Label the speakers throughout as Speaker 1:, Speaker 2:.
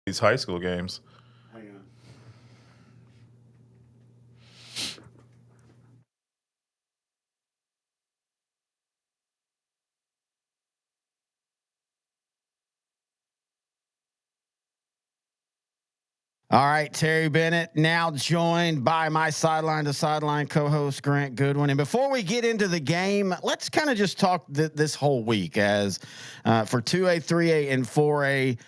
Speaker 1: these high school games.
Speaker 2: Hang on.
Speaker 3: All right, Terry Bennett now joined by my sideline to sideline co-host Grant Goodwin. And before we get into the game, let's kind of just talk this whole week as for 2A, 3A, and 4A.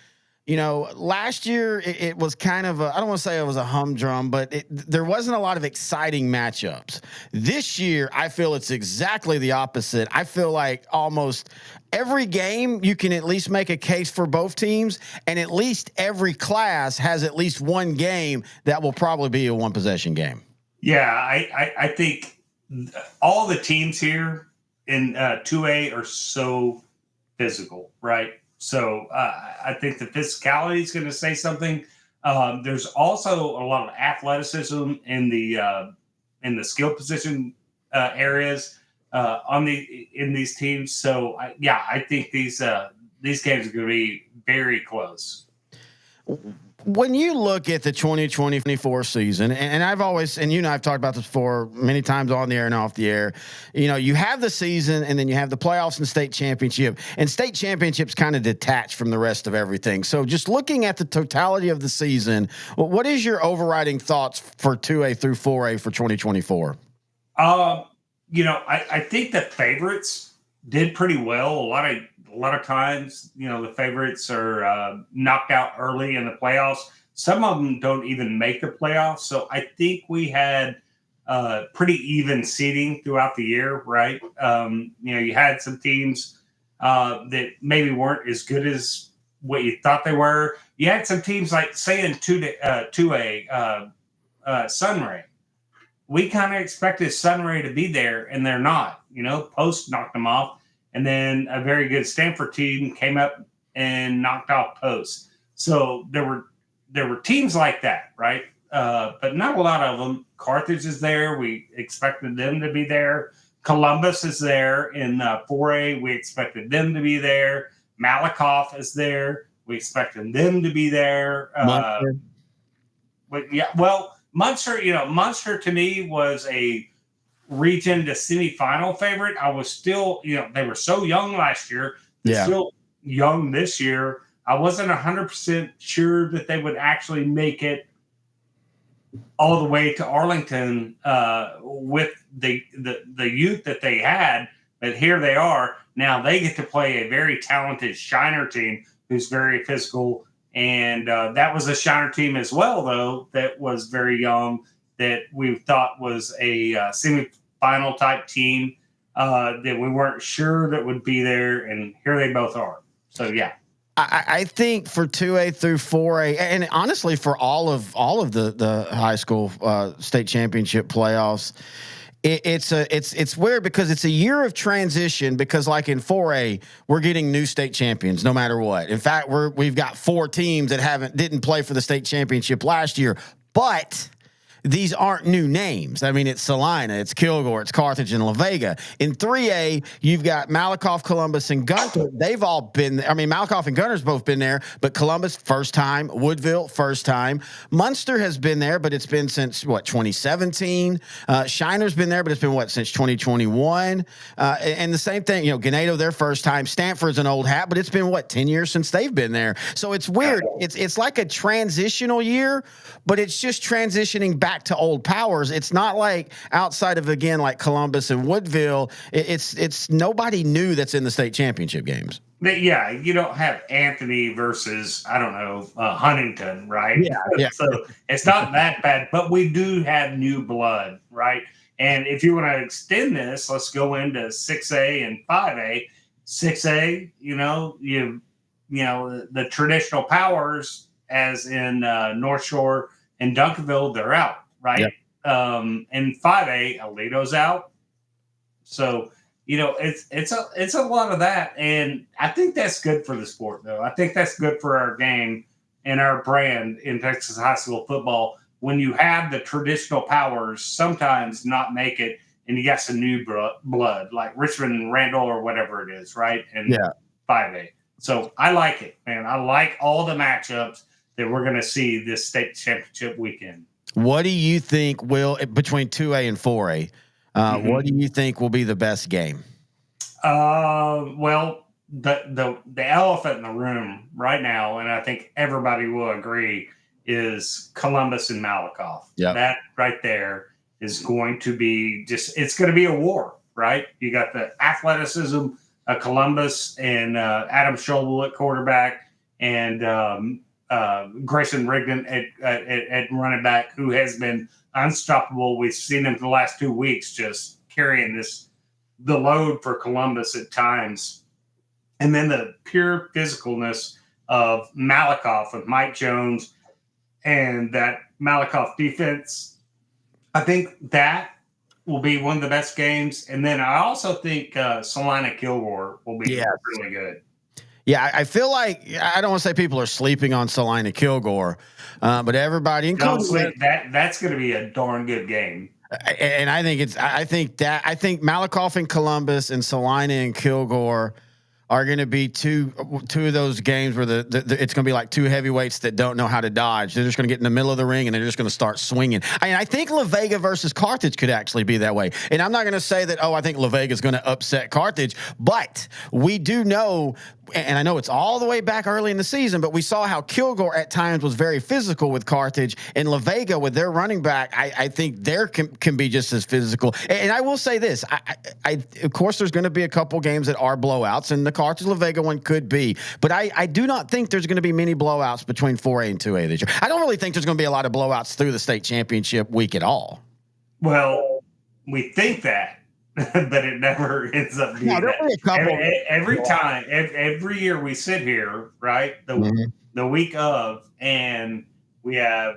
Speaker 3: You know, last year it was kind of I don't want to say it was a humdrum, but there wasn't a lot of exciting matchups. This year, I feel it's exactly the opposite. I feel like almost every game you can at least make a case for both teams, and at least every class has at least one game that will probably be a one possession game.
Speaker 2: Yeah, I think all the teams here in 2A are so physical, right? So I think the physicality is going to say something. There's also a lot of athleticism in the skill position areas in these teams. So I think these games are going to be very close.
Speaker 3: When you look at the 2024 season, and I've always, and you know, I've talked about this before many times on the air and off the air, you know, you have the season and then you have the playoffs and state championship, and state championships kind of detached from the rest of everything. So just looking at the totality of the season, what is your overriding thoughts for 2A through 4A for 2024?
Speaker 2: You know, I think the favorites did pretty well. A lot of times, you know, the favorites are knocked out early in the playoffs. Some of them don't even make the playoffs. So I think we had pretty even seeding throughout the year, right? You know, you had some teams that maybe weren't as good as what you thought they were. You had some teams like, say, in 2A, Sunray. We kind of expected Sunray to be there, and they're not. You know, Post knocked them off, and then a very good Stanford team came up and knocked off Post. So there were teams like that, right? But not a lot of them. Carthage is there. We expected them to be there. Columbus is there in 4A. We expected them to be there. Malakoff is there. We expected them to be there. But yeah, well, Munster, you know, Munster to me was a region to semifinal favorite. I was still, you know, they were so young last year. They're still young this year. I wasn't 100% sure that they would actually make it all the way to Arlington with the youth that they had. But here they are. Now they get to play a very talented Shiner team who's very physical. And that was a Shiner team as well, though, that was very young, that we thought was a semifinal type team that we weren't sure that would be there. And here they both are. So, yeah.
Speaker 3: I think for 2A through 4A, and honestly for all of the high school state championship playoffs, it's weird because it's a year of transition, because like in 4A, we're getting new state champions no matter what. In fact, we've got 4 teams that didn't play for the state championship last year, but these aren't new names. I mean, it's Celina, it's Kilgore, it's Carthage, and La Vega. In 3A, you've got Malakoff, Columbus, and Gunter. They've all been there. I mean, Malakoff and Gunter's both been there, but Columbus, first time. Woodville, first time. Munster has been there, but it's been since, 2017. Shiner's been there, but it's been, since 2021. And the same thing, Ganado, their first time. Stanford's an old hat, but it's been, 10 years since they've been there. So it's weird. It's like a transitional year, but it's just transitioning back to old powers. It's not like outside of, again, like Columbus and Woodville, it's nobody new that's in the state championship games.
Speaker 2: But yeah, you don't have Anthony versus, I don't know, Huntington, right?
Speaker 3: Yeah.
Speaker 2: So it's not that bad, but we do have new blood, right? And if you want to extend this, let's go into 6A and 5A. 6A, the traditional powers, as in North Shore and Duncanville, they're out, right? Yep. And 5A, Alito's out. So, it's a lot of that. And I think that's good for the sport, though. I think that's good for our game and our brand in Texas high school football. When you have the traditional powers sometimes not make it, and you got some new blood, like Richmond and Randall or whatever it is, right? And 5A. So I like it, man. I like all the matchups. that we're going to see this state championship weekend.
Speaker 3: What do you think will between 2A and 4A? What do you think will be the best game?
Speaker 2: Well, the elephant in the room right now, and I think everybody will agree, is Columbus and Malakoff.
Speaker 3: Yep.
Speaker 2: That right there is going to be it's going to be a war, right? You got the athleticism of Columbus and Adam Schobel at quarterback, and Grayson Rigdon at running back, who has been unstoppable. We've seen him for the last 2 weeks just carrying the load for Columbus at times. And then the pure physicalness of Malakoff with Mike Jones and that Malakoff defense. I think that will be one of the best games. And then I also think Celina Kilgore will be really good.
Speaker 3: Yeah, I feel like I don't want to say people are sleeping on Celina Kilgore, but everybody,
Speaker 2: don't sleep. That's going to be a darn good game.
Speaker 3: And I think Malakoff and Columbus and Celina and Kilgore are going to be two of those games where it's going to be like two heavyweights that don't know how to dodge. They're just going to get in the middle of the ring and they're just going to start swinging. I think La Vega versus Carthage could actually be that way. And I'm not going to say that, I think La Vega is going to upset Carthage, but we do know, and I know it's all the way back early in the season, but we saw how Kilgore at times was very physical with Carthage, and La Vega with their running back, I think there can be just as physical. And I will say this, I of course there's going to be a couple games that are blowouts, and the Carthage La Vega one could be, but I do not think there's going to be many blowouts between 4A and 2A this year. I don't really think there's going to be a lot of blowouts through the state championship week at all.
Speaker 2: Well, we think that, but it never ends up being that. Every year we sit here, right, the week of, and we have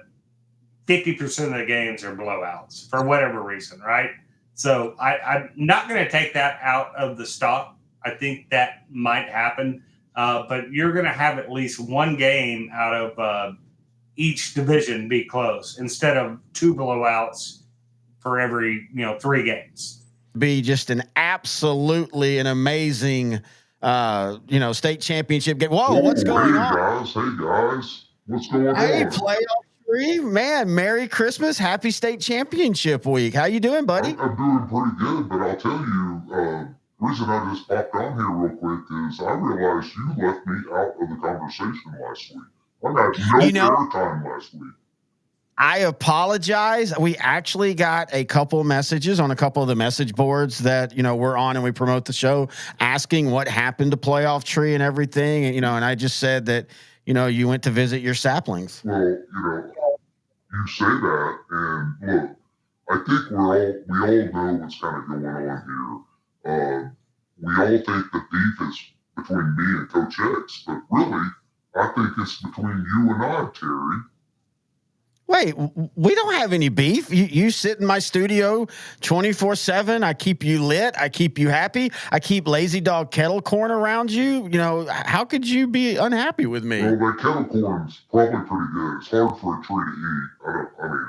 Speaker 2: 50% of the games are blowouts for whatever reason, right? So I'm not going to take that out of the stock. I think that might happen, but you're going to have at least one game out of each division be close instead of two blowouts for every 3 games.
Speaker 3: Be just an amazing state championship game. Whoa, what's going on?
Speaker 1: Hey guys, what's going on?
Speaker 3: Hey, playoff 3, man! Merry Christmas, happy state championship week. How you doing, buddy?
Speaker 1: I'm doing pretty good, but I'll tell you, the reason I just popped on here real quick is I realized you left me out of the conversation last week. I got no airtime last week.
Speaker 3: I apologize. We actually got a couple messages on a couple of the message boards that, we're on and we promote the show, asking what happened to Playoff Tree and everything. And, and I just said that, you went to visit your saplings.
Speaker 1: Well, you say that, and look, I think we all know what's kind of going on here. We all think the beef is between me and Coach X, but really, I think it's between you and I, Terry.
Speaker 3: Wait, we don't have any beef. You sit in my studio 24/7. I keep you lit. I keep you happy. I keep Lazy Dog Kettle Corn around you. How could you be unhappy with me?
Speaker 1: Well, that kettle corn's probably pretty good. It's hard for a tree to eat.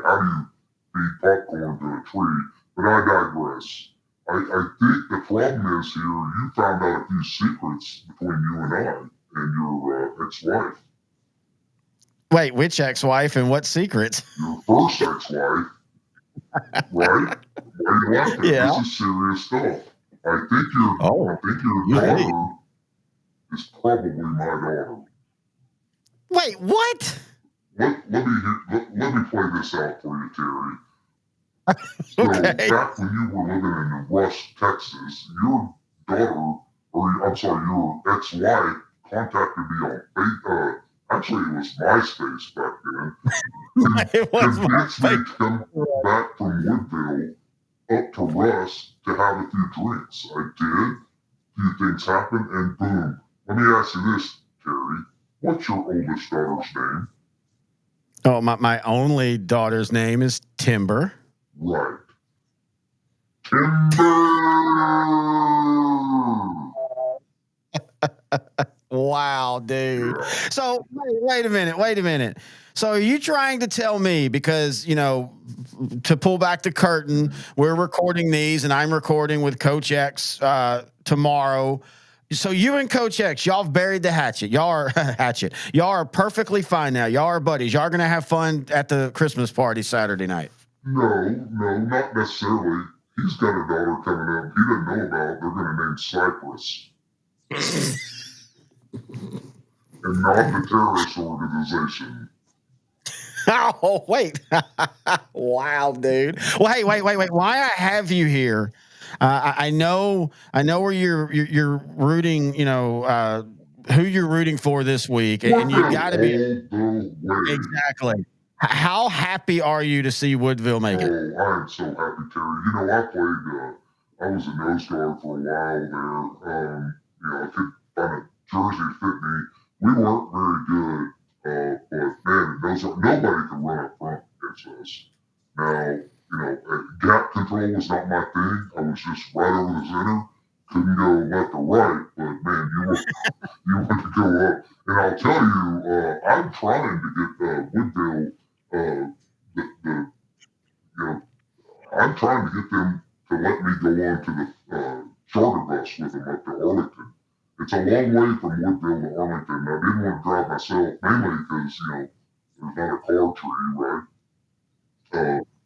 Speaker 1: How do you feed popcorn to a tree? But I digress. I think the problem is here, you found out a few secrets between you and I and your ex-wife.
Speaker 3: Wait, which ex-wife and what secrets?
Speaker 1: Your first ex-wife, right? Why you laughing?
Speaker 3: Yeah.
Speaker 1: This is serious stuff. I think your daughter is probably my daughter.
Speaker 3: Wait, what?
Speaker 1: Let me play this out for you, Terry. So back when you were living in Rush, Texas, your daughter, your ex-wife contacted me on Facebook. Actually, it was MySpace back then.
Speaker 3: It was
Speaker 1: convinced me to come back from Woodville up to Russ to have a few drinks. I did. A few things happened, and boom. Let me ask you this, Terry. What's your oldest daughter's name?
Speaker 3: Oh, my only daughter's name is Timber.
Speaker 1: Right. Timber!
Speaker 3: Wow, dude. So wait a minute. So are you trying to tell me, because, to pull back the curtain, we're recording these and I'm recording with Coach X tomorrow. So you and Coach X, y'all have buried the hatchet. Y'all are hatchet. Y'all are perfectly fine now. Y'all are buddies. Y'all are gonna have fun at the Christmas party Saturday night.
Speaker 1: No, not necessarily. He's got a daughter coming up. He doesn't know about. They're going to name Cypress, and not the terrorist organization.
Speaker 3: Oh wait! Wow, dude. Well, hey, wait. Why I have you here? I know where you're rooting. You know who you're rooting for this week, and you've got to be exactly. How happy are you to see Woodville make it?
Speaker 1: Oh, I am so happy, Terry. You know, I played. I was a nose guard for a while there. You know, I could find a jersey fit me. We weren't very good. But man, nobody can run up front against us. Now, you know, gap control was not my thing. I was just right over the center. Couldn't go left or right, but man, you want to go up. And I'll tell you, I'm trying to get Woodville, you know, I'm trying to get them to let me go on to the charter bus with them up to Arlington. It's a long way from Woodville to Arlington. I didn't want to drive myself, mainly because, you know, there's not a car tree, right?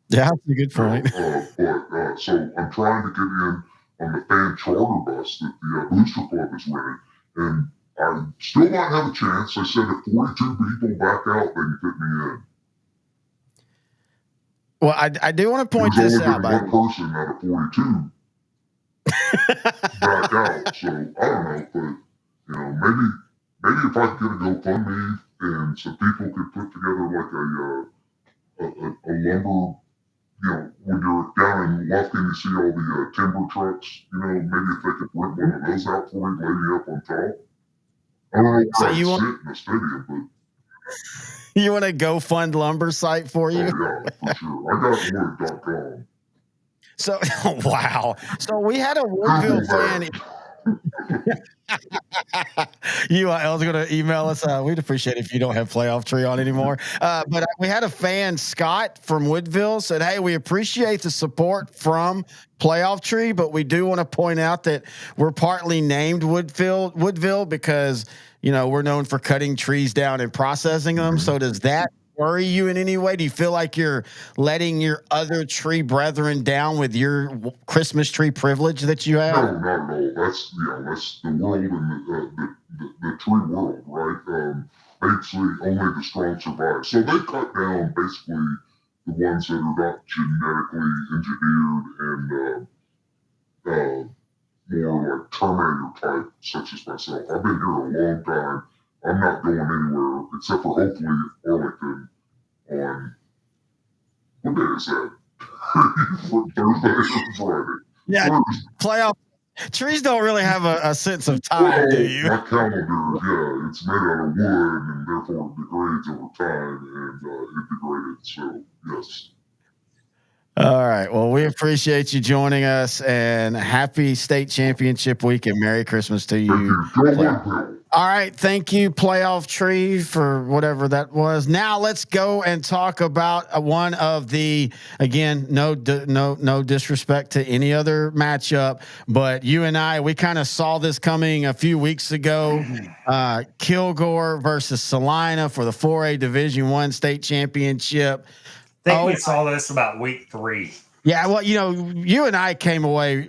Speaker 3: Yeah, that's a good point.
Speaker 1: So I'm trying to get in on the fan charter bus that the Booster Club is renting, and I still might have a chance. They said if 42 people back out, they can fit me in.
Speaker 3: Well, I do want to point
Speaker 1: There's
Speaker 3: this
Speaker 1: only
Speaker 3: out.
Speaker 1: One person out of 42 back out, so I don't know, but you know, maybe if I could get a GoFundMe and some people could put together like a lumber. You know, when you're down in Lufkin, you see all the timber trucks. You know, maybe if they could rent one of those out for me, lay me up on top. I don't know where I'd sit in the stadium, but
Speaker 3: you want to go fund lumber site for you?
Speaker 1: Oh yeah, for sure. I got wood.com.
Speaker 3: So wow. So we had a Woodville fan. I was going to email us. We'd appreciate it if you don't have Playoff Tree on anymore. But we had a fan, Scott from Woodville, said, "Hey, we appreciate the support from Playoff Tree, but we do want to point out that we're partly named Woodville because you know we're known for cutting trees down and processing them. So does that worry you in any way? Do you feel like you're letting your other tree brethren down with your Christmas tree privilege that you have?"
Speaker 1: No, not at all. That's the world and the tree world, right? Basically, only the strong survive. So they cut down basically the ones that are not genetically engineered and more like Terminator type, such as myself. I've been here a long time. I'm not going anywhere except for hopefully Arlington on what day is that? Thursday or Friday?
Speaker 3: Yeah, playoff trees don't really have a sense of time, do you?
Speaker 1: My calendar, yeah, it's made out of wood and therefore it degrades over time, and it degraded. So yes.
Speaker 3: All right. Well, we appreciate you joining us, and happy state championship week and Merry Christmas to you. All right. Thank you, Playoff Tree, for whatever that was. Now let's go and talk about one of the, again, no disrespect to any other matchup, but you and I, we kind of saw this coming a few weeks ago. Kilgore versus Celina for the 4A Division I state championship.
Speaker 2: I think we saw this about week 3.
Speaker 3: Yeah, well, you know, you and I came away.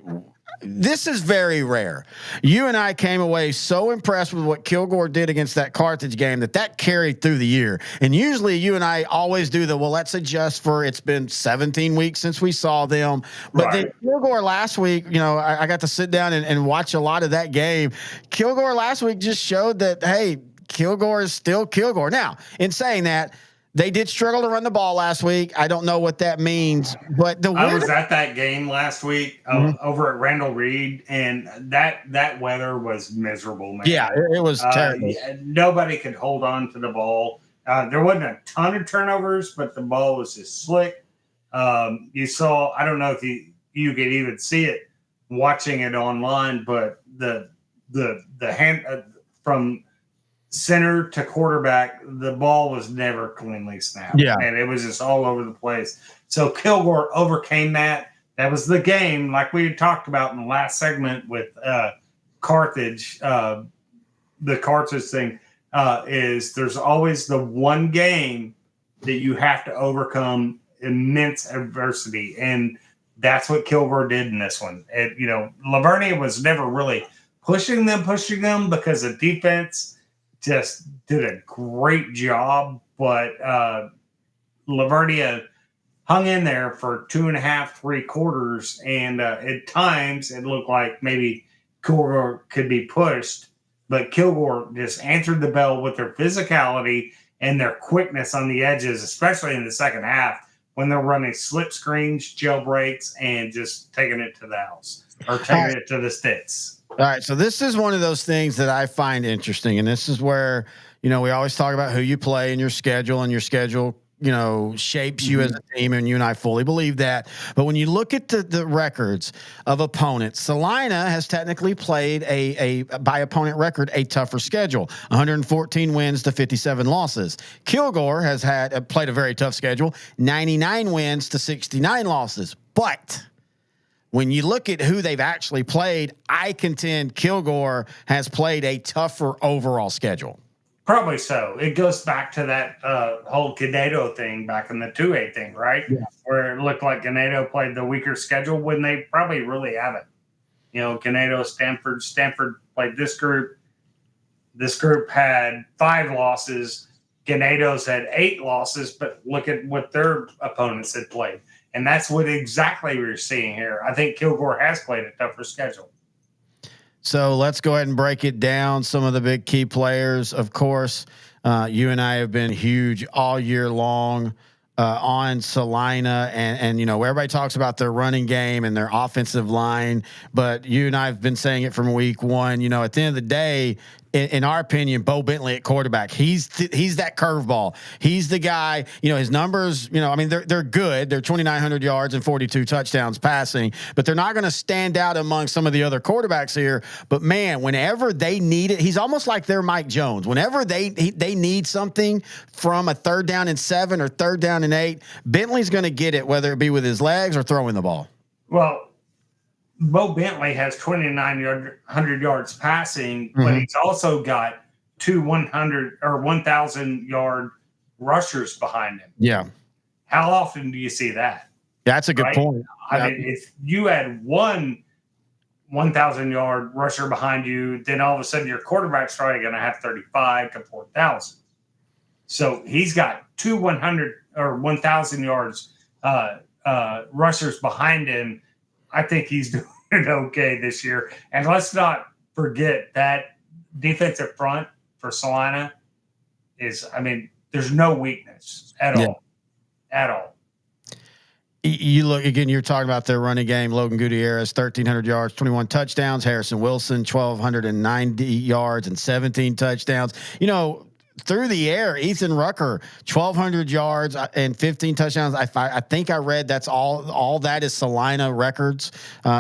Speaker 3: This is very rare. You and I came away so impressed with what Kilgore did against that Carthage game that carried through the year. And usually you and I always do let's adjust for it's been 17 weeks since we saw them. But then Kilgore last week, you know, I got to sit down and watch a lot of that game. Kilgore last week just showed that, hey, Kilgore is still Kilgore. Now, in saying that, they did struggle to run the ball last week. I don't know what that means, but
Speaker 2: I was at that game last week over at Randall Reed, and that weather was miserable, man.
Speaker 3: Yeah, it was terrible.
Speaker 2: Nobody could hold on to the ball. There wasn't a ton of turnovers, but the ball was just slick. You saw, I don't know if you could even see it watching it online, but the hand from center to quarterback, the ball was never cleanly snapped.
Speaker 3: Yeah.
Speaker 2: And it was just all over the place. So Kilgore overcame that. That was the game, like we had talked about in the last segment with Carthage, the Carthage thing, is there's always the one game that you have to overcome immense adversity, and that's what Kilgore did in this one. Lavernia was never really pushing them because the defense just did a great job, but Lavernia hung in there for 2.5, 3 quarters, and at times it looked like maybe Kilgore could be pushed, but Kilgore just answered the bell with their physicality and their quickness on the edges, especially in the second half when they're running slip screens, jailbreaks, and just taking it to the house or taking it to the sticks.
Speaker 3: All right, so this is one of those things that I find interesting, and this is where, we always talk about who you play in your schedule, and your schedule shapes you as a team, and you and I fully believe that. But when you look at the records of opponents, Celina has technically played a by opponent record a tougher schedule, 114 wins to 57 losses. Kilgore has played a very tough schedule, 99 wins to 69 losses. But when you look at who they've actually played, I contend Kilgore has played a tougher overall schedule.
Speaker 2: Probably so. It goes back to that whole Ganado thing back in the 2A thing, right?
Speaker 3: Yeah.
Speaker 2: Where it looked like Ganado played the weaker schedule when they probably really haven't. Ganado, Stanford played this group. This group had 5 losses. Ganado's had 8 losses, but look at what their opponents had played. And that's what exactly we're seeing here. I think Kilgore has played a tougher schedule.
Speaker 3: So let's go ahead and break it down. Some of the big key players, of course, you and I have been huge all year long on Celina, and everybody talks about their running game and their offensive line, but you and I have been saying it from week one. At the end of the day, in our opinion, Bo Bentley at quarterback, he's that curveball. He's the guy. His numbers. They're good. They're 2,900 yards and 42 touchdowns passing, but they're not going to stand out among some of the other quarterbacks here. But man, whenever they need it, he's almost like their Mike Jones. Whenever they need something from a 3rd down and 7 or 3rd down and 8, Bentley's going to get it, whether it be with his legs or throwing the ball.
Speaker 2: Well, Bo Bentley has 2,900 yards passing, but he's also got 2 100 or 1,000 yard rushers behind him.
Speaker 3: Yeah.
Speaker 2: How often do you see that?
Speaker 3: That's a good point.
Speaker 2: I mean, if you had one 1,000 yard rusher behind you, then all of a sudden your quarterback's probably going to have 35 to 4,000. So he's got 2 100 or 1,000 yards rushers behind him. I think he's doing okay this year. And let's not forget that defensive front for Celina is, there's no weakness at all. At all.
Speaker 3: You look again, you're talking about their running game. Logan Gutierrez, 1,300 yards, 21 touchdowns. Harrison Wilson, 1,290 yards and 17 touchdowns. Through the air, Ethan Rucker, 1,200 yards and 15 touchdowns. I think I read that's all that is Celina records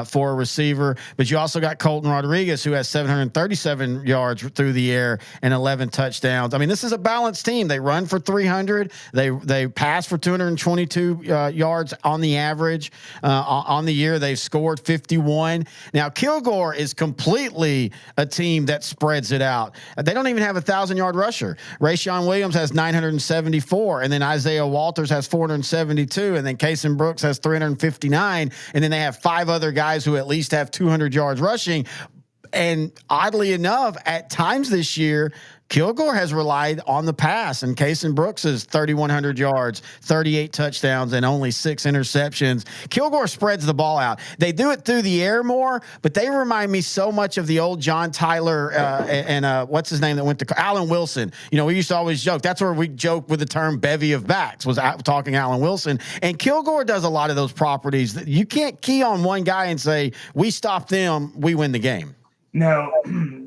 Speaker 3: for a receiver. But you also got Colton Rodriguez, who has 737 yards through the air and 11 touchdowns. This is a balanced team. They run for 300. They pass for 222 yards on the average. On the year, they've scored 51. Now, Kilgore is completely a team that spreads it out. They don't even have a 1,000-yard rusher. Rayshawn Williams has 974, and then Isaiah Walters has 472, and then Kason Brooks has 359, and then they have 5 other guys who at least have 200 yards rushing. And oddly enough, at times this year, Kilgore has relied on the pass, and Kason Brooks is 3,100 yards, 38 touchdowns, and only 6 interceptions. Kilgore spreads the ball out. They do it through the air more, but they remind me so much of the old John Tyler and what's his name that went to Alan Wilson. We used to always joke. That's where we joke with the term bevy of backs, was talking Alan Wilson. And Kilgore does a lot of those properties. You can't key on one guy and say, we stop them, we win the game.
Speaker 2: No,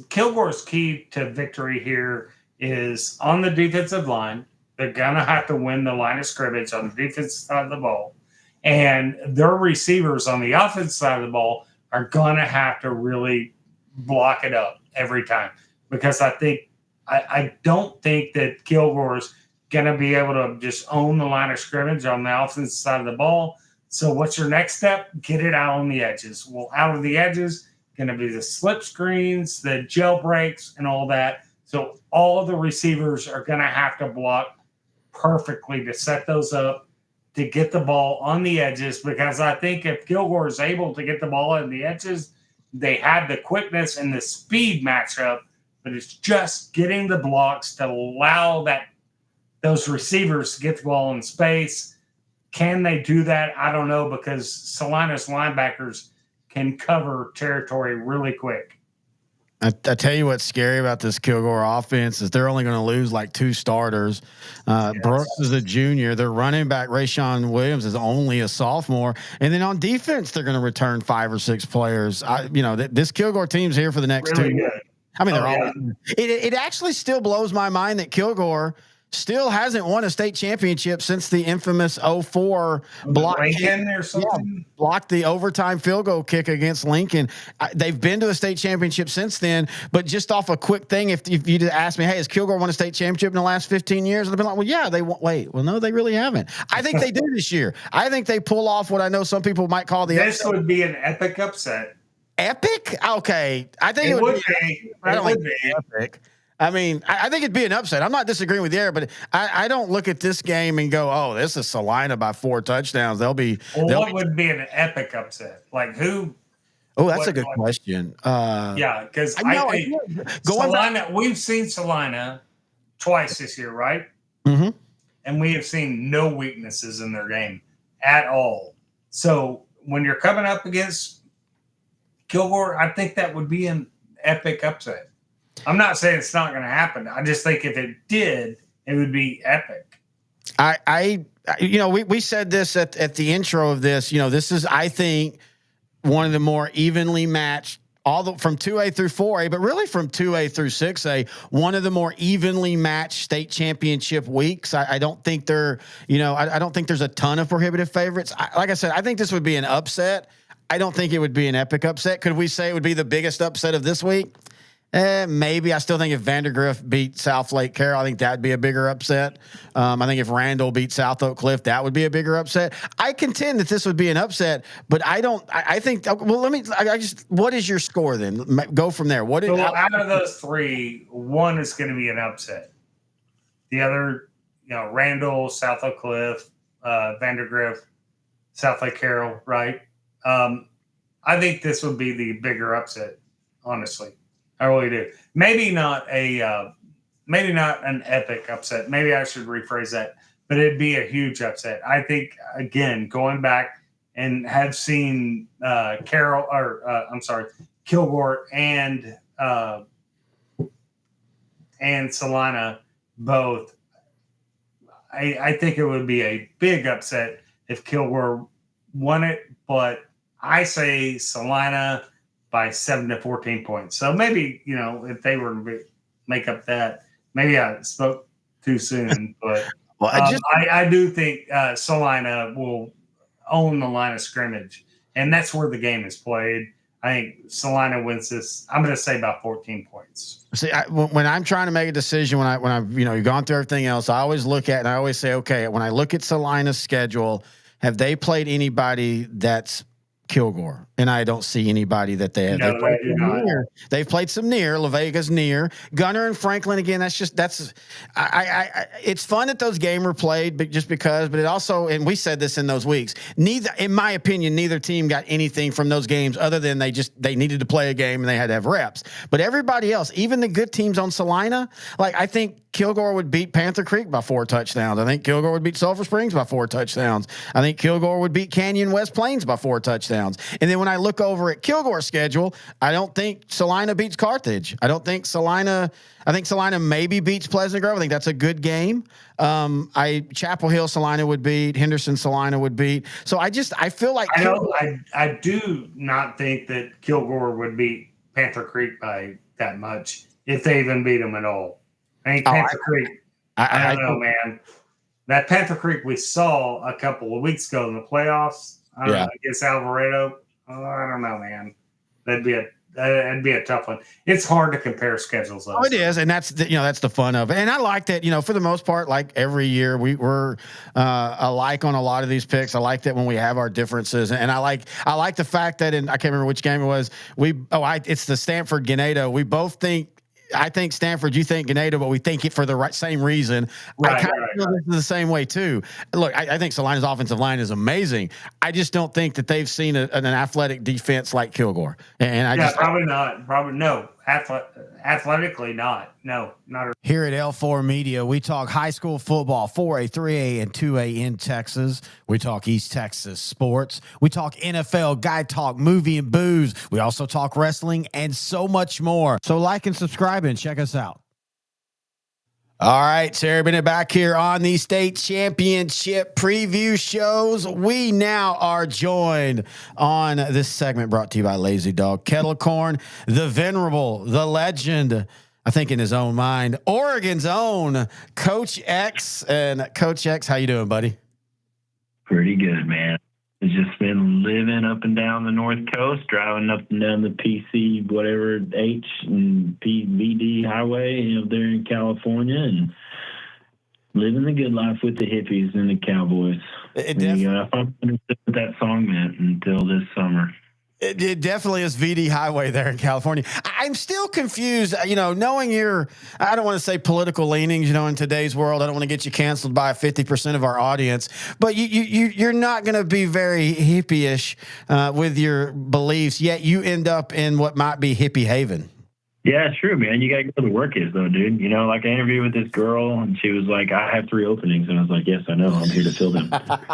Speaker 2: Kilgore's key to victory here is on the defensive line. They're going to have to win the line of scrimmage on the defensive side of the ball. And their receivers on the offensive side of the ball are going to have to really block it up every time. Because I don't think that Kilgore's going to be able to just own the line of scrimmage on the offensive side of the ball. So what's your next step? Get it out on the edges. Well, out of the edges, going to be the slip screens, the jailbreaks, and all that. So all the receivers are going to have to block perfectly to set those up to get the ball on the edges, because I think if Kilgore is able to get the ball on the edges, they have the quickness and the speed matchup, but it's just getting the blocks to allow those receivers to get the ball in space. Can they do that? I don't know, because Celina's linebackers can cover territory really quick.
Speaker 3: I tell you what's scary about this Kilgore offense is they're only going to lose like 2 starters. Yes. Brooks is a junior. Their running back, Rayshawn Williams, is only a sophomore. And then on defense, they're going to return 5 or 6 players. This Kilgore team's here for the next
Speaker 2: really
Speaker 3: 2 years.
Speaker 2: Good.
Speaker 3: I mean, they're always. It actually still blows my mind that Kilgore still hasn't won a state championship since the infamous 04 block
Speaker 2: Lincoln or something.
Speaker 3: Yeah, blocked the overtime field goal kick against Lincoln. They've been to a state championship since then, but just off a quick thing, if you ask me, hey, has Kilgore won a state championship in the last 15 years? I'd be like, well, yeah, they won't. Wait, well, no, they really haven't. I think they do this year. I think they pull off what I know some people might call the
Speaker 2: This
Speaker 3: upset.
Speaker 2: would be an epic upset.
Speaker 3: Epic? Okay. I think
Speaker 2: it would be.
Speaker 3: I don't think epic. I mean, I think it'd be an upset. I'm not disagreeing with you, but I don't look at this game and go, "Oh, this is Celina by 4 touchdowns."
Speaker 2: What would be an epic upset? Like who?
Speaker 3: Oh, that's a good question.
Speaker 2: Yeah, because I think Celina. We've seen Celina twice this year, right?
Speaker 3: Mm-hmm.
Speaker 2: And we have seen no weaknesses in their game at all. So when you're coming up against Kilgore, I think that would be an epic upset. I'm not saying it's not going to happen. I just think if it did, it would be epic.
Speaker 3: We said this at the intro of this. This is, I think, one of the more evenly matched, from 2A through 4A, but really from 2A through 6A, one of the more evenly matched state championship weeks. I don't think I don't think there's a ton of prohibitive favorites. Like I said, I think this would be an upset. I don't think it would be an epic upset. Could we say it would be the biggest upset of this week? Maybe. I still think if Vandergrift beat South Lake Carroll, I think that'd be a bigger upset. I think if Randall beat South Oak Cliff, that would be a bigger upset. I contend that this would be an upset, but I think, what is your score then? Go from there.
Speaker 2: Out of those 3, one is going to be an upset. The other, Randall, South Oak Cliff, Vandergrift, South Lake Carroll, right? I think this would be the bigger upset, honestly. I really do. Maybe not an epic upset. Maybe I should rephrase that. But it'd be a huge upset. I think, again, going back and have seen Kilgore and Celina both. I think it would be a big upset if Kilgore won it, but I say Celina by 7 to 14 points. So maybe, if they were to make up that, maybe I spoke too soon, but I do think Celina will own the line of scrimmage, and that's where the game is played. I think Celina wins this. I'm going to say about 14 points.
Speaker 3: See, when I'm trying to make a decision, when I've gone through everything else, I always look at, and I always say, okay, when I look at Celina's schedule, have they played anybody that's Kilgore? And I don't see anybody that they have.
Speaker 2: No,
Speaker 3: They've played some near. La Vega's near. Gunner and Franklin again. It's fun that those games were played, but it also, and we said this in those weeks. In my opinion, neither team got anything from those games other than they needed to play a game and they had to have reps. But everybody else, even the good teams on Celina, I think Kilgore would beat Panther Creek by 4 touchdowns. I think Kilgore would beat Sulphur Springs by 4 touchdowns. I think Kilgore would beat Canyon West Plains by 4 touchdowns. And then when I look over at Kilgore's schedule, I don't think Celina beats Carthage. I think Celina maybe beats Pleasant Grove. I think that's a good game. Chapel Hill Celina would beat, Henderson Celina would beat. So I feel like
Speaker 2: I do not think that Kilgore would beat Panther Creek by that much, if they even beat them at all. I think Panther Creek. I don't know, man. That Panther Creek we saw a couple of weeks ago in the playoffs against Alvarado. I don't know, man. That'd be a that'd be a tough one. It's hard to compare schedules.
Speaker 3: Oh, it is, and that's the fun of it. And I like that, for the most part, like every year we're alike on a lot of these picks. I like that when we have our differences, and I like the fact that I can't remember which game it was. It's the Stanford Ganado. We both think. I think Stanford, you think Ganado, but we think it for the same reason.
Speaker 2: Right,
Speaker 3: I kind of feel this is the same way too. Look, I think Celina's offensive line is amazing. I just don't think that they've seen an athletic defense like Kilgore. And
Speaker 2: probably not. Probably no. Athletically, not. No, not.
Speaker 4: Here at L4 Media, we talk high school football, 4A, 3A, and 2A in Texas. We talk East Texas sports. We talk NFL, guy talk, movie, and booze. We also talk wrestling and so much more. So like and subscribe and check us out.
Speaker 3: All right, Sarah Bennett back here on the state championship preview shows. We now are joined on this segment brought to you by Lazy Dog Kettle Corn, the venerable, the legend, I think in his own mind, Oregon's own Coach X. And Coach X, how you doing, buddy?
Speaker 5: Pretty good, man. It's just been living up and down the North Coast, driving up and down the PC, whatever, H and PVD highway, there in California, and living the good life with the hippies and the cowboys. I understood what that song meant until this summer.
Speaker 3: It definitely is VD highway there in California. I'm still confused, knowing your, I don't want to say political leanings, in today's world. I don't want to get you canceled by 50% of our audience, but you're not going to be very hippie-ish with your beliefs, yet you end up in what might be hippie haven.
Speaker 5: Yeah, it's true, man. You got to go where the work is, though, dude. Like I interviewed with this girl, and she was like, "I have 3 openings," and I was like, "Yes, I know. I'm here to fill them."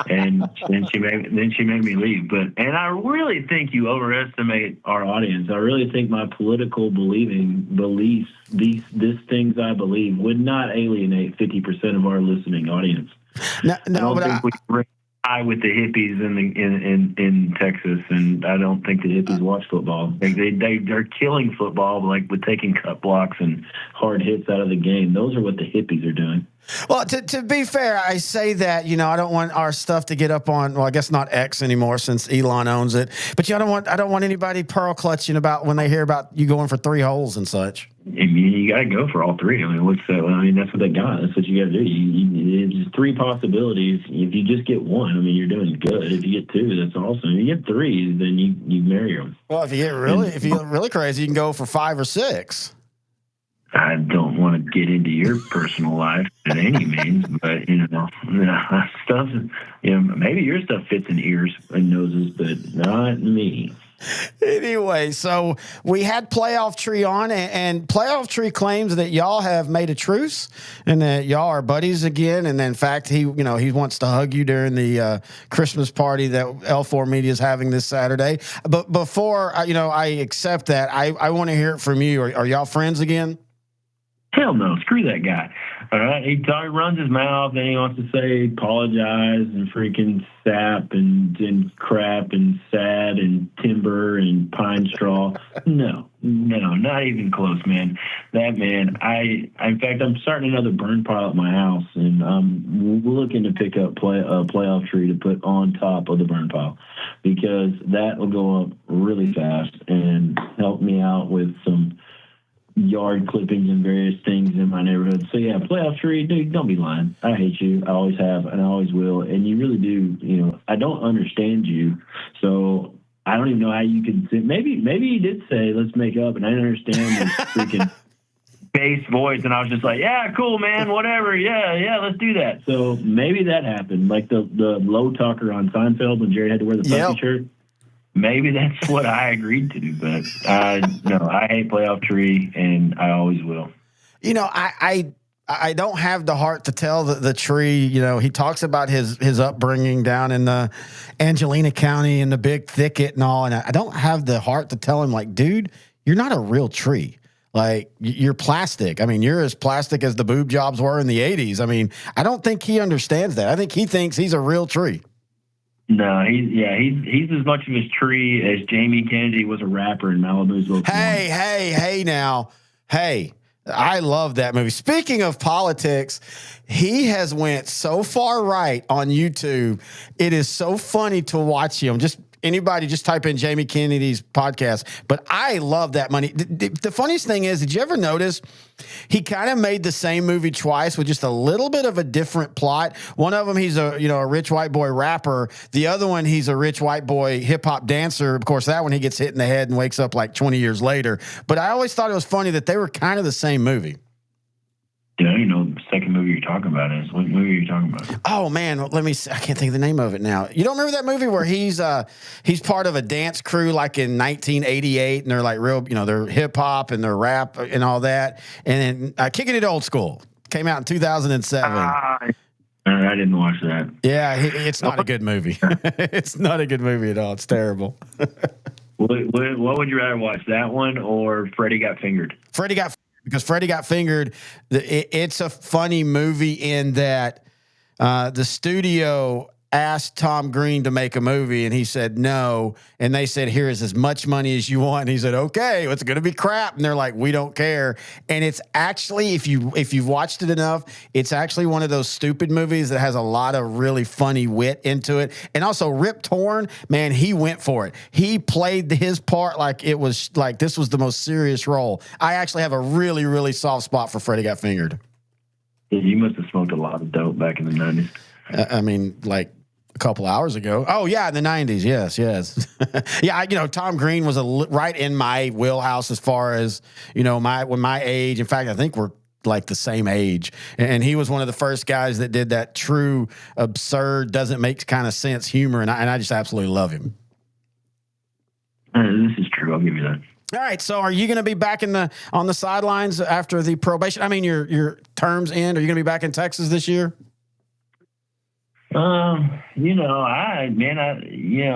Speaker 5: And then she made me leave. And I really think you overestimate our audience. I really think my political beliefs, these things I believe, would not alienate 50% of our listening audience.
Speaker 3: No, but
Speaker 5: I think we high with the hippies in Texas, and I don't think the hippies watch football. They're killing football, like with taking cut blocks and hard hits out of the game. Those are what the hippies are doing.
Speaker 3: Well, to be fair, I say that, I don't want our stuff to get up on, well, I guess not X anymore since Elon owns it, but I don't want anybody pearl clutching about when they hear about you going for 3 holes and such.
Speaker 5: I mean, you got to go for all 3. I mean, that's what they got. That's what you got to do. There's 3 possibilities. If you just get 1, I mean, you're doing good. If you get 2, that's awesome. If you get 3, then you marry them.
Speaker 3: Well, if you get really crazy, you can go for 5 or 6.
Speaker 5: I don't want to get into your personal life at any means, but stuff. Maybe your stuff fits in ears and noses, but not me.
Speaker 3: Anyway, so we had Playoff Tree on, and Playoff Tree claims that y'all have made a truce and that y'all are buddies again. And in fact, he wants to hug you during the Christmas party that L4 Media is having this Saturday. But before I accept that, I want to hear it from you. Are y'all friends again?
Speaker 5: Hell no, screw that guy. All right, he runs his mouth and he wants to say apologize and freaking sap and crap and sad and timber and pine straw. No, not even close, man. That man, in fact, I'm starting another burn pile at my house, and I'm looking to pick up a playoff tree to put on top of the burn pile, because that will go up really fast and help me out with some yard clippings and various things in my neighborhood. So yeah, playoff tree, dude, don't be lying. I hate you. I always have, and I always will. And you really do. I don't understand you. So I don't even know how you could say, maybe you did say, let's make up, and I didn't understand this freaking bass voice. And I was just like, yeah, cool, man, whatever. Yeah, let's do that. So maybe that happened. Like the low talker on Seinfeld when Jerry had to wear the puffy shirt. Maybe that's what I agreed to, but no, I hate playoff tree, and I always will.
Speaker 3: I don't have the heart to tell the tree. He talks about his upbringing down in the Angelina County and the big thicket and all, and I don't have the heart to tell him, like, dude, you're not a real tree. Like, you're plastic. I mean, you're as plastic as the boob jobs were in the 80s. I mean, I don't think he understands that. I think he thinks he's a real tree.
Speaker 5: No, he's as much of his tree as Jamie Kennedy was a rapper in Malibu's Little
Speaker 3: Hey, now. Hey, I love that movie. Speaking of politics, he has went so far right on YouTube. It is so funny to watch him. Just anybody just type in Jamie Kennedy's podcast. But I love that money. The funniest thing is, did you ever notice he kind of made the same movie twice with just a little bit of a different plot? One of them, he's a rich white boy rapper. The other one, he's a rich white boy hip hop dancer. Of course, that one he gets hit in the head and wakes up like 20 years later. But I always thought it was funny that they were kind of the same movie.
Speaker 5: Yeah, the second movie you're talking about is what movie are you talking about?
Speaker 3: Oh man, let me see. I can't think of the name of it now. You don't remember that movie where he's part of a dance crew like in 1988 and they're like real, they're hip hop and they're rap and all that. And then Kicking It Old School came out in 2007.
Speaker 5: I didn't watch that.
Speaker 3: Yeah, it's not a good movie. It's not a good movie at all. It's terrible.
Speaker 5: What would you rather watch, that one or Freddie Got Fingered?
Speaker 3: Because Freddie Got Fingered, it's a funny movie in that the studio asked Tom Green to make a movie, and he said no. And they said, here is as much money as you want. And he said, okay, it's going to be crap. And they're like, we don't care. And it's actually, if you've watched it enough, it's actually one of those stupid movies that has a lot of really funny wit into it. And also Rip Torn, man, he went for it. He played his part like it was like this was the most serious role. I actually have a really, really soft spot for Freddie Got Fingered.
Speaker 5: Yeah, you must have smoked a lot of dope back in the 90s.
Speaker 3: I mean, like a couple hours ago. Oh yeah, in the 90s. Yes. Yeah. Tom Green was right in my wheelhouse as far as, my age. In fact, I think we're like the same age. And he was one of the first guys that did that true, absurd, doesn't make kind of sense humor. And I just absolutely love him.
Speaker 5: This is true. I'll give you that.
Speaker 3: All right. So are you going to be back on the sidelines after the probation? I mean, your terms end. Are you going to be back in Texas this year?
Speaker 5: I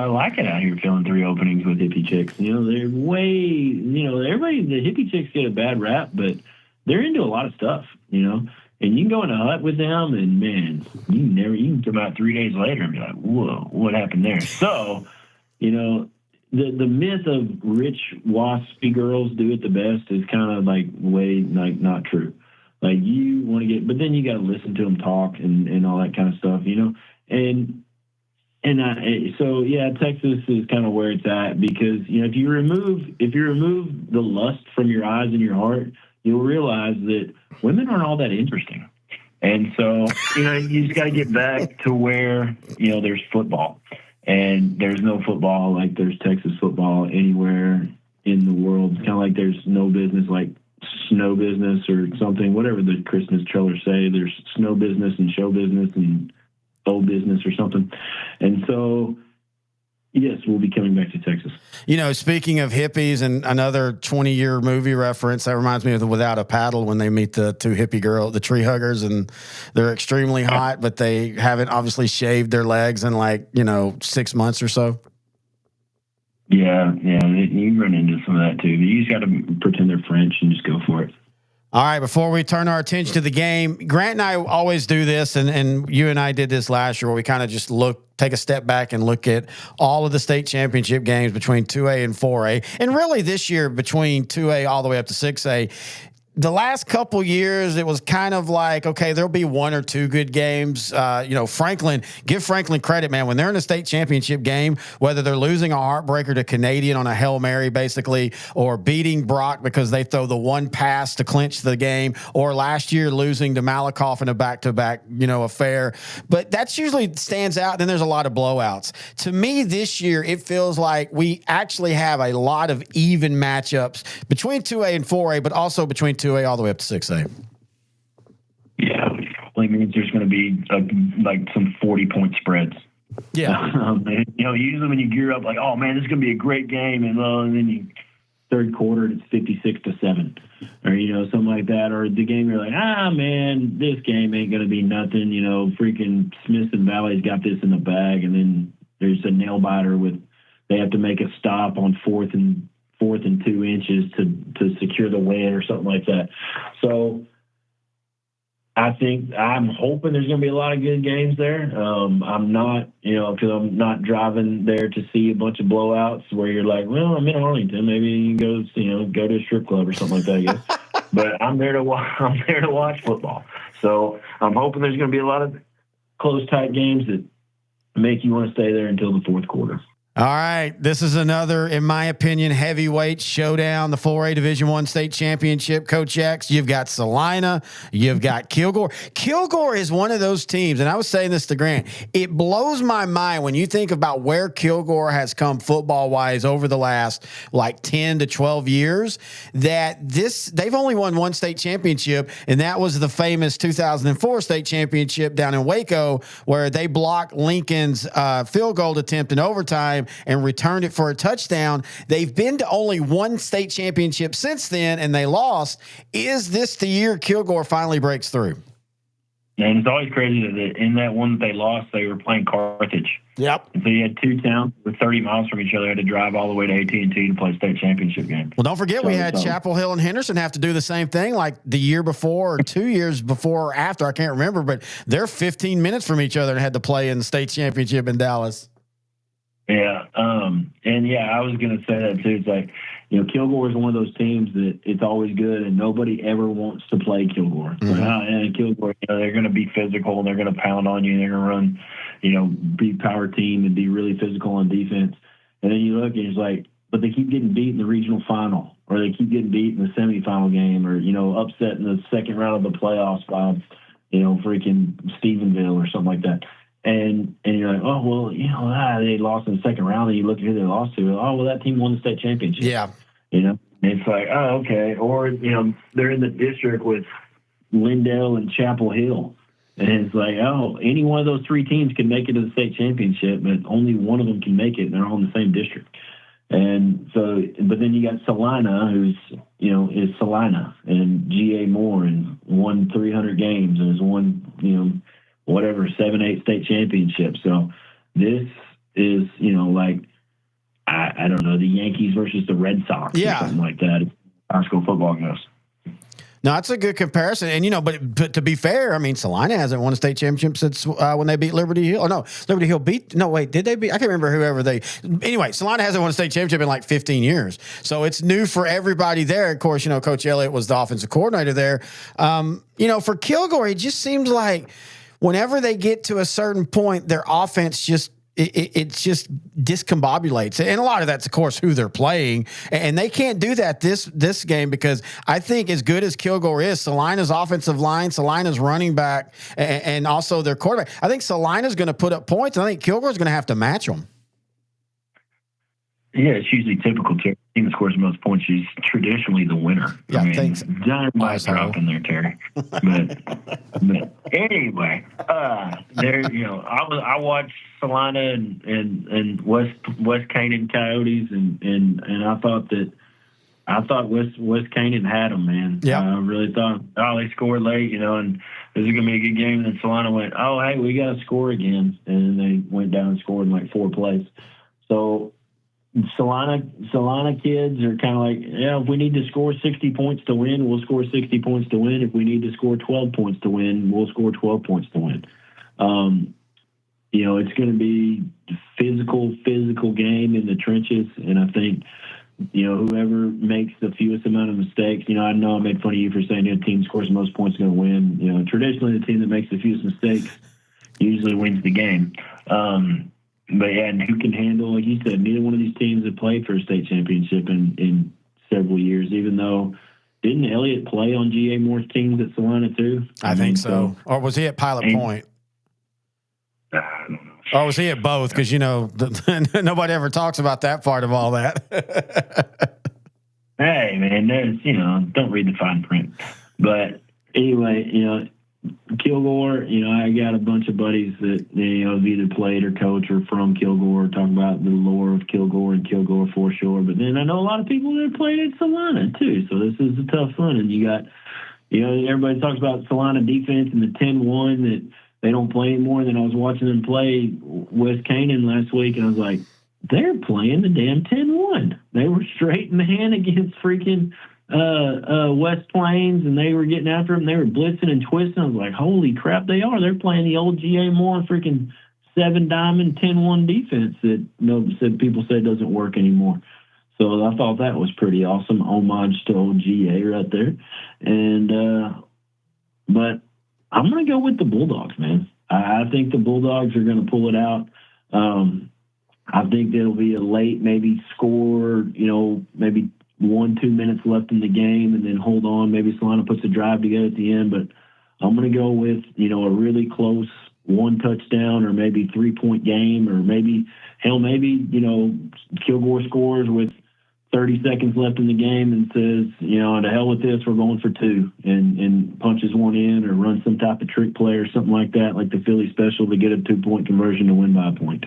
Speaker 5: like it out here filling 3 openings with hippie chicks. They're everybody, the hippie chicks get a bad rap, but they're into a lot of stuff, and you can go in a hut with them and man, you can come out 3 days later and be like, whoa, what happened there? So, the myth of rich waspy girls do it the best is kind of like not true. Like you want to get, but then you got to listen to them talk and all that kind of stuff, So yeah, Texas is kind of where it's at because if you remove the lust from your eyes and your heart, you'll realize that women aren't all that interesting. And so you just got to get back to where there's football, and there's no football like there's Texas football anywhere in the world. It's kind of like there's no business like snow business or something, whatever the Christmas trailers say. There's snow business and show business and old business or something. And so, yes, we'll be coming back to Texas.
Speaker 3: Speaking of hippies and another 20-year movie reference, that reminds me of the Without a Paddle when they meet the 2 hippie girls, the tree huggers, and they're extremely hot, but they haven't obviously shaved their legs in 6 months or so.
Speaker 5: Yeah, you run into some of that too. You just got to pretend they're French and just go for it.
Speaker 3: All right, before we turn our attention to the game, Grant and I always do this, and you and I did this last year where we kind of just take a step back and look at all of the state championship games between 2A and 4A, and really this year between 2A all the way up to 6A. The last couple years, it was kind of like, okay, there'll be 1 or 2 good games. Franklin, give Franklin credit, man. When they're in a state championship game, whether they're losing a heartbreaker to Canadian on a Hail Mary, basically, or beating Brock because they throw the one pass to clinch the game, or last year losing to Malakoff in a back-to-back, affair. But that's usually stands out. Then there's a lot of blowouts. To me, this year, it feels like we actually have a lot of even matchups between 2A and 4A, but also between 2A all the way up to 6A.
Speaker 5: Yeah, which probably means there's going to be some 40-point spreads.
Speaker 3: Yeah.
Speaker 5: Usually when you gear up like, oh man, this is going to be a great game, and then you third quarter it's 56-7, or something like that, or the game you're like, man, this game ain't going to be nothing. Freaking Smith and Valley's got this in the bag, and then there's a nail biter they have to make a stop on fourth and 2 inches to secure the win or something like that. So I'm hoping there's going to be a lot of good games there. I'm not, because I'm not driving there to see a bunch of blowouts where you're like, well, I'm in Arlington. Maybe you can go to a strip club or something like that, I guess. But I'm there to watch football. So I'm hoping there's going to be a lot of close, tight games that make you want to stay there until the fourth quarter.
Speaker 4: All right, this is another, in my opinion, heavyweight showdown. The 4A Division I state championship. Coach X, you've got Celina, you've got Kilgore. Kilgore is one of those teams, and I was saying this to Grant. It blows my mind when you think about where Kilgore has come football-wise over the last like 10 to 12 years. That they've only won one state championship, and that was the famous 2004 state championship down in Waco, where they blocked Lincoln's field goal attempt in overtime and returned it for a touchdown. They've been to only one state championship since then, and they lost. Is this the year Kilgore finally breaks through?
Speaker 5: And it's always crazy that in that one that they lost, they were playing Carthage.
Speaker 3: Yep.
Speaker 5: And so you had two towns with 30 miles from each other, had to drive all the way to AT&T to play state championship game.
Speaker 3: Well, don't forget we had Chapel Hill and Henderson have to do the same thing like the year before or 2 years before or after. I can't remember, but they're 15 minutes from each other and had to play in the state championship in Dallas.
Speaker 5: Yeah. And yeah, I was going to say that too. It's like, Kilgore is one of those teams that it's always good and nobody ever wants to play Kilgore.
Speaker 3: Mm-hmm.
Speaker 5: And Kilgore, they're going to be physical and they're going to pound on you and they're going to run, be power team and be really physical on defense. And then you look and it's like, but they keep getting beat in the regional final or they keep getting beat in the semifinal game or, upset in the second round of the playoffs by, freaking Stephenville or something like that. And you're like, oh, well, they lost in the second round. And you look at who they lost to. Oh, well, that team won the state championship.
Speaker 3: Yeah.
Speaker 5: And it's like, oh, okay. Or, they're in the district with Lindale and Chapel Hill. And it's like, oh, any one of those three teams can make it to the state championship, but only one of them can make it, and they're all in the same district. And so, but then you got Celina, who's, is Celina, and G.A. Moore, and won 300 games and has won, 7-8 state championships. So this is, I don't know, the Yankees versus the Red Sox or something like that. High school football goes.
Speaker 3: No, that's a good comparison. And, but to be fair, I mean, Celina hasn't won a state championship since when they beat Liberty Hill. Oh, no, Liberty Hill did they beat? I can't remember whoever anyway, Celina hasn't won a state championship in like 15 years. So it's new for everybody there. Of course, Coach Elliott was the offensive coordinator there. For Kilgore, it just seems like whenever they get to a certain point, their offense just discombobulates. And a lot of that's, of course, who they're playing. And they can't do that this game because I think as good as Kilgore is, Celina's offensive line, Celina's running back, and also their quarterback, I think Celina's going to put up points. And I think Kilgore's going to have to match them.
Speaker 5: Yeah, it's usually typical. Team that scores the most points is traditionally the winner.
Speaker 3: Yeah, thanks.
Speaker 5: Dynamite drop in there, Terry. But anyway, I watched Celina and West Canaan Coyotes, and I thought West Canaan had them, man.
Speaker 3: Yeah,
Speaker 5: I really thought. Oh, they scored late, and this is gonna be a good game. And then Celina went, oh, hey, we got to score again, and they went down and scored in like 4 plays. So. Celina kids are kind of like, if we need to score 60 points to win, we'll score 60 points to win. If we need to score 12 points to win, we'll score 12 points to win. It's going to be a physical game in the trenches. And I think, whoever makes the fewest amount of mistakes, I know I made fun of you for saying the team scores the most points is going to win. Traditionally the team that makes the fewest mistakes usually wins the game. But yeah, and who can handle, like you said, neither one of these teams have played for a state championship in several years, even though didn't Elliott play on G.A. Moore's teams at Celina too?
Speaker 3: I think so. Or was he at Pilot Point?
Speaker 5: I don't know.
Speaker 3: Or was he at both? Because, nobody ever talks about that part of all that.
Speaker 5: Hey, man, there's, don't read the fine print. But anyway, Kilgore, I got a bunch of buddies that have either played or coached or from Kilgore, talking about the lore of Kilgore and Kilgore for sure. But then I know a lot of people that played at Celina too, so this is a tough one. And you got, everybody talks about Celina defense and the 10-1 that they don't play anymore. And then I was watching them play West Canaan last week, and I was like, they're playing the damn 10-1. They were straight in the hand against freaking West Plains, and they were getting after them. They were blitzing and twisting. I was like, holy crap, they are. They're playing the old G.A. Moore freaking 7-diamond 10-1 defense that people say doesn't work anymore. So I thought that was pretty awesome. Homage to old G.A. right there. And but I'm going to go with the Bulldogs, man. I think the Bulldogs are going to pull it out. I think there'll be a late maybe score, maybe 1-2 minutes left in the game, and then hold on. Maybe Celina puts a drive together at the end, but I'm going to go with, a really close 1 touchdown or maybe 3-point game, or maybe Kilgore scores with 30 seconds left in the game and says, to hell with this, we're going for 2, and punches one in or runs some type of trick play or something like that, like the Philly special, to get a 2-point conversion to win by a point.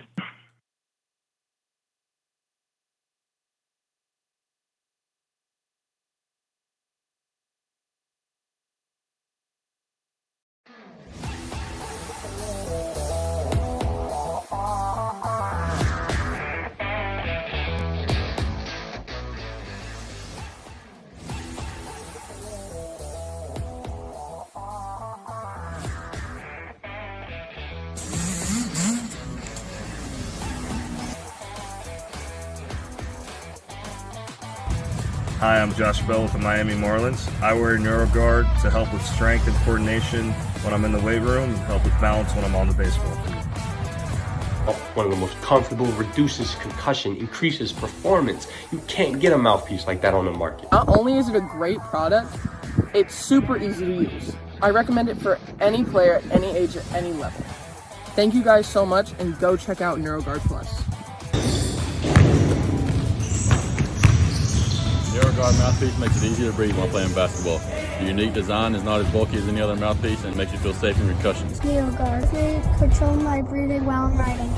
Speaker 6: Hi, I'm Josh Bell with the Miami Marlins. I wear NeuroGuard to help with strength and coordination when I'm in the weight room and help with balance when I'm on the baseball field.
Speaker 7: One of the most comfortable, reduces concussion, increases performance. You can't get a mouthpiece like that on the market.
Speaker 8: Not only is it a great product, it's super easy to use. I recommend it for any player at any age at any level. Thank you guys so much, and go check out NeuroGuard Plus.
Speaker 9: NeuroGuard mouthpiece makes it easier to breathe while playing basketball. The unique design is not as bulky as any other mouthpiece, and it makes you feel safe in concussions.
Speaker 10: NeuroGuard really control my breathing while I'm riding.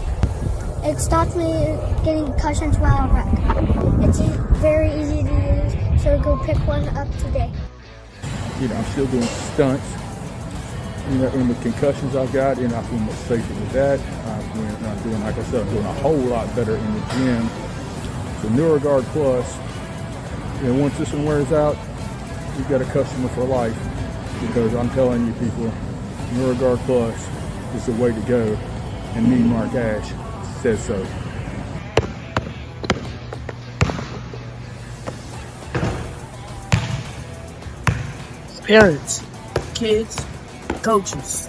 Speaker 10: It stops me getting concussions while I ride. It's very easy to use, so go pick one up today.
Speaker 11: I'm still doing stunts. And with concussions I've got, I feel much safer with that. I'm doing, like I said, I'm doing a whole lot better in the gym. So NeuroGuard Plus, once this one wears out, you've got a customer for life, because I'm telling you people, NeuroGuard Plus is the way to go, and me, Mark Ash, says so.
Speaker 12: Parents, kids, coaches,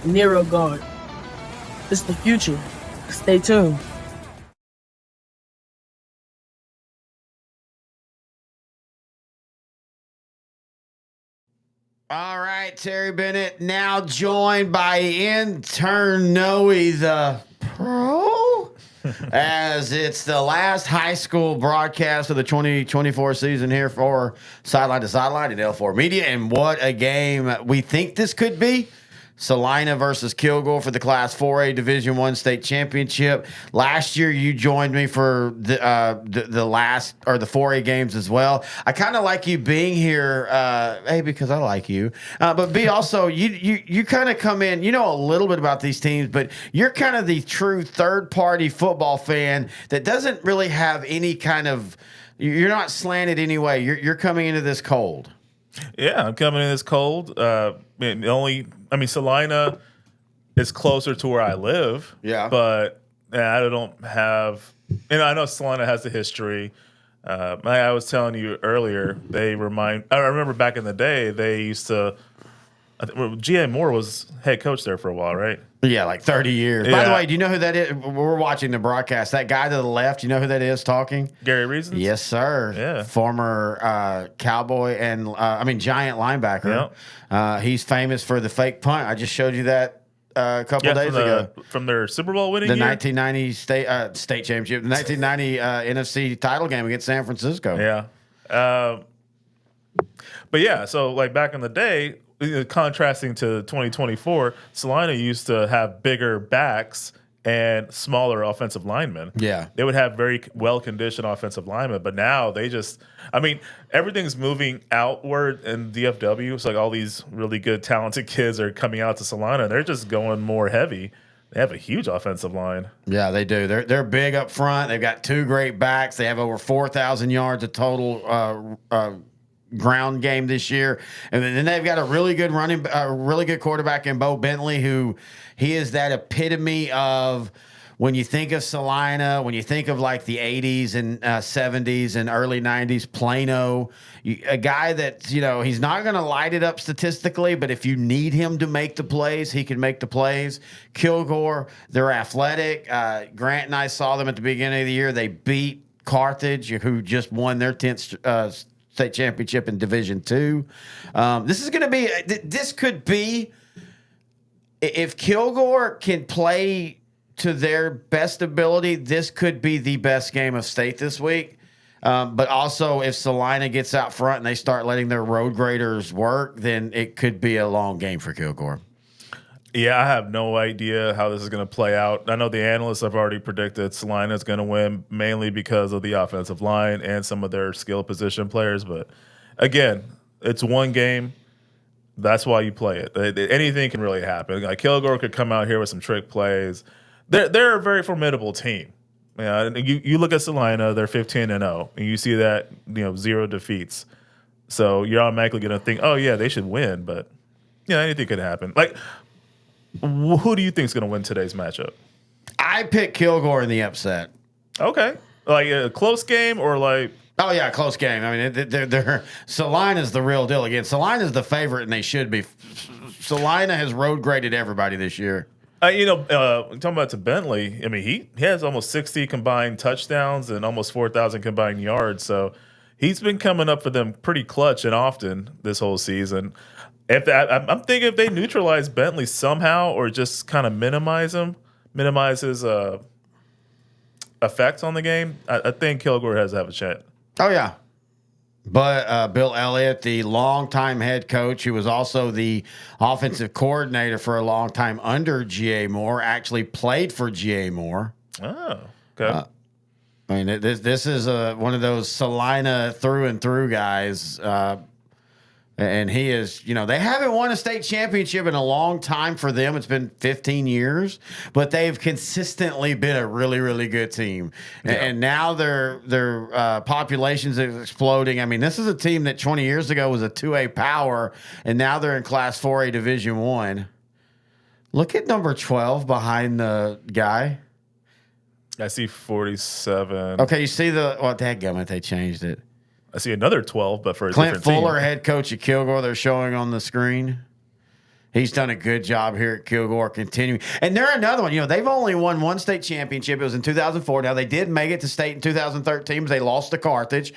Speaker 12: NeuroGuard. It's the future. Stay tuned.
Speaker 3: All right, Terry Bennett, now joined by intern Noe the Pro, as it's the last high school broadcast of the 2024 season here for Sideline to Sideline and L4 Media. And what a game we think this could be. Celina versus Kilgore for the Class 4A Division I state championship. Last year, you joined me for the last, or the 4A games as well. I kind of like you being here, A, because I like you, but B, also you kind of come in. You know a little bit about these teams, but you're kind of the true third-party football fan that doesn't really have any kind of. You're not slanted anyway. You're coming into this cold.
Speaker 13: Yeah, I'm coming in this cold. Celina is closer to where I live.
Speaker 3: Yeah.
Speaker 13: But I don't have, I know Celina has the history. I was telling you earlier, I remember back in the day, they used to, G.A. Moore was head coach there for a while, right?
Speaker 3: Yeah, like 30 years.
Speaker 13: Yeah.
Speaker 3: By the way, do you know who that is? We're watching the broadcast. That guy to the left, you know who that is talking?
Speaker 13: Gary Reasons?
Speaker 3: Yes, sir.
Speaker 13: Yeah.
Speaker 3: Former Cowboy and, Giant linebacker.
Speaker 13: Yep.
Speaker 3: He's famous for the fake punt. I just showed you that a couple days ago.
Speaker 13: From their Super Bowl winning
Speaker 3: the
Speaker 13: year?
Speaker 3: 1990 state championship, the 1990 NFC title game against San Francisco.
Speaker 13: Yeah. But yeah, so like back in the day, contrasting to 2024, Celina used to have bigger backs and smaller offensive linemen.
Speaker 3: Yeah.
Speaker 13: They would have very well-conditioned offensive linemen, but now they just, everything's moving outward in DFW. So like all these really good, talented kids are coming out to Celina. They're just going more heavy. They have a huge offensive line.
Speaker 3: Yeah, they do. They're big up front. They've got 2 great backs. They have over 4,000 yards of total ground game this year, and then they've got a really good really good quarterback in Bo Bentley, who he is that epitome of when you think of Celina, when you think of like the 80s and 70s and early 90s, Plano, a guy that, you know, he's not going to light it up statistically, but if you need him to make the plays, he can make the plays. Kilgore, they're athletic. Grant and I saw them at the beginning of the year. They beat Carthage, who just won their 10th state championship in Division II. This could be, if Kilgore can play to their best ability, this could be the best game of state this week. But also, if Celina gets out front and they start letting their road graders work, then it could be a long game for Kilgore.
Speaker 13: Yeah, I have no idea how this is going to play out. I know the analysts have already predicted Celina is going to win, mainly because of the offensive line and some of their skill position players. But again, it's one game. That's why you play it. Anything can really happen. Like Kilgore could come out here with some trick plays. They're a very formidable team. Yeah, you look at Celina, they're 15-0, and you see that 0 defeats. So you're automatically going to think, oh yeah, they should win. But anything could happen. Like, who do you think is going to win today's matchup?
Speaker 3: I pick Kilgore in the upset.
Speaker 13: Okay, like a close game or like.
Speaker 3: Oh yeah, close game. I mean, they're Celina's the real deal. Again, Celina's the favorite, and they should be. Celina has road graded everybody this year.
Speaker 13: Talking about to Bentley, I mean, he has almost 60 combined touchdowns and almost 4,000 combined yards. So he's been coming up for them pretty clutch and often this whole season. I'm thinking if they neutralize Bentley somehow or just kind of minimize his effects on the game, I think Kilgore has to have a chance.
Speaker 3: Oh, yeah. But Bill Elliott, the longtime head coach, who was also the offensive coordinator for a long time under G.A. Moore, actually played for G.A. Moore.
Speaker 13: Oh, okay.
Speaker 3: I mean, this is one of those Celina through and through guys. And he is, they haven't won a state championship in a long time for them. It's been 15 years, but they've consistently been a really, really good team. Yeah. And now their populations is exploding. I mean, this is a team that 20 years ago was a 2A power, and now they're in Class 4A Division I. Look at number 12 behind the guy.
Speaker 13: I see 47.
Speaker 3: Okay, you see dadgummit, they changed it.
Speaker 13: I see another 12, but for a
Speaker 3: Clint
Speaker 13: different
Speaker 3: Fuller,
Speaker 13: team.
Speaker 3: head coach at Kilgore, they're showing on the screen. He's done a good job here at Kilgore, continuing. And they're another one. They've only won one state championship. It was in 2004. Now, they did make it to state in 2013, but they lost to Carthage.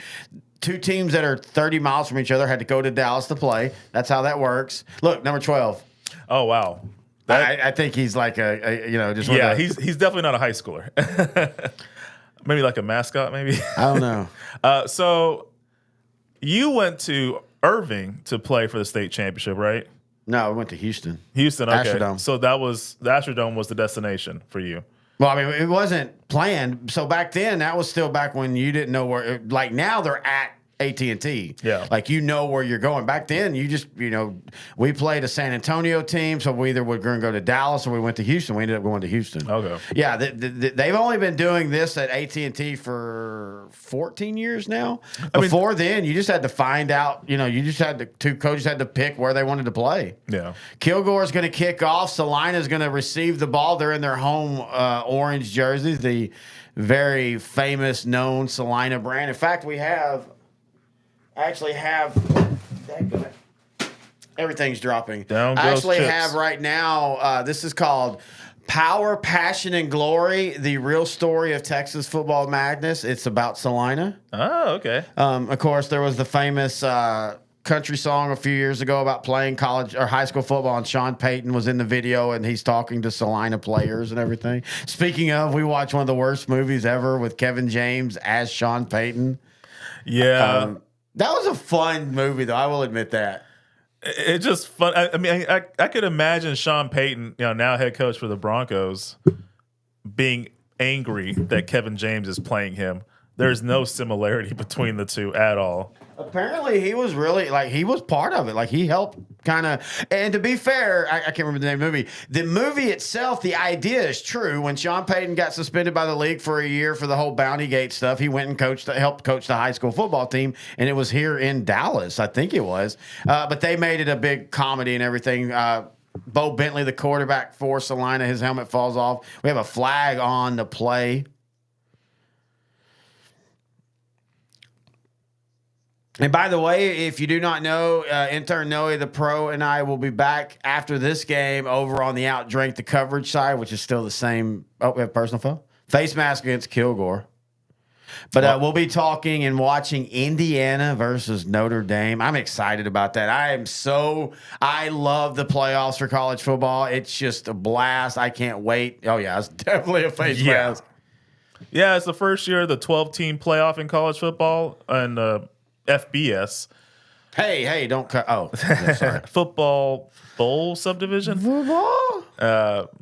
Speaker 3: Two teams that are 30 miles from each other had to go to Dallas to play. That's how that works. Look, number 12.
Speaker 13: Oh, wow.
Speaker 3: I think he's like
Speaker 13: he's definitely not a high schooler. Maybe like a mascot, maybe.
Speaker 3: I don't know.
Speaker 13: So you went to Irving to play for the state championship, right?
Speaker 3: No, we went to Houston.
Speaker 13: Houston, okay.
Speaker 3: Astrodome.
Speaker 13: So the Astrodome was the destination for you.
Speaker 3: Well, I mean, it wasn't planned. So back then, that was still back when you didn't know where. Like now, they're at AT&T.
Speaker 13: Yeah.
Speaker 3: Like where you're going. Back then, you just we played a San Antonio team, so we either were going to go to Dallas or we went to Houston. We ended up going to Houston.
Speaker 13: Okay.
Speaker 3: Yeah, they've only been doing this at AT&T for 14 years now. Before then, you just had to find out. You just had two coaches had to pick where they wanted to play.
Speaker 13: Yeah.
Speaker 3: Kilgore's going to kick off. Celina's going to receive the ball. They're in their home orange jerseys, the very famous, known Celina brand. In fact, we everything's dropping.
Speaker 13: Down
Speaker 3: I
Speaker 13: goes
Speaker 3: actually
Speaker 13: chips.
Speaker 3: have right now, this is called Power, Passion, and Glory, the real story of Texas football madness. It's about Celina.
Speaker 13: Oh, okay.
Speaker 3: Of course, there was the famous country song a few years ago about playing college or high school football, and Sean Payton was in the video, and he's talking to Celina players and everything. Speaking of, we watched one of the worst movies ever with Kevin James as Sean Payton.
Speaker 13: Yeah.
Speaker 3: That was a fun movie, though. I will admit that.
Speaker 13: It's just fun. I mean, I could imagine Sean Payton, now head coach for the Broncos, being angry that Kevin James is playing him. There's no similarity between the two at all.
Speaker 3: Apparently, he was really he was part of it. Like he helped kind of. And to be fair, I can't remember the name of the movie. The movie itself, the idea is true. When Sean Payton got suspended by the league for a year for the whole Bounty Gate stuff, he went and helped coach the high school football team, and it was here in Dallas, I think it was. But they made it a big comedy and everything. Bo Bentley, the quarterback for Celina, his helmet falls off. We have a flag on the play. And by the way, if you do not know, intern Noe, the pro, and I will be back after this game over on the Outdrink the coverage side, which is still the same. Oh, we have personal foul. Face mask against Kilgore. But we'll be talking and watching Indiana versus Notre Dame. I'm excited about that. I love the playoffs for college football. It's just a blast. I can't wait. Oh, yeah, it's definitely a face mask.
Speaker 13: Yeah, it's the first year of the 12-team playoff in college football and FBS.
Speaker 3: Hey, don't cut. Oh, yeah, sorry.
Speaker 13: Football bowl subdivision.
Speaker 3: Football?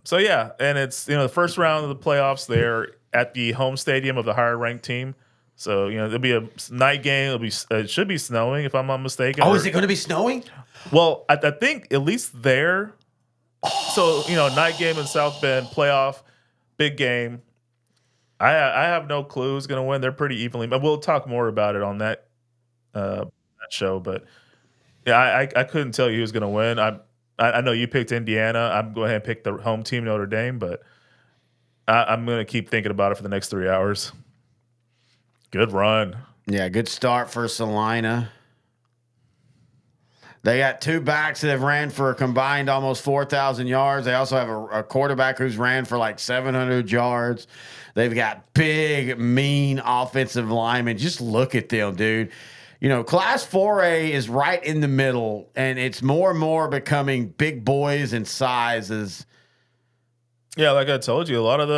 Speaker 13: So, yeah, and it's, the first round of the playoffs there at the home stadium of the higher ranked team. So, there'll be a night game. It should be snowing, if I'm not mistaken.
Speaker 3: Oh, is it going to be snowing?
Speaker 13: Well, I think at least there. So, night game in South Bend, playoff, big game. I have no clue who's going to win. They're pretty evenly. But we'll talk more about it on that show. But, yeah, I couldn't tell you who's going to win. I know you picked Indiana. I'm going ahead and pick the home team, Notre Dame, but I'm going to keep thinking about it for the next 3 hours. Good run.
Speaker 3: Yeah, good start for Celina. They got two backs that have ran for a combined almost 4,000 yards. They also have a quarterback who's ran for like 700 yards. They've got big, mean offensive linemen. Just look at them, dude. Class 4A is right in the middle, and it's more and more becoming big boys in sizes.
Speaker 13: Yeah, like I told you, a lot of the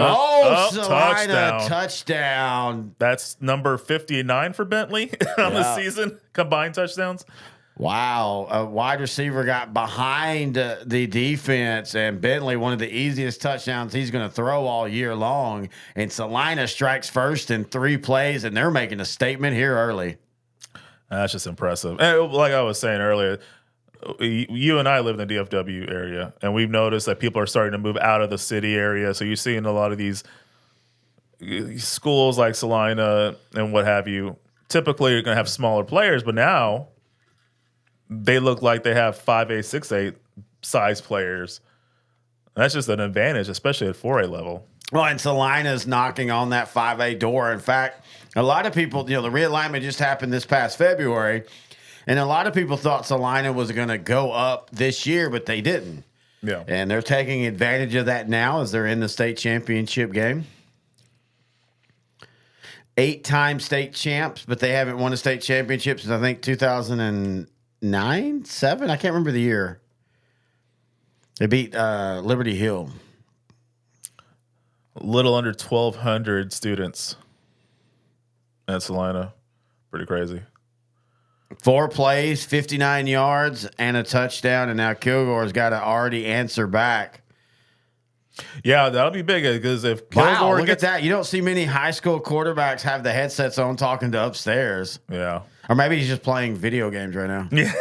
Speaker 3: Celina touchdown.
Speaker 13: That's number 59 for Bentley on the season, combined touchdowns.
Speaker 3: Wow. A wide receiver got behind the defense, and Bentley, one of the easiest touchdowns he's going to throw all year long. And Celina strikes first in 3 plays, and they're making a statement here early.
Speaker 13: That's just impressive. And like I was saying earlier, you and I live in the DFW area, and we've noticed that people are starting to move out of the city area. So you're seeing a lot of these schools like Celina and what have you. Typically, you're going to have smaller players, but now they look like they have 5A, 6A size players. That's just an advantage, especially at 4A level.
Speaker 3: Well, and Celina's knocking on that 5A door. In fact, a lot of people, the realignment just happened this past February. And a lot of people thought Celina was going to go up this year, but they didn't.
Speaker 13: Yeah.
Speaker 3: And they're taking advantage of that now as they're in the state championship game. 8-time state champs, but they haven't won a state championship since, I think, 2009, 7? I can't remember the year. They beat Liberty Hill.
Speaker 13: A little under 1,200 students at Celina. Pretty crazy.
Speaker 3: 4 plays, 59 yards, and a touchdown, and now Kilgore's got to already answer back.
Speaker 13: Yeah, that'll be big because if Kilgore
Speaker 3: look at that. You don't see many high school quarterbacks have the headsets on talking to upstairs.
Speaker 13: Yeah.
Speaker 3: Or maybe he's just playing video games right now.
Speaker 13: Yeah.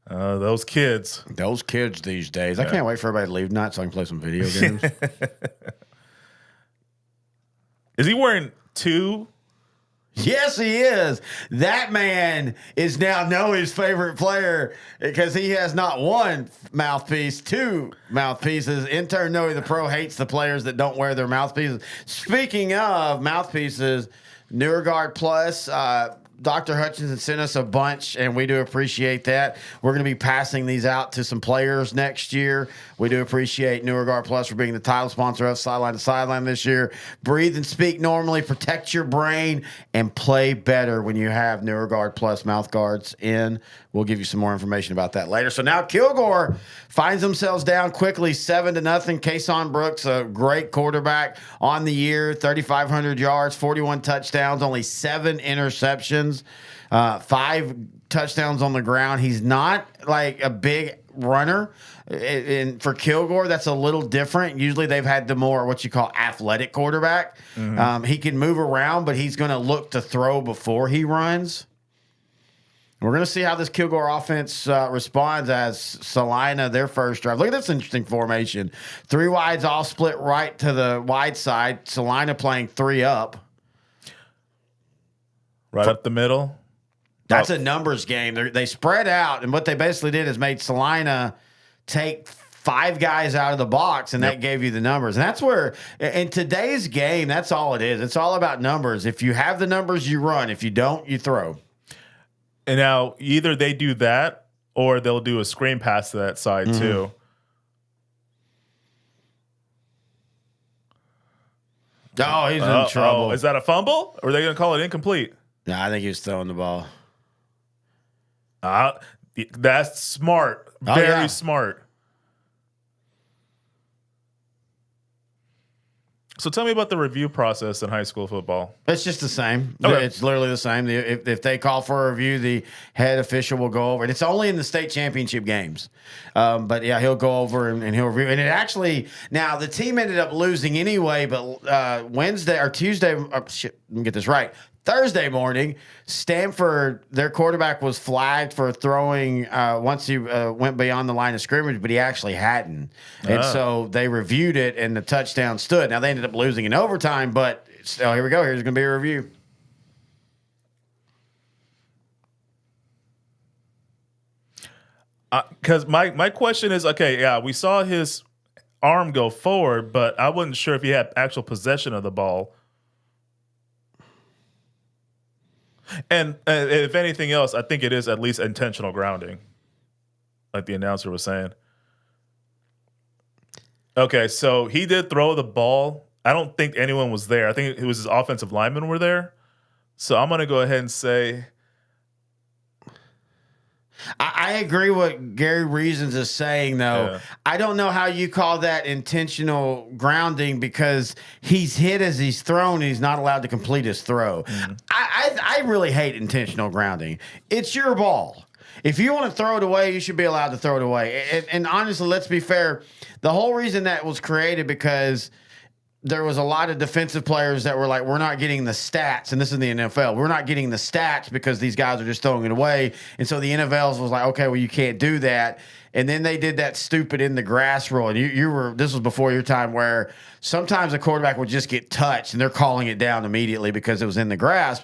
Speaker 13: Those kids.
Speaker 3: Those kids these days. Yeah. I can't wait for everybody to leave tonight so I can play some video games.
Speaker 13: Is he wearing 2?
Speaker 3: Yes, he is. That man is now Noe's favorite player because he has not 1 mouthpiece, 2 mouthpieces. Intern Noe, the pro, hates the players that don't wear their mouthpieces. Speaking of mouthpieces, Newer Guard Plus, Dr. Hutchinson sent us a bunch, and we do appreciate that. We're going to be passing these out to some players next year. We do appreciate Newer Guard Plus for being the title sponsor of Sideline to Sideline this year. Breathe and speak normally, protect your brain, and play better when you have Newer Guard Plus mouth guards in. We'll give you some more information about that later. So now Kilgore finds themselves down quickly, 7-0. Kason Brooks, a great quarterback on the year, 3,500 yards, 41 touchdowns, only 7 interceptions, 5 touchdowns on the ground. He's not like a big runner. And for Kilgore, that's a little different. Usually they've had the more what you call athletic quarterback. Mm-hmm. He can move around, but he's going to look to throw before he runs. We're going to see how this Kilgore offense responds as Celina, their first drive. Look at this interesting formation. 3 wides all split right to the wide side. Celina playing 3 up.
Speaker 13: Right up the middle.
Speaker 3: That's a numbers game. They spread out, and what they basically did is made Celina take 5 guys out of the box, and that gave you the numbers. And that's where, in today's game, that's all it is. It's all about numbers. If you have the numbers, you run. If you don't, you throw.
Speaker 13: And now either they do that or they'll do a screen pass to that side too.
Speaker 3: Oh, he's in trouble.
Speaker 13: Is that a fumble? Or are they going to call it incomplete?
Speaker 3: No, I think he was throwing the ball.
Speaker 13: That's smart. Very smart. So tell me about the review process in high school football.
Speaker 3: It's just the same.
Speaker 13: Okay.
Speaker 3: It's literally the same. If they call for a review, the head official will go over it. It's only in the state championship games. But yeah, he'll go over and he'll review. And it actually, now the team ended up losing anyway, but Wednesday or Tuesday, let me get this right. Thursday morning, Stanford, their quarterback was flagged for throwing once he went beyond the line of scrimmage, but he actually hadn't. And so they reviewed it, and the touchdown stood. Now, they ended up losing in overtime, but still, here we go. Here's going to be a review.
Speaker 13: Because my question is, okay, yeah, we saw his arm go forward, but I wasn't sure if he had actual possession of the ball. And if anything else, I think it is at least intentional grounding, like the announcer was saying. Okay, so he did throw the ball. I don't think anyone was there. I think it was his offensive linemen were there. So I'm going to go ahead and say...
Speaker 3: I agree what Gary Reasons is saying, though.
Speaker 13: Yeah.
Speaker 3: I don't know how you call that intentional grounding because he's hit as he's thrown and he's not allowed to complete his throw. I really hate intentional grounding. It's your ball. If you want to throw it away, you should be allowed to throw it away. And honestly, let's be fair. The whole reason that was created because there was a lot of defensive players that were like, we're not getting the stats, and this is in the NFL. We're not getting the stats because these guys are just throwing it away. And so the NFL was like, okay, well, you can't do that. And then they did that stupid in the grass rule. And you were, this was before your time, where sometimes a quarterback would just get touched and they're calling it down immediately because it was in the grass.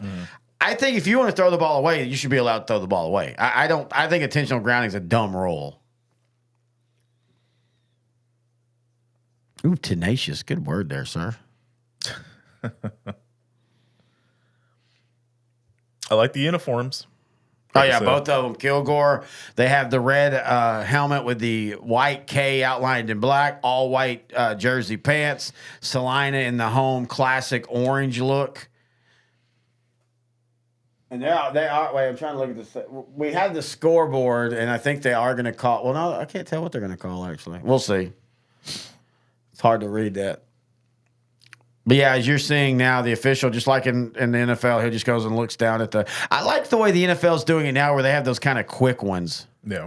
Speaker 3: I think if you want to throw the ball away, you should be allowed to throw the ball away. I think intentional grounding is a dumb rule. Ooh, tenacious. Good word there, sir.
Speaker 13: I like the uniforms.
Speaker 3: Oh, yeah, both of them. Kilgore, they have the red helmet with the white K outlined in black, all white jersey pants. Celina in the home classic orange look. And they are. Wait, I'm trying to look at this. We have the scoreboard, and I think they are going to call. Well, no, I can't tell what they're going to call, actually. We'll see. It's hard to read that. But yeah, as you're seeing now, the official, just like in the NFL, he just goes and looks down at the... I like the way the NFL's doing it now where they have those kind of quick ones.
Speaker 13: Yeah.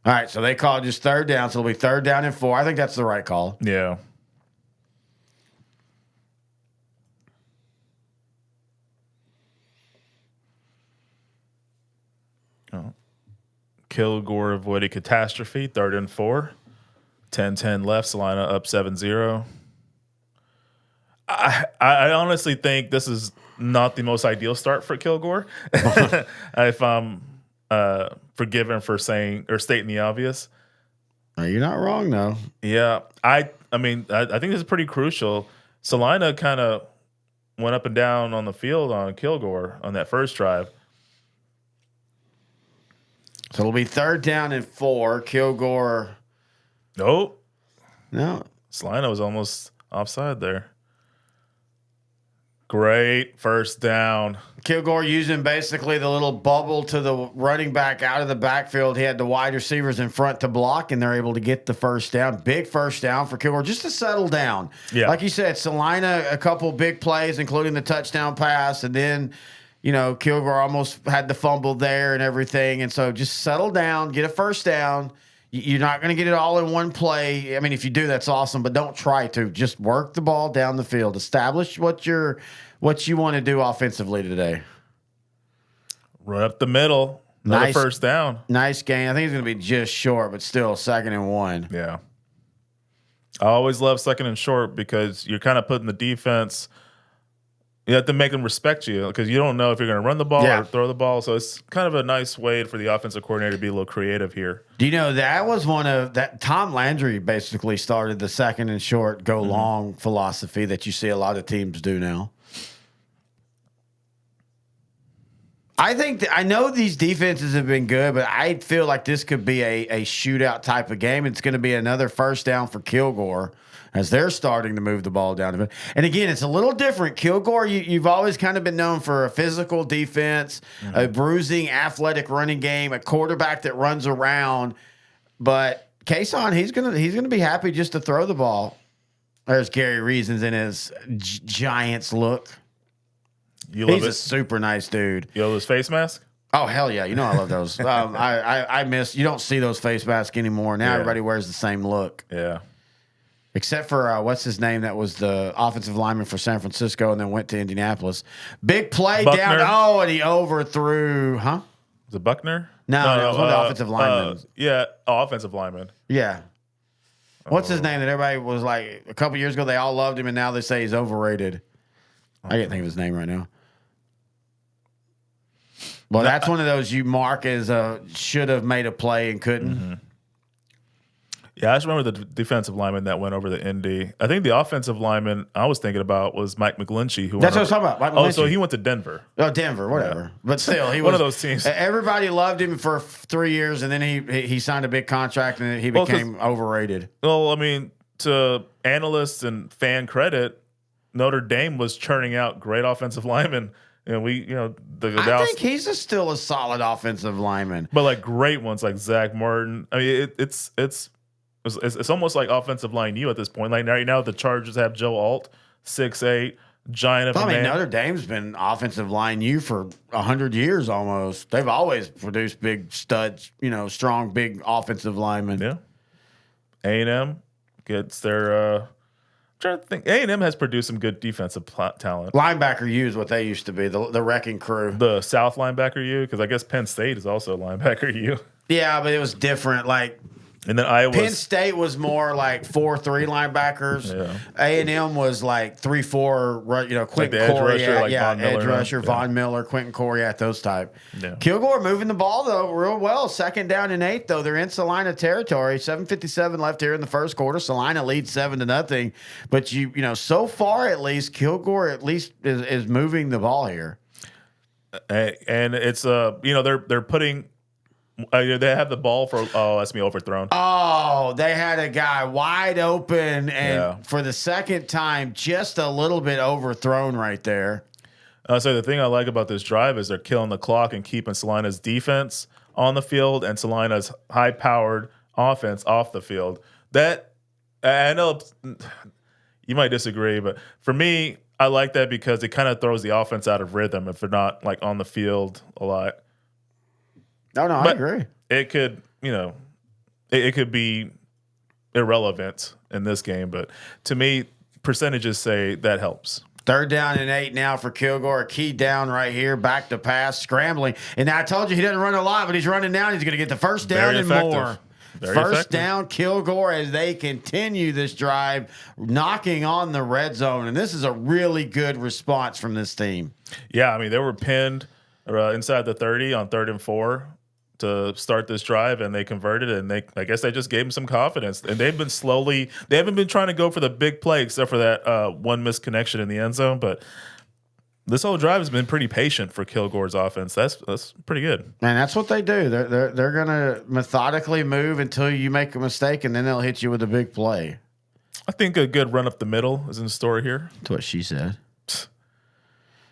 Speaker 3: All right, so they called just third down, so it'll be 3rd down and 4. I think that's the right call.
Speaker 13: Yeah. Oh. Kilgore avoided catastrophe, 3rd and 4. 10-10 left, Celina up 7-0. I honestly think this is not the most ideal start for Kilgore. If I'm forgiven for saying or stating the obvious.
Speaker 3: You're not wrong, though.
Speaker 13: Yeah. I mean, I think this is pretty crucial. Celina kind of went up and down on the field on Kilgore on that first drive.
Speaker 3: So it'll be 3rd down and 4. Kilgore.
Speaker 13: Nope.
Speaker 3: No.
Speaker 13: Celina was almost offside there. Great first down.
Speaker 3: Kilgore using basically the little bubble to the running back out of the backfield. He had the wide receivers in front to block, and they're able to get the first down. Big first down for Kilgore, just to settle down.
Speaker 13: Yeah.
Speaker 3: Like you said, Celina, a couple big plays, including the touchdown pass, and then, you know, Kilgore almost had the fumble there and everything. And so just settle down, get a first down. You're not going to get it all in one play. I mean, if you do, that's awesome, but don't try to. Just work the ball down the field. Establish what you want to do offensively today.
Speaker 13: Right up the middle. Another first down.
Speaker 3: Nice gain. I think it's going to be just short, but still 2nd and 1.
Speaker 13: Yeah. I always love 2nd and short because you're kind of putting the defense You have to make them respect you because you don't know if you're going to run the ball or throw the ball. So it's kind of a nice way for the offensive coordinator to be a little creative here.
Speaker 3: Do you know that was one of that Tom Landry basically started the second and short, go long philosophy that you see a lot of teams do now. I think I know these defenses have been good, but I feel like this could be a shootout type of game. It's going to be another first down for Kilgore as they're starting to move the ball down. And again, it's a little different. Kilgore, you've always kind of been known for a physical defense, a bruising, athletic running game, a quarterback that runs around. But Kason, he's gonna be happy just to throw the ball. There's Gary Reasons in his Giants look. He's a super nice dude.
Speaker 13: You love his face mask?
Speaker 3: Oh, hell yeah. You know I love those. I miss – you don't see those face masks anymore. Now everybody wears the same look.
Speaker 13: Yeah.
Speaker 3: Except for, what's his name? That was the offensive lineman for San Francisco and then went to Indianapolis. Big play
Speaker 13: Buckner.
Speaker 3: down. Oh, and he overthrew – huh?
Speaker 13: Was it Buckner?
Speaker 3: No, it was one of the offensive linemen.
Speaker 13: Offensive lineman.
Speaker 3: Yeah. What's his name that everybody was like – a couple years ago they all loved him and now they say he's overrated. I can't think of his name right now. Well, that's one of those you mark as should have made a play and couldn't.
Speaker 13: Mm-hmm. Yeah, I just remember the defensive lineman that went over the Indy. I think the offensive lineman I was thinking about was Mike McGlinchey.
Speaker 3: That's what I was talking about. Mike McGlinchey.
Speaker 13: So he went to Denver.
Speaker 3: Oh, Denver, whatever. Yeah. But still, he was
Speaker 13: one of those teams.
Speaker 3: Everybody loved him for 3 years, and then he signed a big contract, and he became overrated.
Speaker 13: Well, I mean, to analysts and fan credit, Notre Dame was churning out great offensive linemen. And I
Speaker 3: think he's still a solid offensive lineman,
Speaker 13: but like great ones like Zach Martin. I mean, it's almost like offensive line U at this point. Like right now, the Chargers have Joe Alt, 6'8", giant of a man.
Speaker 3: Notre Dame's been offensive line U for 100 years almost. They've always produced big studs, strong, big offensive linemen.
Speaker 13: Yeah. A&M gets their. Trying to think, A&M has produced some good defensive talent.
Speaker 3: Linebacker U is what they used to be, the wrecking crew.
Speaker 13: The South linebacker U, because I guess Penn State is also linebacker U.
Speaker 3: Yeah, but it was different.
Speaker 13: And then Iowa.
Speaker 3: Penn State was more like 4-3 linebackers. Yeah. A&M was like 3-4. Quentin
Speaker 13: like
Speaker 3: Corey,
Speaker 13: Von Miller,
Speaker 3: edge rusher, Von Miller, Quentin Corey, those type.
Speaker 13: Yeah.
Speaker 3: Kilgore moving the ball though real well. 2nd down and 8 though. They're in Celina territory. 7:57 left here in the first quarter. Celina leads 7-0. But so far at least, Kilgore at least is moving the ball here.
Speaker 13: And it's they're putting. They have the ball for that's me overthrown.
Speaker 3: Oh, they had a guy wide open and for the second time, just a little bit overthrown right there.
Speaker 13: So the thing I like about this drive is they're killing the clock and keeping Celina's defense on the field and Celina's high-powered offense off the field. That I know you might disagree, but for me, I like that because it kind of throws the offense out of rhythm if they're not like on the field a lot.
Speaker 3: No, I agree.
Speaker 13: It could, it could be irrelevant in this game, but to me, percentages say that helps.
Speaker 3: 3rd down and 8 now for Kilgore. A key down right here, back to pass, scrambling. And I told you he doesn't run a lot, but he's running down. He's going to get the first down and more. First down, Kilgore, as they continue this drive, knocking on the red zone. And this is a really good response from this team.
Speaker 13: Yeah, I mean, they were pinned inside the 30 on 3rd and 4. To start this drive, and they converted, and I guess they just gave them some confidence. And they haven't been trying to go for the big play except for that one missed connection in the end zone. But this whole drive has been pretty patient for Kilgore's offense. That's pretty good.
Speaker 3: And that's what they do. They're gonna methodically move until you make a mistake, and then they'll hit you with a big play.
Speaker 13: I think a good run up the middle is in store here.
Speaker 3: That's what she said.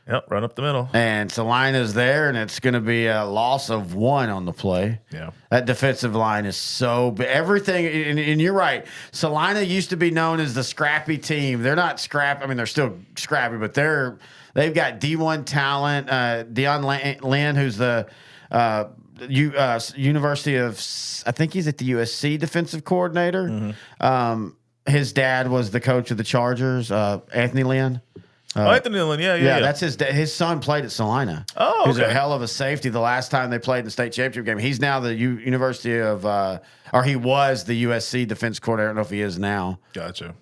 Speaker 13: Yep, run up the middle.
Speaker 3: And Celina's there, and it's going to be a loss of 1 on the play.
Speaker 13: Yeah.
Speaker 3: That defensive line is so big. Everything, and you're right. Celina used to be known as the scrappy team. They're not scrappy. I mean, they're still scrappy, but they've got D1 talent. Deion Lynn, who's the University of, I think he's at the USC defensive coordinator.
Speaker 13: Mm-hmm.
Speaker 3: His dad was the coach of the Chargers, Anthony Lynn.
Speaker 13: Anthony Lynn, yeah.
Speaker 3: That's his son played at Celina.
Speaker 13: Oh, okay.
Speaker 3: He was a hell of a safety the last time they played in the state championship game. He's now the University of, or he was the USC defense coordinator. I don't know if he is now.
Speaker 13: Gotcha.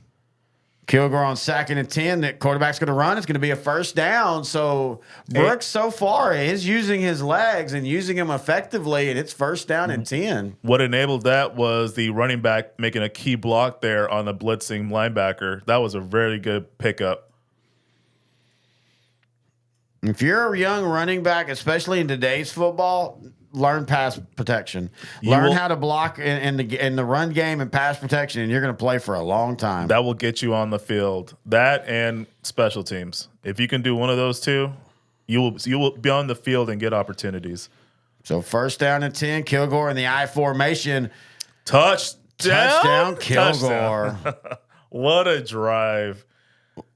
Speaker 3: Kilgore on 2nd and 10. The quarterback's going to run. It's going to be a first down. So Brooks so far is using his legs and using them effectively, and it's first down and 10.
Speaker 13: What enabled that was the running back making a key block there on the blitzing linebacker. That was a very good pickup.
Speaker 3: If you're a young running back, especially in today's football, learn pass protection. Learn how to block in the run game and pass protection, and you're going to play for a long time.
Speaker 13: That will get you on the field. That and special teams. If you can do one of those two, you will be on the field and get opportunities.
Speaker 3: So first down and 10, Kilgore in the I formation.
Speaker 13: Touchdown,
Speaker 3: Kilgore.
Speaker 13: What a drive.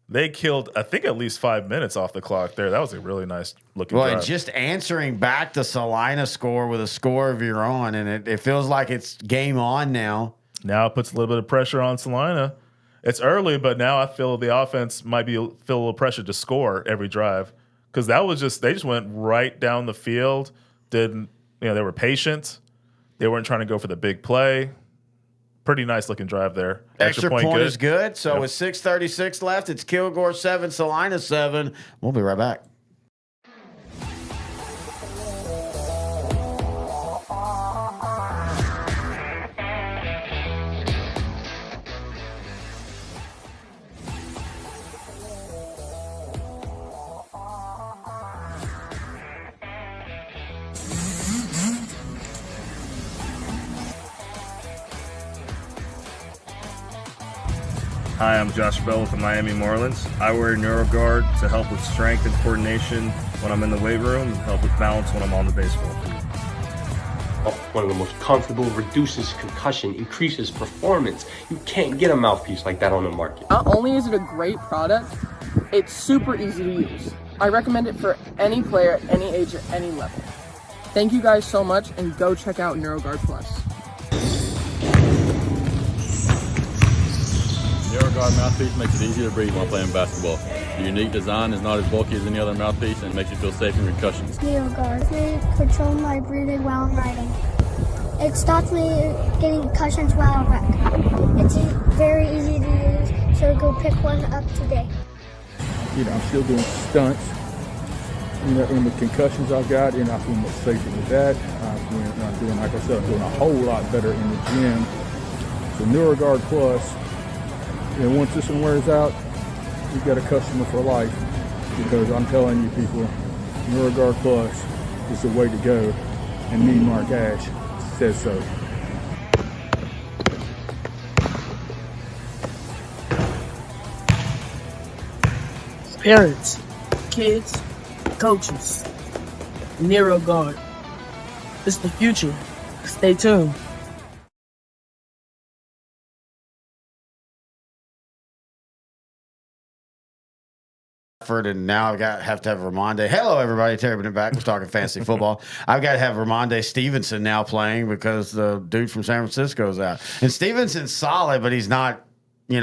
Speaker 13: They killed, I think, at least 5 minutes off the clock there. That was a really nice looking drive.
Speaker 3: And just answering back the Celina score with a score of your own, and it feels like it's game on now.
Speaker 13: Now it puts a little bit of pressure on Celina. It's early, but now I feel the offense might feel a little pressure to score every drive, because they just went right down the field. They were patient. They weren't trying to go for the big play. Pretty nice looking drive there.
Speaker 3: Extra point is good. So with 6:36 left, it's Kilgore 7, Celina 7. We'll be right back.
Speaker 6: Hi, I'm Josh Bell with the Miami Marlins. I wear NeuroGuard to help with strength and coordination when I'm in the weight room and help with balance when I'm on the baseball field.
Speaker 7: One of the most comfortable, reduces concussion, increases performance. You can't get a mouthpiece like that on the market.
Speaker 8: Not only is it a great product, it's super easy to use. I recommend it for any player, any age, at any level. Thank you guys so much, and go check out NeuroGuard Plus.
Speaker 9: NeuroGuard mouthpiece makes it easier to breathe while playing basketball. The unique design is not as bulky as any other mouthpiece and makes you feel safe in concussions.
Speaker 10: NeuroGuard. They control my breathing while I'm riding. It stops me getting concussions while I wreck. It's very easy to use, so go pick one up today.
Speaker 11: I'm still doing stunts. And the concussions I've got, and I feel much safer with that. I'm doing, like I said, I'm doing a whole lot better in the gym. So NeuroGuard Plus, once this one wears out, you've got a customer for life, because I'm telling you people, NeuroGuard Plus is the way to go, and me, Mark Ash, says so.
Speaker 12: Parents, kids, coaches, NeuroGuard. It's the future. Stay tuned.
Speaker 3: And now have to have Ramonde. Hello, everybody. Terry been back. We're talking fantasy football. I've got to have Ramonde Stevenson now playing because the dude from San Francisco is out. And Stevenson's solid, but he's not, he's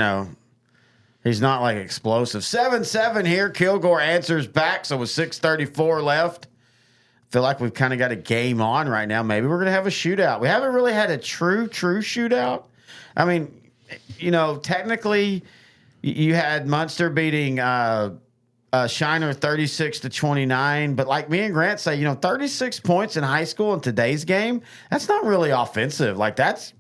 Speaker 3: not like explosive. 7-7 here. Kilgore answers back. So with 6:34 left, feel like we've kind of got a game on right now. Maybe we're going to have a shootout. We haven't really had a true shootout. I mean, technically you had Munster beating Shiner 36-29, but like me and Grant say, 36 points in high school in today's game, that's not really offensive. Like that's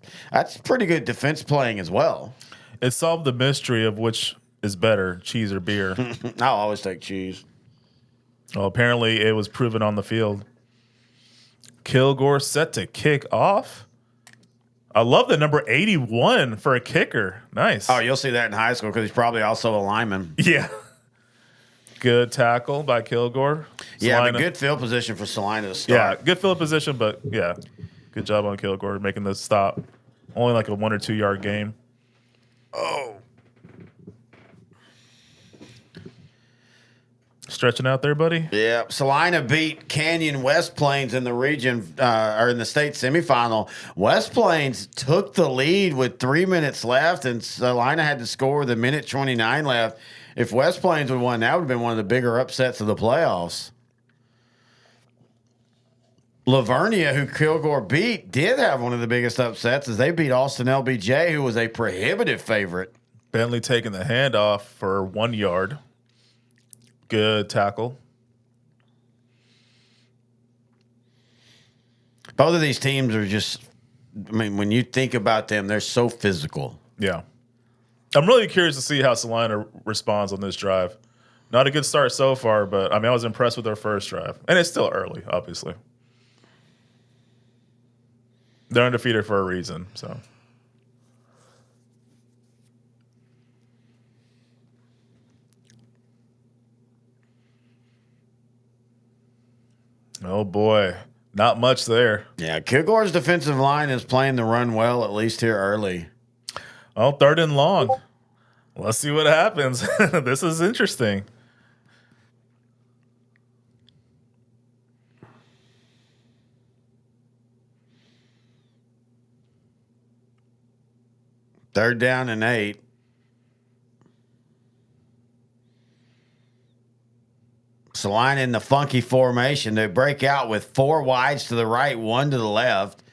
Speaker 3: pretty good defense playing as well.
Speaker 13: It solved the mystery of which is better, cheese or beer.
Speaker 3: I'll always take cheese.
Speaker 13: Well, apparently it was proven on the field. Kilgore set to kick off. I love the number 81 for a kicker. Nice.
Speaker 3: Oh, you'll see that in high school because he's probably also a lineman.
Speaker 13: Yeah. Good tackle by Kilgore.
Speaker 3: Yeah, but good field position for Celina to start.
Speaker 13: Yeah, good field position, but yeah, good job on Kilgore making the stop. Only like a 1 or 2 yard gain. Oh. Stretching out there, buddy?
Speaker 3: Yeah. Celina beat Canyon West Plains in the region, or in the state semifinal. West Plains took the lead with 3 minutes left, and Celina had to score with 1:29 left. If West Plains would won, that would have been one of the bigger upsets of the playoffs. Lavernia, who Kilgore beat, did have one of the biggest upsets as they beat Austin LBJ, who was a prohibitive favorite.
Speaker 13: Bentley taking the handoff for 1 yard. Good tackle.
Speaker 3: Both of these teams are just, I mean, when you think about them, they're so physical.
Speaker 13: Yeah. I'm really curious to see how Celina responds on this drive. Not a good start so far, but I mean, I was impressed with their first drive. And it's still early, obviously. They're undefeated for a reason, so. Oh, boy. Not much there.
Speaker 3: Yeah, Kilgore's defensive line is playing the run well, at least here early.
Speaker 13: Oh, 3rd and long. Let's see what happens. This is interesting.
Speaker 3: Third down and 8. Celina in the funky formation. They break out with 4 wides to the right, 1 to the left.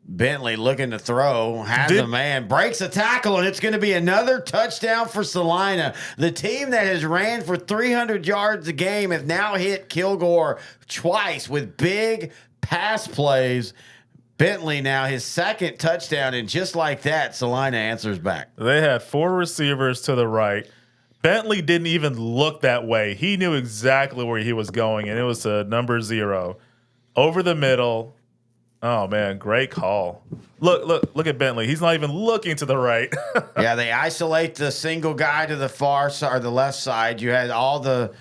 Speaker 3: Bentley looking to throw, has a man, breaks a tackle, and it's going to be another touchdown for Celina. The team that has ran for 300 yards a game has now hit Kilgore twice with big pass plays. Bentley now his 2nd touchdown, and just like that, Celina answers back.
Speaker 13: They had 4 receivers to the right. Bentley didn't even look that way. He knew exactly where he was going, and it was to number 0. Over the middle. Oh, man, great call. Look at Bentley. He's not even looking to the right.
Speaker 3: Yeah, they isolate the single guy to the far side or the left side. You had all the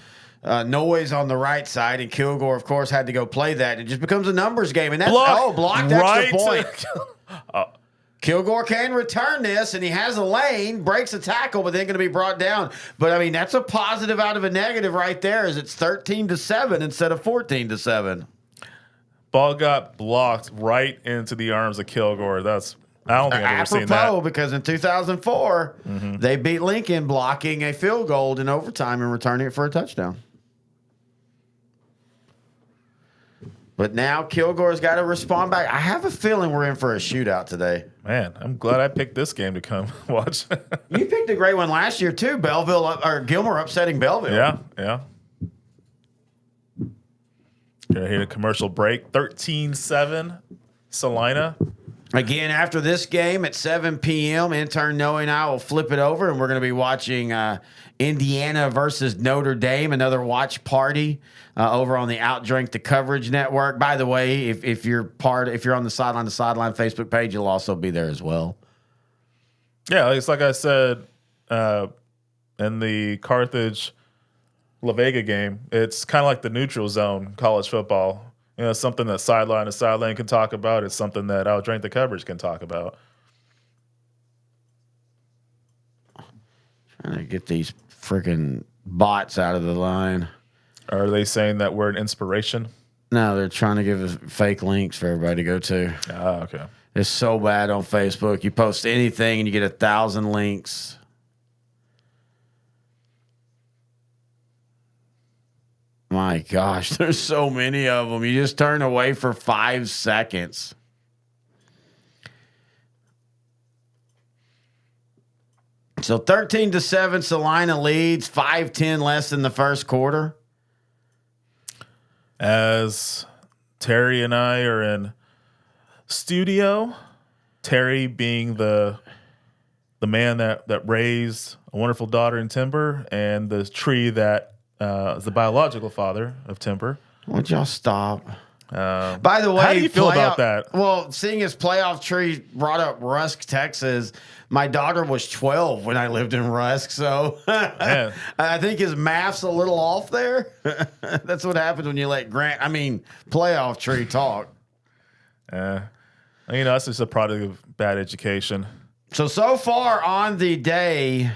Speaker 3: noise on the right side, and Kilgore, of course, had to go play that. It just becomes a numbers game, and that's blocked extra point. Kilgore can return this, and he has a lane, breaks a tackle, but then going to be brought down. But I mean, that's a positive out of a negative right there. Is it's 13-7 instead of 14-7.
Speaker 13: Ball got blocked right into the arms of Kilgore. I don't think I've ever seen that.
Speaker 3: Because in 2004, they beat Lincoln blocking a field goal in overtime and returning it for a touchdown. But now Kilgore's got to respond back. I have a feeling we're in for a shootout today.
Speaker 13: Man, I'm glad I picked this game to come watch.
Speaker 3: You picked a great one last year too. Gilmore upsetting Belleville.
Speaker 13: Yeah. Gonna hit a commercial break. 13-7, Celina.
Speaker 3: Again, after this game at 7 p.m., intern Noe and I will flip it over, and we're going to be watching Indiana versus Notre Dame, another watch party over on the Outdrink the Coverage Network. By the way, if you're on the Sideline to Sideline Facebook page, you'll also be there as well.
Speaker 13: Yeah, it's like I said in the Carthage La Vega game, it's kind of like the neutral zone college football. You know, something that Sideline to Sideline can talk about. It's something that Outdrink the Coverage can talk about.
Speaker 3: Trying to get these freaking bots out of the line.
Speaker 13: Are they saying that we're an inspiration?
Speaker 3: No, they're trying to give us fake links for everybody to go to.
Speaker 13: Okay.
Speaker 3: It's so bad on Facebook. You post anything and you get 1,000 links. My gosh, there's so many of them. You just turn away for 5 seconds. So 13-7, Celina leads. 5-10 less than the first quarter.
Speaker 13: As Terry and I are in studio, Terry being the man that raised a wonderful daughter in Timber, and the tree that is the biological father of Timber.
Speaker 3: Would y'all stop? By the way,
Speaker 13: how do you feel about that?
Speaker 3: Well, seeing his playoff tree brought up Rusk, Texas. My daughter was 12 when I lived in Rusk, so I think his math's a little off there. That's what happens when you let playoff tree talk.
Speaker 13: That's just a product of bad education.
Speaker 3: So far on the day,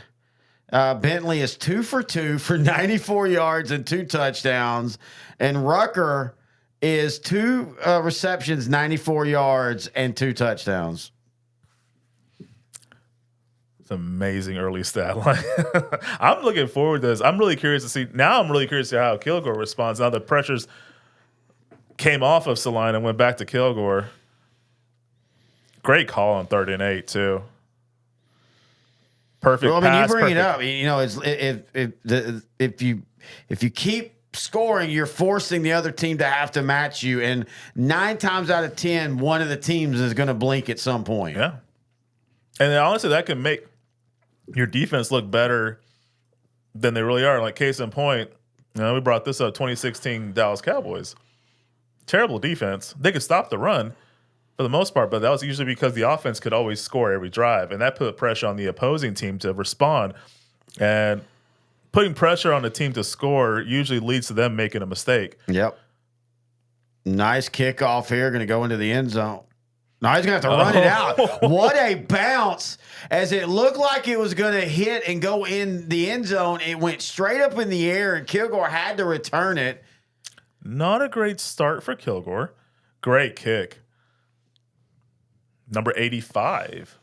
Speaker 3: Bentley is 2 for 2 for 94 yards and 2 touchdowns, and Rucker is 2 receptions, 94 yards, and 2 touchdowns.
Speaker 13: It's an amazing early stat line. I'm looking forward to this. I'm really curious to see. Now I'm really curious to see how Kilgore responds. Now the pressures came off of Celina and went back to Kilgore. Great call on 3rd and 8 too. perfect.
Speaker 3: Well, I mean,
Speaker 13: pass,
Speaker 3: you bring it
Speaker 13: perfect-
Speaker 3: up. You know, if you keep scoring, you're forcing the other team to have to match you, and 9 times out of 10, one of the teams is going to blink at some point.
Speaker 13: Yeah, and then honestly, that can make your defense look better than they really are. Like case in point, we brought this up: 2016 Dallas Cowboys. Terrible defense. They could stop the run for the most part, but that was usually because the offense could always score every drive, and that put pressure on the opposing team to respond. And putting pressure on the team to score usually leads to them making a mistake.
Speaker 3: Yep. Nice kickoff here, going to go into the end zone. Now he's going to have to run it out. What a bounce. As it looked like it was going to hit and go in the end zone, it went straight up in the air, and Kilgore had to return it.
Speaker 13: Not a great start for Kilgore. Great kick. Number 85.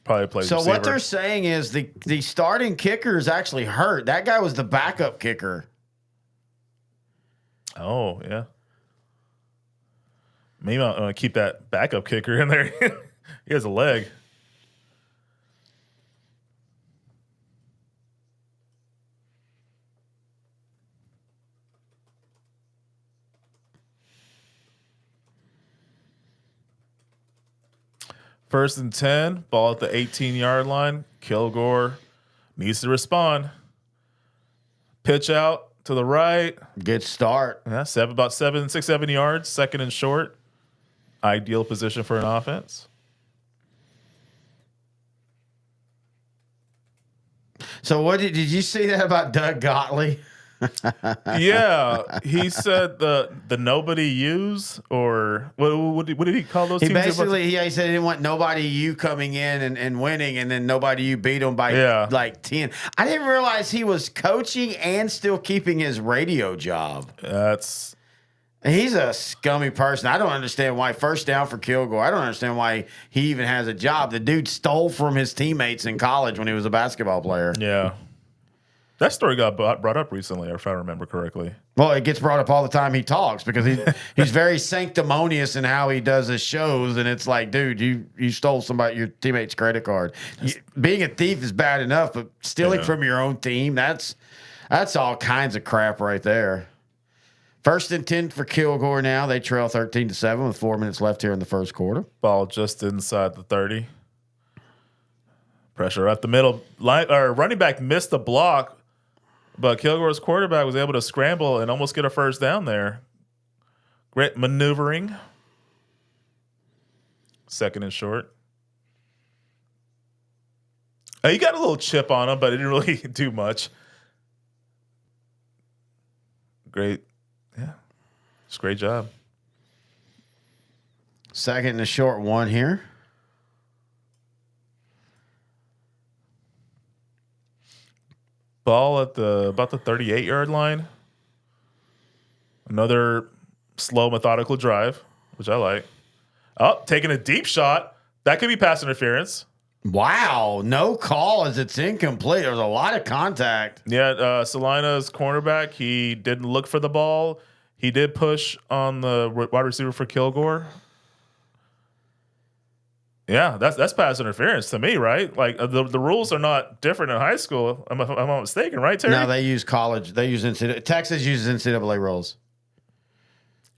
Speaker 13: Probably plays
Speaker 3: So
Speaker 13: receiver.
Speaker 3: what they're saying is the starting kicker is actually hurt. That guy was the backup kicker.
Speaker 13: Oh, yeah. Maybe I'll keep that backup kicker in there. He has a leg. First and 10, ball at the 18-yard line. Kilgore needs to respond. Pitch out to the right.
Speaker 3: Good start.
Speaker 13: Yeah, about 7 yards, second and short. Ideal position for an offense.
Speaker 3: So what did you see that about Doug Gottlieb?
Speaker 13: Yeah, he said the nobody use, or what did he call those
Speaker 3: He
Speaker 13: teams?
Speaker 3: basically he said he didn't want nobody you coming in and winning, and then nobody you beat them by like 10. I didn't realize he was coaching and still keeping his radio job. He's a scummy person. I don't understand why. First down for Kilgore. I don't understand why he even has a job. The dude stole from his teammates in college when he was a basketball player.
Speaker 13: Yeah. That story got brought up recently, if I remember correctly.
Speaker 3: Well, it gets brought up all the time he talks because he's very sanctimonious in how he does his shows, and it's like, dude, you stole your teammate's credit card. Being a thief is bad enough, but stealing from your own team, that's all kinds of crap right there. First and 10 for Kilgore now. They trail 13-7 with 4 minutes left here in the first quarter.
Speaker 13: Ball just inside the 30. Pressure at the middle. Running back missed the block, but Kilgore's quarterback was able to scramble and almost get a first down there. Great maneuvering. Second and short. He got a little chip on him, but it didn't really do much. Great. Yeah. It's a great job.
Speaker 3: Second and a short one here.
Speaker 13: Ball at about the 38-yard line. Another slow, methodical drive, which I like. Oh, taking a deep shot. That could be pass interference.
Speaker 3: Wow. No call as it's incomplete. There's a lot of contact.
Speaker 13: Yeah, Celina's cornerback, he didn't look for the ball. He did push on the wide receiver for Kilgore. Yeah, that's pass interference to me, right? Like the rules are not different in high school. I'm not mistaken, right, Terry?
Speaker 3: No, they use college. They use NCAA. Texas uses NCAA rules.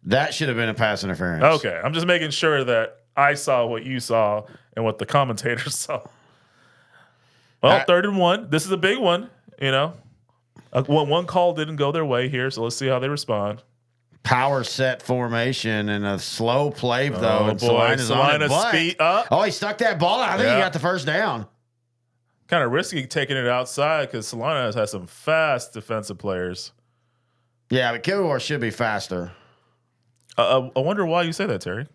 Speaker 3: That should have been a pass interference.
Speaker 13: Okay, I'm just making sure that I saw what you saw and what the commentators saw. Well, 3rd and 1. This is a big one. One call didn't go their way here, so let's see how they respond.
Speaker 3: Power set formation and a slow play though.
Speaker 13: Oh
Speaker 3: and
Speaker 13: boy,
Speaker 3: Celina's
Speaker 13: speed up.
Speaker 3: Oh, he stuck that ball out. I think he got the first down.
Speaker 13: Kind of risky taking it outside because Celina has some fast defensive players.
Speaker 3: Yeah, but Kilgore should be faster.
Speaker 13: I wonder why you say that, Terry.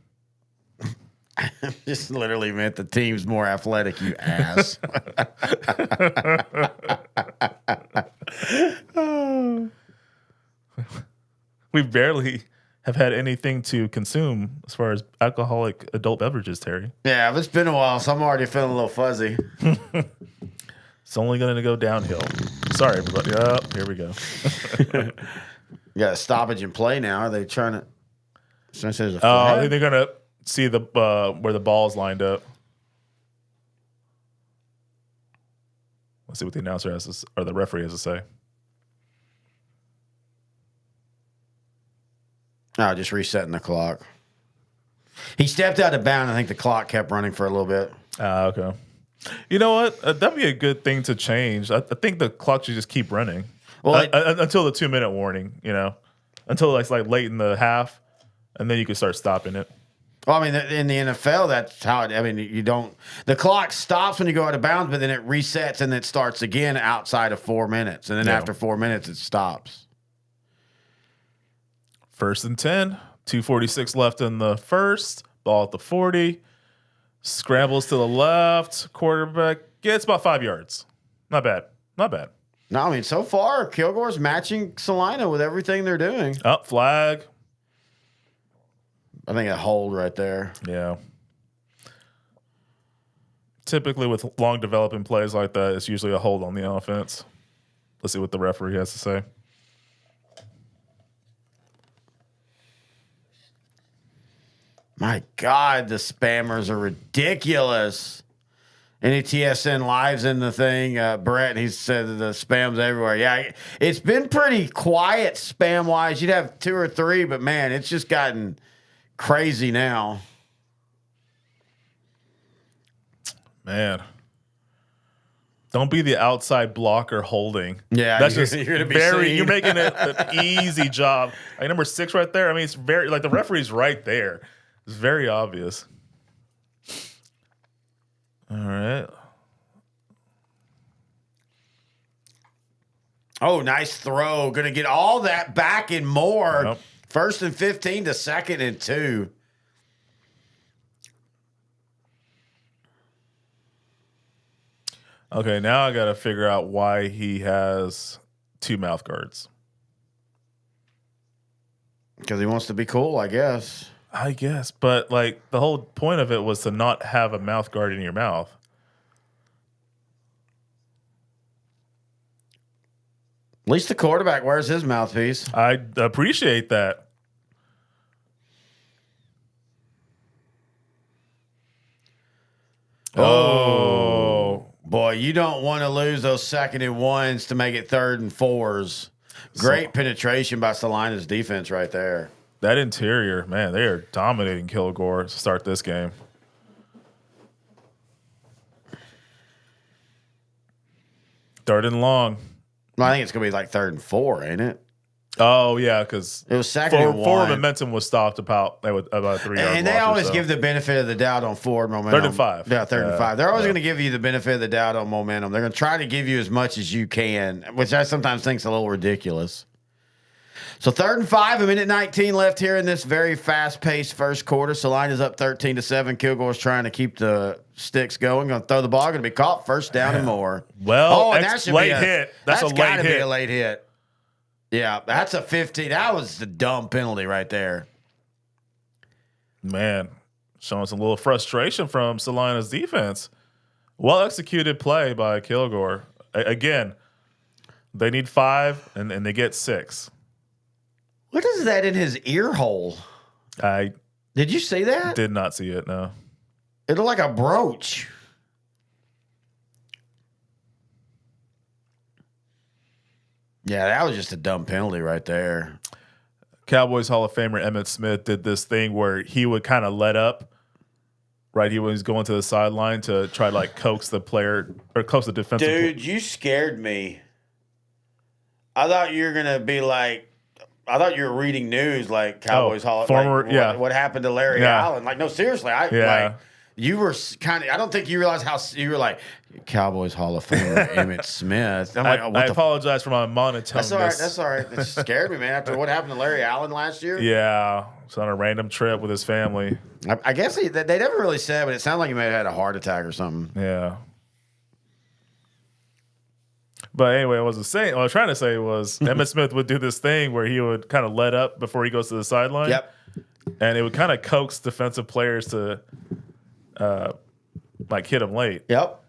Speaker 3: Just literally meant the team's more athletic, you ass.
Speaker 13: We barely have had anything to consume as far as alcoholic adult beverages, Terry.
Speaker 3: Yeah, it's been a while, so I'm already feeling a little fuzzy.
Speaker 13: It's only going to go downhill. Sorry, everybody. Oh, here we go.
Speaker 3: You got a stoppage in play now. Are they trying to? Since there's a
Speaker 13: I think they're going to see the where the ball's lined up. Let's see what the announcer has to, or the referee has to say.
Speaker 3: Oh, just resetting the clock. He stepped out of bounds. I think the clock kept running for a little bit.
Speaker 13: Okay. You know what? That'd be a good thing to change. I think the clock should just keep running. Well, until the 2-minute warning, until it's like late in the half, and then you can start stopping it.
Speaker 3: Well, I mean, in the NFL, that's how it, I mean, you don't, the clock stops when you go out of bounds, but then it resets and it starts again outside of 4 minutes. And then after 4 minutes, it stops.
Speaker 13: 1st and 10, 2:46 left in the first, ball at the 40, scrambles to the left, quarterback gets about 5 yards. Not bad. Not bad.
Speaker 3: No, I mean, so far, Kilgore's matching Celina with everything they're doing.
Speaker 13: Up, flag.
Speaker 3: I think a hold right there.
Speaker 13: Yeah. Typically with long developing plays like that, it's usually a hold on the offense. Let's see what the referee has to say.
Speaker 3: My God, the spammers are ridiculous. Any TSN lives in the thing, Brett, he said that the spam's everywhere. Yeah, it's been pretty quiet spam-wise. You'd have 2 or 3, but, man, it's just gotten crazy now.
Speaker 13: Man. Don't be the outside blocker holding.
Speaker 3: Yeah,
Speaker 13: that's just
Speaker 3: you're gonna be
Speaker 13: very.
Speaker 3: seen.
Speaker 13: You're making it an easy job. Like number 6 right there. I mean, it's very like the referee's right there. It's very obvious. All right.
Speaker 3: Oh, nice throw. Going to get all that back and more.
Speaker 13: Yep.
Speaker 3: 1st and 15 to 2nd and 2.
Speaker 13: Okay, now I got to figure out why he has 2 mouth guards.
Speaker 3: Because he wants to be cool, I guess.
Speaker 13: I guess, but like the whole point of it was to not have a mouth guard in your mouth.
Speaker 3: At least the quarterback wears his mouthpiece.
Speaker 13: I appreciate that.
Speaker 3: Oh, boy, you don't want to lose those 2nd and 1s to make it 3rd and 4s. Great penetration by Celina's defense right there.
Speaker 13: That interior, man, they are dominating Kilgore to start this game. Third and long.
Speaker 3: Well, I think it's going to be like 3rd and 4, ain't it?
Speaker 13: Oh, yeah, because
Speaker 3: it was 2nd and 1.
Speaker 13: Forward momentum was stopped about a 3 yard.
Speaker 3: And they always give the benefit of the doubt on forward momentum.
Speaker 13: 3rd and 5.
Speaker 3: Yeah, 3rd and 5. They're always going to give you the benefit of the doubt on momentum. They're going to try to give you as much as you can, which I sometimes think is a little ridiculous. So 3rd and 5, 1:19 left here in this very fast-paced first quarter. Celina's up 13-7. Kilgore's trying to keep the sticks going. Going to throw the ball. Going to be caught. 1st down and more.
Speaker 13: Well, and that should late hit. That's a late hit.
Speaker 3: That's got to be a late hit. Yeah, that's a 15. That was the dumb penalty right there.
Speaker 13: Man, showing some little frustration from Celina's defense. Well-executed play by Kilgore. Again, they need 5, and they get 6.
Speaker 3: What is that in his ear hole? Did you see that?
Speaker 13: Did not see it, no.
Speaker 3: It looked like a brooch. Yeah, that was just a dumb penalty right there.
Speaker 13: Cowboys Hall of Famer Emmitt Smith did this thing where he would kind of let up, right? He was going to the sideline to try to like coax the player or coax the defensive.
Speaker 3: Dude, you scared me. I thought you were going to be like, I thought you were reading news like Cowboys Hall of Famer. What happened to Larry Allen? Like, no, seriously. Like, you were kind of, I don't think you realized how you were like, Cowboys Hall of Famer Emmitt Smith. I'm like,
Speaker 13: I apologize for my monotone.
Speaker 3: That's all right. That's all right. It scared me, man. After what happened to Larry Allen last year.
Speaker 13: Yeah. It's on a random trip with his family.
Speaker 3: I guess they never really said, but it sounded like he may have had a heart attack or something.
Speaker 13: Yeah. But anyway, what I was trying to say was Emmitt Smith would do this thing where he would kind of let up before he goes to the sideline.
Speaker 3: Yep.
Speaker 13: And it would kind of coax defensive players to like hit him late.
Speaker 3: Yep.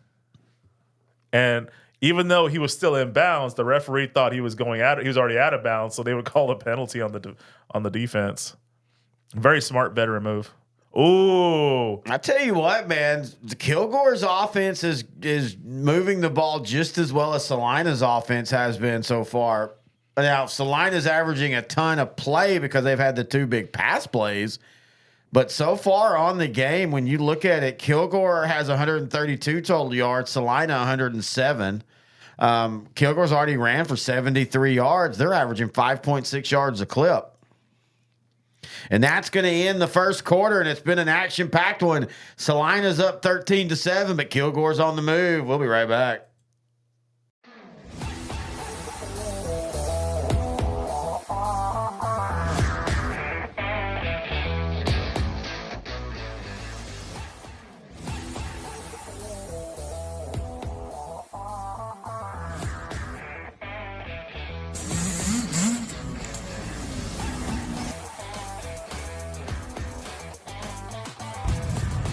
Speaker 13: And even though he was still in bounds, the referee thought he was already out of bounds, so they would call a penalty on the defense. Very smart veteran move. Ooh.
Speaker 3: I tell you what, man, Kilgore's offense is moving the ball just as well as Celina's offense has been so far. Now, Celina's averaging a ton of play because they've had the two big pass plays. But so far on the game, when you look at it, Kilgore has 132 total yards, Celina 107. Kilgore's already ran for 73 yards. They're averaging 5.6 yards a clip. And that's going to end the first quarter, and it's been an action-packed one. Celina's up 13-7, but Kilgore's on the move. We'll be right back.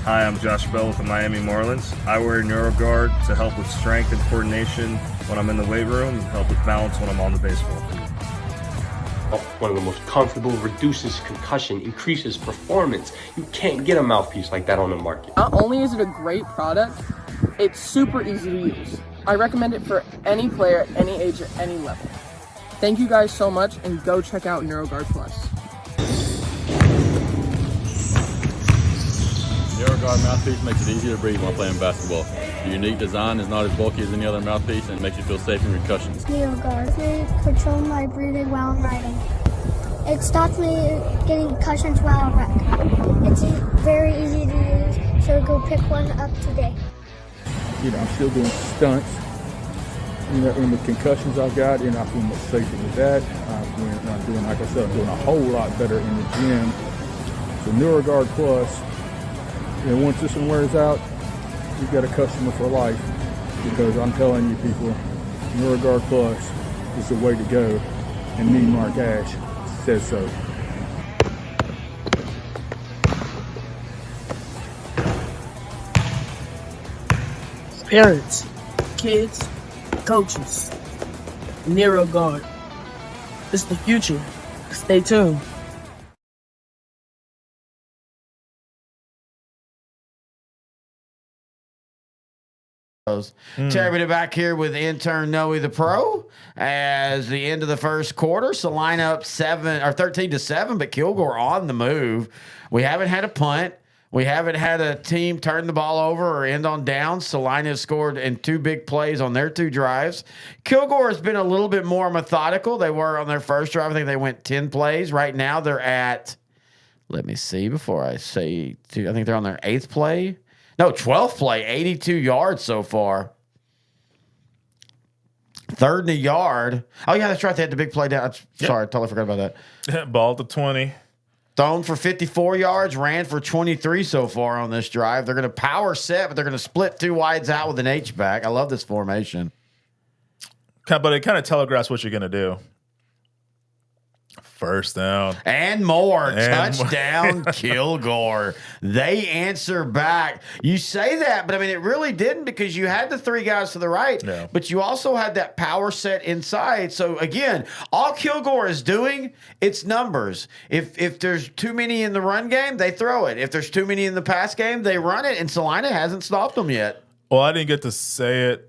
Speaker 6: Hi, I'm Josh Bell with the Miami Marlins. I wear NeuroGuard to help with strength and coordination when I'm in the weight room and help with balance when I'm on the baseball field.
Speaker 7: One of the most comfortable, reduces concussion, increases performance. You can't get a mouthpiece like that on the market.
Speaker 8: Not only is it a great product, it's super easy to use. I recommend it for any player at any age at any level. Thank you guys so much, and go check out NeuroGuard Plus.
Speaker 9: NeuroGuard mouthpiece makes it easier to breathe while playing basketball. The unique design is not as bulky as any other mouthpiece and makes you feel safe from concussions.
Speaker 10: NeuroGuard. They control my breathing while I'm riding. It stops me getting concussions while I wreck. It's very easy to use, so go pick one up today.
Speaker 11: I'm still doing stunts. And the concussions I've got, I feel much safer with that. I'm doing, like I said, I'm doing a whole lot better in the gym. So NeuroGuard Plus, once this one wears out, you've got a customer for life, because I'm telling you people, NeuroGuard Plus is the way to go, and me, Mark Ash, says so.
Speaker 12: Parents, kids, coaches, NeuroGuard. It's the future. Stay tuned.
Speaker 3: Taking it back here with intern Noe the Pro as the end of the first quarter. Celina up 13-7, but Kilgore on the move. We haven't had a punt. We haven't had a team turn the ball over or end on downs. Celina has scored in two big plays on their two drives. Kilgore has been a little bit more methodical. They were on their first drive. I think they went 10 plays. Right now they're at, let me see before I say two. I think they're on their 8th play. No, 12th play, 82 yards so far. 3rd and a yard. Oh, yeah, that's right. They had the big play down. Sorry, I totally forgot about that.
Speaker 13: Ball to 20.
Speaker 3: Thrown for 54 yards, ran for 23 so far on this drive. They're going to power set, but they're going to split two wides out with an H-back. I love this formation.
Speaker 13: But it kind of telegraphs what you're going to do. First down.
Speaker 3: And more. Touchdown, Kilgore. They answer back. You say that, but I mean, it really didn't, because you had the 3 guys to the right, but you also had that power set inside. So, again, all Kilgore is doing, it's numbers. If there's too many in the run game, they throw it. If there's too many in the pass game, they run it, and Celina hasn't stopped them yet.
Speaker 13: Well, I didn't get to say it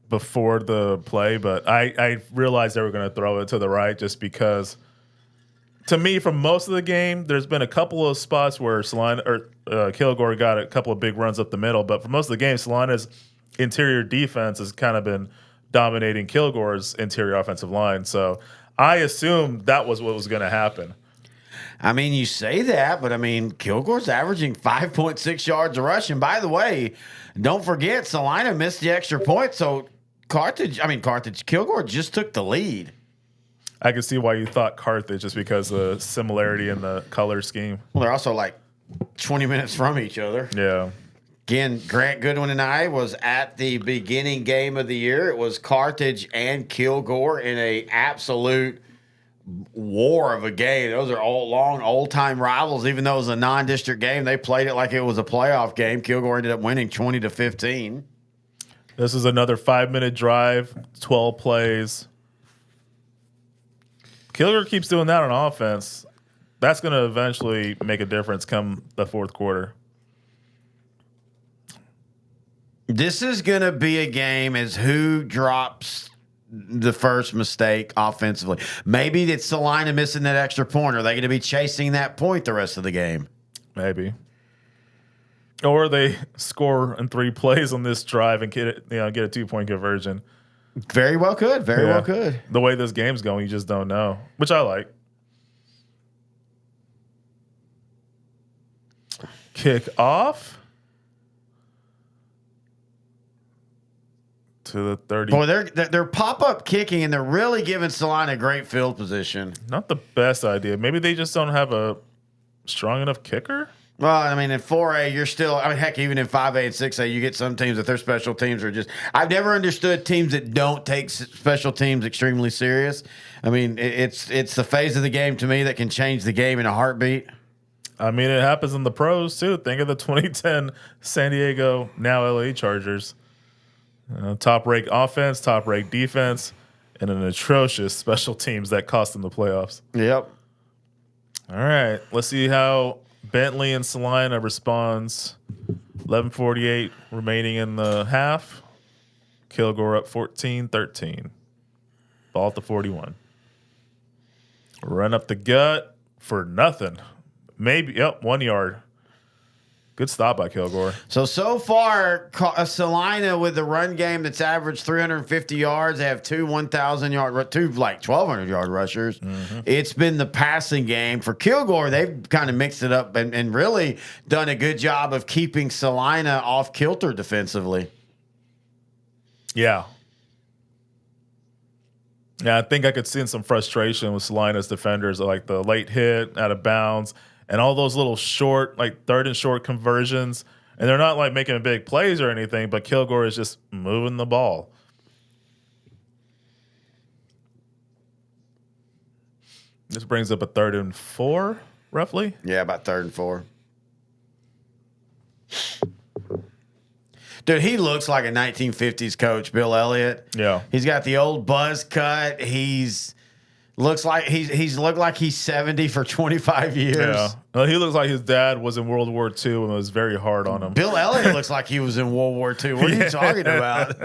Speaker 13: before the play, but I realized they were going to throw it to the right just because – to me, from most of the game, there's been a couple of spots where Kilgore got a couple of big runs up the middle, but for most of the game, Celina's interior defense has kind of been dominating Kilgore's interior offensive line. So I assumed that was what was going to happen.
Speaker 3: I mean, you say that, but I mean, Kilgore's averaging 5.6 yards a rush. And by the way, don't forget, Celina missed the extra point, so Kilgore just took the lead.
Speaker 13: I can see why you thought Carthage, just because of the similarity in the color scheme.
Speaker 3: Well, they're also like 20 minutes from each other.
Speaker 13: Yeah.
Speaker 3: Again, Grant Goodwin and I was at the beginning game of the year. It was Carthage and Kilgore in a absolute war of a game. Those are old-time rivals. Even though it was a non-district game, they played it like it was a playoff game. Kilgore ended up winning 20-15.
Speaker 13: This is another 5-minute drive, 12 plays. Kilgore keeps doing that on offense. that's going to eventually make a difference come the fourth quarter.
Speaker 3: This is going to be a game as who drops the first mistake offensively. Maybe it's Celina missing that extra point. Are they going to be chasing that point the rest of the game?
Speaker 13: Maybe. Or they score in 3 plays on this drive and get a 2-point conversion.
Speaker 3: Very well could. Very well could.
Speaker 13: The way this game's going, you just don't know, which I like. Kick off to the 30.
Speaker 3: Boy, they're pop-up kicking, and they're really giving Celina great field position.
Speaker 13: Not the best idea. Maybe they just don't have a strong enough kicker?
Speaker 3: Well, I mean, in 4A, you're still, heck, even in 5A and 6A, you get some teams that their special teams are just, I've never understood teams that don't take special teams extremely serious. I mean, it's the phase of the game to me that can change the game in a heartbeat.
Speaker 13: I mean, it happens in the pros, too. Think of the 2010 San Diego, now LA Chargers. Top-ranked offense, top-ranked defense, and an atrocious special teams that cost them the playoffs.
Speaker 3: Yep.
Speaker 13: All right, let's see how Bentley and Celina responds. 11:48 remaining in the half. Kilgore up 14-13. Ball at the 41. Run up the gut for nothing. Maybe, 1 yard. Good stop by Kilgore.
Speaker 3: So far, Celina with the run game that's averaged 350 yards. They have 2 1,000-yard, 2 1,200-yard rushers. Mm-hmm. It's been the passing game. For Kilgore, they've kind of mixed it up and really done a good job of keeping Celina off kilter defensively.
Speaker 13: Yeah. Yeah, I think I could see some frustration with Celina's defenders, like the late hit out of bounds. And all those little short, like 3rd and short conversions. And they're not like making big plays or anything, but Kilgore is just moving the ball. This brings up a 3rd and 4, roughly.
Speaker 3: Yeah, about 3rd and 4. Dude, he looks like a 1950s coach, Bill Elliott.
Speaker 13: Yeah.
Speaker 3: He's got the old buzz cut. Looks like he's looked like he's 70 for 25 years.
Speaker 13: Yeah. Well, he looks like his dad was in World War II and was very hard on him.
Speaker 3: Bill Elliott looks like he was in World War II. What are you talking about?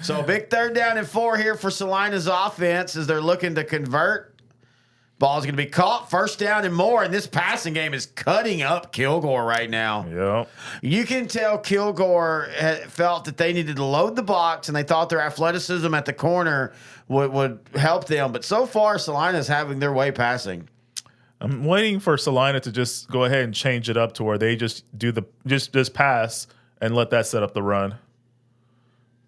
Speaker 3: So a big 3rd down and 4 here for Celina's offense as they're looking to convert. Ball's going to be caught. 1st down and more. And this passing game is cutting up Kilgore right now.
Speaker 13: Yeah.
Speaker 3: You can tell Kilgore felt that they needed to load the box and they thought their athleticism at the corner would help them. But so far, Celina's having their way passing.
Speaker 13: I'm waiting for Celina to just go ahead and change it up to where they just do just pass and let that set up the run.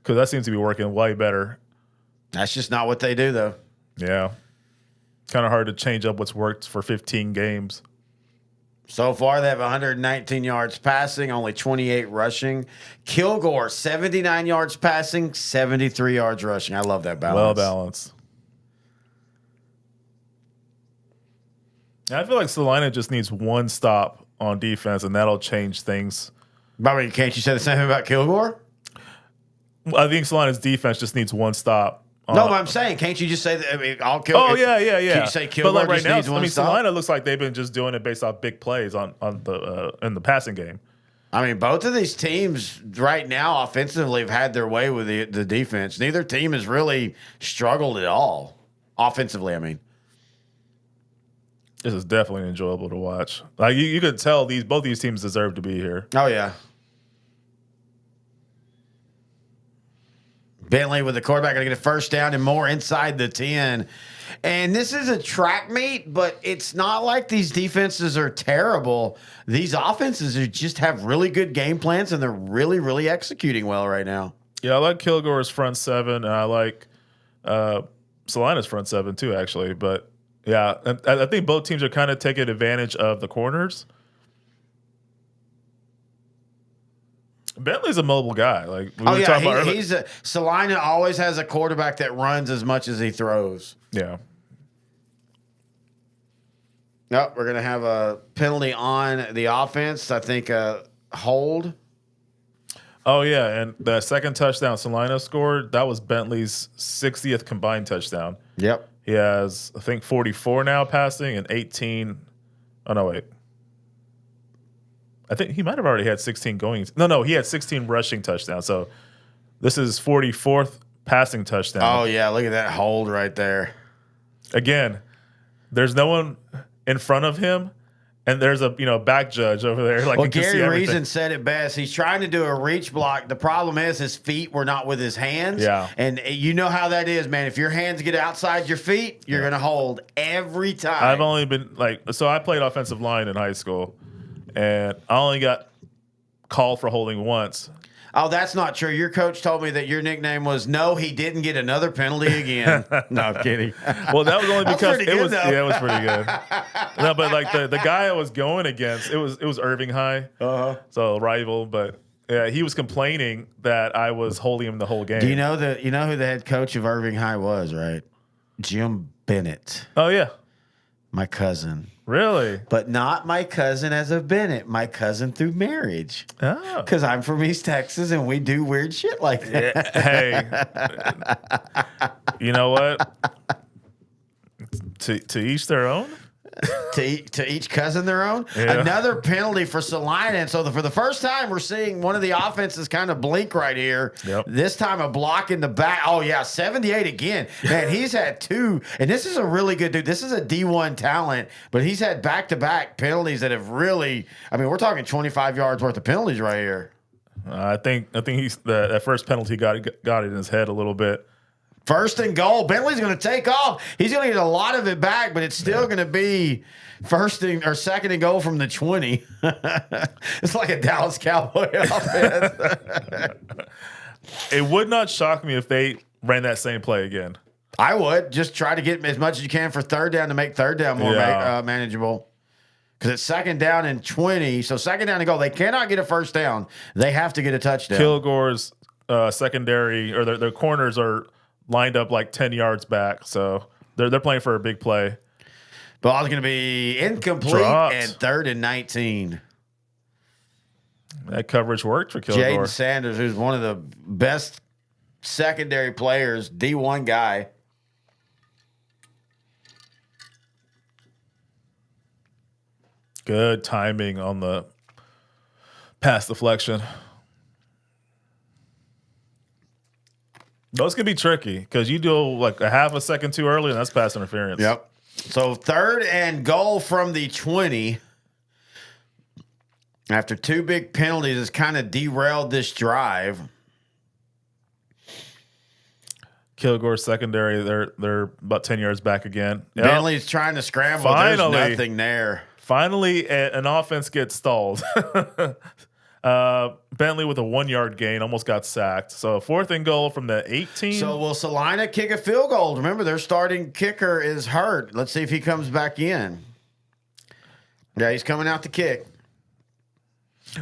Speaker 13: Because that seems to be working way better.
Speaker 3: That's just not what they do, though.
Speaker 13: Yeah. Kind of hard to change up what's worked for 15 games.
Speaker 3: So far, they have 119 yards passing, only 28 rushing. Kilgore, 79 yards passing, 73 yards rushing. I love that balance.
Speaker 13: Well balanced. I feel like Celina just needs one stop on defense, and that'll change things.
Speaker 3: I mean, can't you say the same thing about Kilgore?
Speaker 13: I think Celina's defense just needs one stop.
Speaker 3: No, but I'm saying, can't you just say that? I mean, all Kilgore.
Speaker 13: Oh yeah.
Speaker 3: Can you say Kilgore
Speaker 13: but like right
Speaker 3: just
Speaker 13: now,
Speaker 3: needs one stop?
Speaker 13: Celina looks like they've been just doing it based off big plays on the in the passing game.
Speaker 3: I mean, both of these teams right now offensively have had their way with the defense. Neither team has really struggled at all offensively. I mean,
Speaker 13: this is definitely enjoyable to watch. Like you could tell both these teams deserve to be here.
Speaker 3: Oh yeah. Bentley with the quarterback going to get a 1st down and more inside the 10. And this is a track meet, but it's not like these defenses are terrible. These offenses just have really good game plans, and they're really, really executing well right now.
Speaker 13: Yeah, I like Kilgore's front 7, and I like Celina's front 7 too, actually. But yeah, I think both teams are kind of taking advantage of the corners. Bentley's a mobile guy. Like we were talking about earlier.
Speaker 3: Celina always has a quarterback that runs as much as he throws.
Speaker 13: Yeah.
Speaker 3: Nope, we're gonna have a penalty on the offense. I think a hold.
Speaker 13: Oh yeah, and the second touchdown Celina scored, that was Bentley's 60th combined touchdown.
Speaker 3: Yep.
Speaker 13: He has, I think, 44 now passing and 18. Oh, no, wait. I think he might have already had 16 going. No, he had 16 rushing touchdowns. So this is 44th passing touchdown.
Speaker 3: Oh, yeah. Look at that hold right there.
Speaker 13: Again, there's no one in front of him, and there's a back judge over there. Like,
Speaker 3: well, Gary Reason said it best. He's trying to do a reach block. The problem is his feet were not with his hands.
Speaker 13: Yeah.
Speaker 3: And you know how that is, man. If your hands get outside your feet, you're going to hold every time.
Speaker 13: I've only been so I played offensive line in high school, and I only got called for holding once.
Speaker 3: Oh, that's not true. Your coach told me that your nickname was "No, he didn't get another penalty again." No, I'm kidding.
Speaker 13: Well, that was only because
Speaker 3: it was
Speaker 13: pretty good. No, but like the guy I was going against, it was Irving High, so rival. But yeah, he was complaining that I was holding him the whole game.
Speaker 3: Do you know who the head coach of Irving High was? Right, Jim Bennett.
Speaker 13: Oh yeah,
Speaker 3: my cousin.
Speaker 13: Really?
Speaker 3: But not my cousin as a Bennett, my cousin through marriage.
Speaker 13: Oh.
Speaker 3: Because I'm from East Texas and we do weird shit like that.
Speaker 13: Hey, you know what? To each their own?
Speaker 3: to each cousin their own.
Speaker 13: Yeah.
Speaker 3: Another penalty for Celina. And so for the first time, we're seeing one of the offenses kind of blink right here.
Speaker 13: Yep.
Speaker 3: This time a block in the back. Oh, yeah, 78 again. Man, he's had two. And this is a really good dude. This is a D1 talent, but he's had back-to-back penalties that have really, I mean, we're talking 25 yards worth of penalties right here.
Speaker 13: I think he's that first penalty got it in his head a little bit.
Speaker 3: First and goal. Bentley's going to take off. He's going to get a lot of it back, but it's still going to be second and goal from the 20. It's like a Dallas Cowboy offense.
Speaker 13: It would not shock me if they ran that same play again.
Speaker 3: I would just try to get as much as you can for third down to make third down more manageable. Because it's second down and 20. So second down and goal. They cannot get a first down. They have to get a touchdown.
Speaker 13: Kilgore's secondary or their corners are lined up like 10 yards back, so they're playing for a big play.
Speaker 3: Ball's going to be incomplete and 3rd and 19.
Speaker 13: That coverage worked for Kilgore.
Speaker 3: Jaden Sanders, who's one of the best secondary players, D1 guy.
Speaker 13: Good timing on the pass deflection. Those can be tricky because you do like a half a second too early, and that's pass interference.
Speaker 3: Yep. So 3rd and goal from the 20. After two big penalties, it's kind of derailed this drive.
Speaker 13: Kilgore secondary, they're about 10 yards back again. Yep.
Speaker 3: Bentley's trying to scramble.
Speaker 13: Finally,
Speaker 3: there's nothing there.
Speaker 13: Finally, an offense gets stalled. Bentley with a 1 yard gain almost got sacked. So 4th and goal from the 18.
Speaker 3: So will Celina kick a field goal? Remember, their starting kicker is hurt. Let's see if he comes back in. Yeah, he's coming out to kick.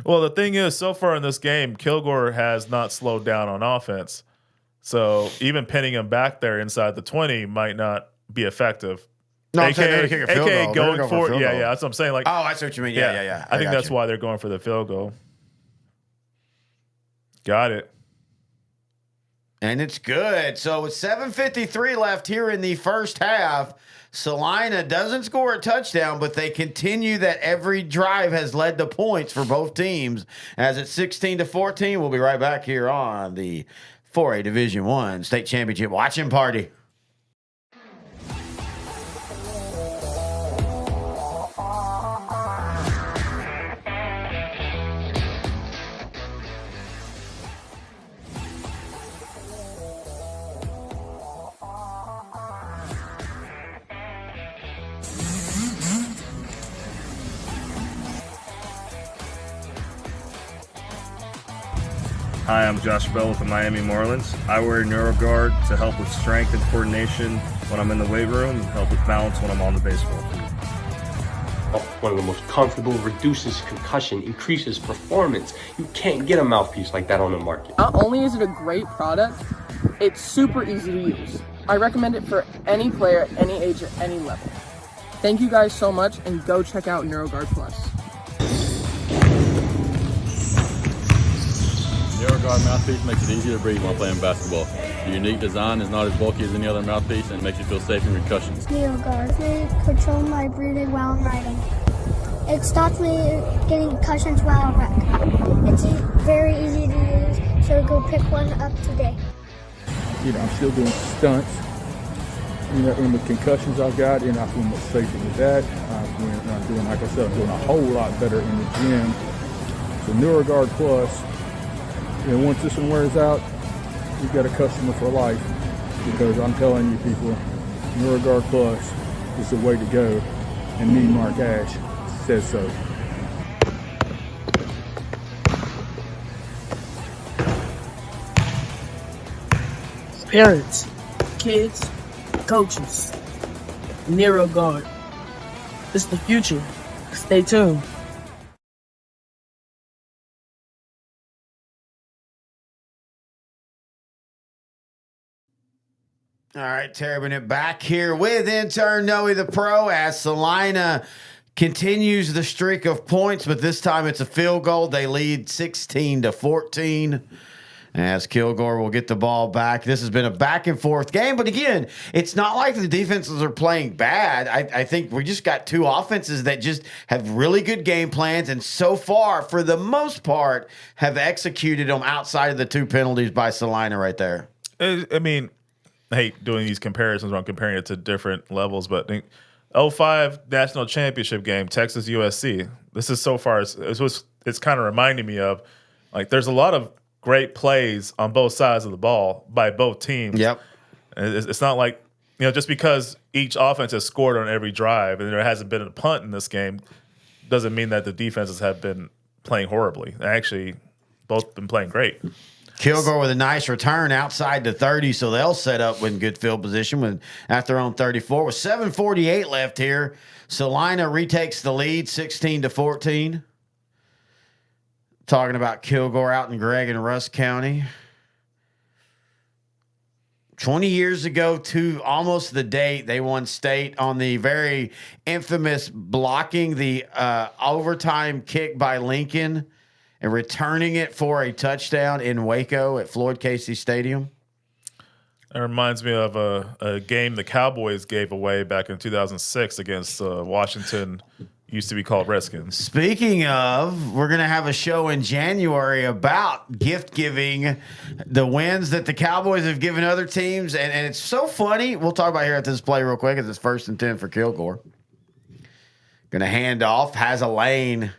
Speaker 13: Well, the thing is, so far in this game, Kilgore has not slowed down on offense. So even pinning him back there inside the 20 might not be effective.
Speaker 3: No, I'm saying they're gonna kick a field goal.
Speaker 13: Going for it. Yeah, that's what I'm saying. Like,
Speaker 3: oh, I see what you mean. Yeah.
Speaker 13: I think that's why they're going for the field goal. Got it.
Speaker 3: And it's good. So it's 7:53 left here in the first half. Celina doesn't score a touchdown, but they continue that every drive has led to points for both teams. As it's 16-14, we'll be right back here on the 4A Division I State Championship watching party.
Speaker 6: Hi, I'm Josh Bell with the Miami Marlins. I wear NeuroGuard to help with strength and coordination when I'm in the weight room and help with balance when I'm on the baseball field.
Speaker 7: One of the most comfortable, reduces concussion, increases performance. You can't get a mouthpiece like that on the market.
Speaker 8: Not only is it a great product, it's super easy to use. I recommend it for any player, any age, at any level. Thank you guys so much, and go check out NeuroGuard Plus.
Speaker 9: NeuroGuard mouthpiece makes it easier to breathe while playing basketball. The unique design is not as bulky as any other mouthpiece and makes you feel safe in concussions.
Speaker 10: Neo guard. They control my breathing while I'm riding. It stops me getting concussions while I wreck. It's very easy to use, so go pick one up today.
Speaker 11: I'm still doing stunts. And with concussions I've got, and I feel much safer with that. I'm doing, like I said, I'm doing a whole lot better in the gym. So NeuroGuard Plus, once this one wears out, you've got a customer for life, because I'm telling you people, NeuroGuard Plus is the way to go, and me, Mark Ash, says so.
Speaker 12: Parents, kids, coaches, NeuroGuard. It's the future. Stay tuned.
Speaker 3: All right, Terry Bennett back here with intern Noe the Pro as Celina continues the streak of points, but this time it's a field goal. They lead 16-14 as Kilgore will get the ball back. This has been a back and forth game, but again, it's not like the defenses are playing bad. I think we just got two offenses that just have really good game plans, and so far, for the most part, have executed them outside of the two penalties by Celina right there.
Speaker 13: I mean, I hate doing these comparisons when I'm comparing it to different levels, but 05 national championship game, Texas USC. This is so far, it's kind of reminding me of, like, there's a lot of great plays on both sides of the ball by both teams.
Speaker 3: Yep.
Speaker 13: It's not like, just because each offense has scored on every drive and there hasn't been a punt in this game doesn't mean that the defenses have been playing horribly. They actually both been playing great.
Speaker 3: Kilgore with a nice return outside the 30, so they'll set up in good field position at their own 34. With 7:48 left here, Celina retakes the lead, 16-14. Talking about Kilgore out in Gregg and Rusk County. 20 years ago to almost the date, they won state on the very infamous blocking the overtime kick by Lincoln and returning it for a touchdown in Waco at Floyd Casey Stadium.
Speaker 13: It reminds me of a game the Cowboys gave away back in 2006 against Washington, used to be called Redskins.
Speaker 3: Speaking of, we're going to have a show in January about gift giving, the wins that the Cowboys have given other teams. And it's so funny. We'll talk about here at this play real quick as it's 1st and 10 for Kilgore. Going to hand off, has a lane.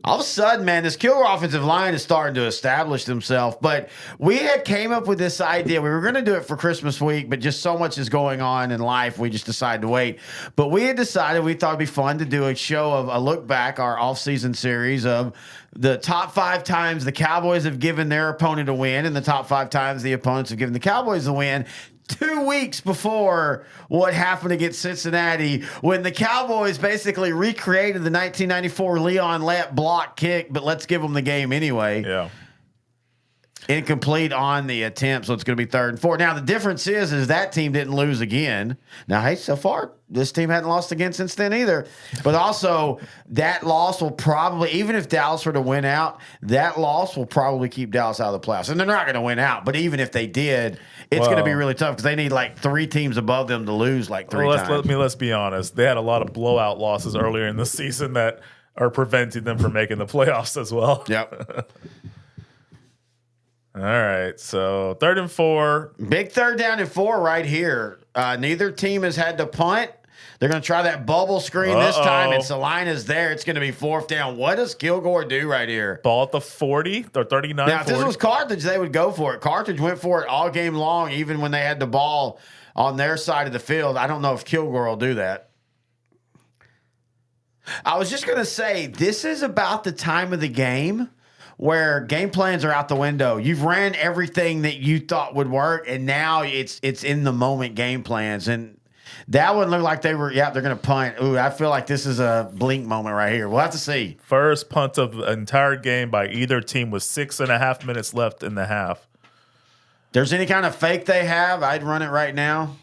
Speaker 3: All of a sudden, man, this Kilgore offensive line is starting to establish themselves. But we had came up with this idea. We were going to do it for Christmas week, but just so much is going on in life, we just decided to wait. But we had decided we thought it'd be fun to do a show of a look back, our off-season series of the top 5 times the Cowboys have given their opponent a win and the top 5 times the opponents have given the Cowboys a win. 2 weeks before what happened against Cincinnati, when the Cowboys basically recreated the 1994 Leon Lett block kick, but let's give them the game anyway.
Speaker 13: Yeah.
Speaker 3: Incomplete on the attempt, so it's going to be 3rd and 4. Now, the difference is that team didn't lose again. Now, hey, so far, this team hadn't lost again since then either. But also, that loss will probably, even if Dallas were to win out, that loss will probably keep Dallas out of the playoffs. And they're not going to win out, but even if they did, it's going to be really tough because they need like 3 teams above them to lose like 3 times.
Speaker 13: Let's be honest. They had a lot of blowout losses earlier in the season that are preventing them from making the playoffs as well.
Speaker 3: Yep.
Speaker 13: All right, so 3rd and 4.
Speaker 3: Big 3rd down and 4 right here. Neither team has had to punt. They're going to try that bubble screen this time, and Celina's there. It's going to be 4th down. What does Kilgore do right here?
Speaker 13: Ball at the 40 or 39.
Speaker 3: Now, if this was Carthage, they would go for it. Carthage went for it all game long, even when they had the ball on their side of the field. I don't know if Kilgore will do that. I was just going to say, this is about the time of the game where game plans are out the window. You've ran everything that you thought would work, and now it's in the moment game plans. And that one looked like they were, they're going to punt. Ooh, I feel like this is a blink moment right here. We'll have to see.
Speaker 13: First punt of the entire game by either team with 6.5 minutes left in the half.
Speaker 3: If there's any kind of fake they have, I'd run it right now.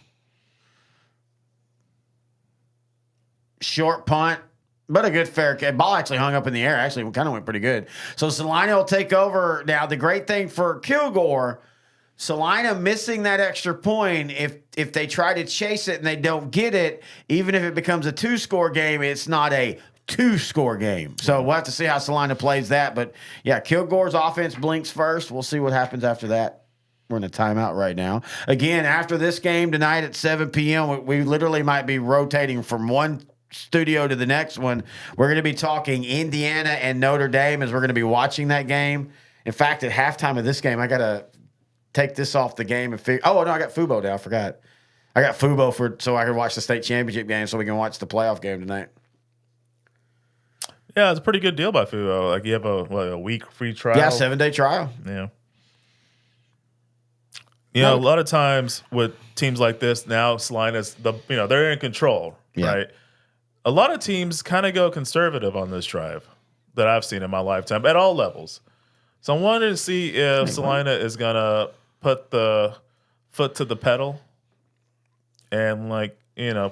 Speaker 3: Short punt. But a good fair catch. Ball actually hung up in the air. Actually, kind of went pretty good. So Celina will take over. Now, the great thing for Kilgore, Salina missing that extra point, if they try to chase it and they don't get it, even if it becomes a 2-score game, it's not a 2-score game. So we'll have to see how Salina plays that. But, yeah, Kilgore's offense blinks first. We'll see what happens after that. We're in a timeout right now. Again, after this game tonight at 7 p.m., we literally might be rotating from one studio to the next one. We're going to be talking Indiana and Notre Dame as we're going to be watching that game. In fact, at halftime of this game, I got to take this off the game and figure. Oh, no, I got Fubo now. I forgot. I got Fubo so I can watch the state championship game so we can watch the playoff game tonight.
Speaker 13: Yeah, it's a pretty good deal by Fubo. Like you have a week free trial.
Speaker 3: Yeah, 7-day trial.
Speaker 13: Yeah. You know, a lot of times with teams like this, now Salina's they're in control, right? A lot of teams kind of go conservative on this drive that I've seen in my lifetime at all levels. So I wanted to see if Celina is gonna put the foot to the pedal and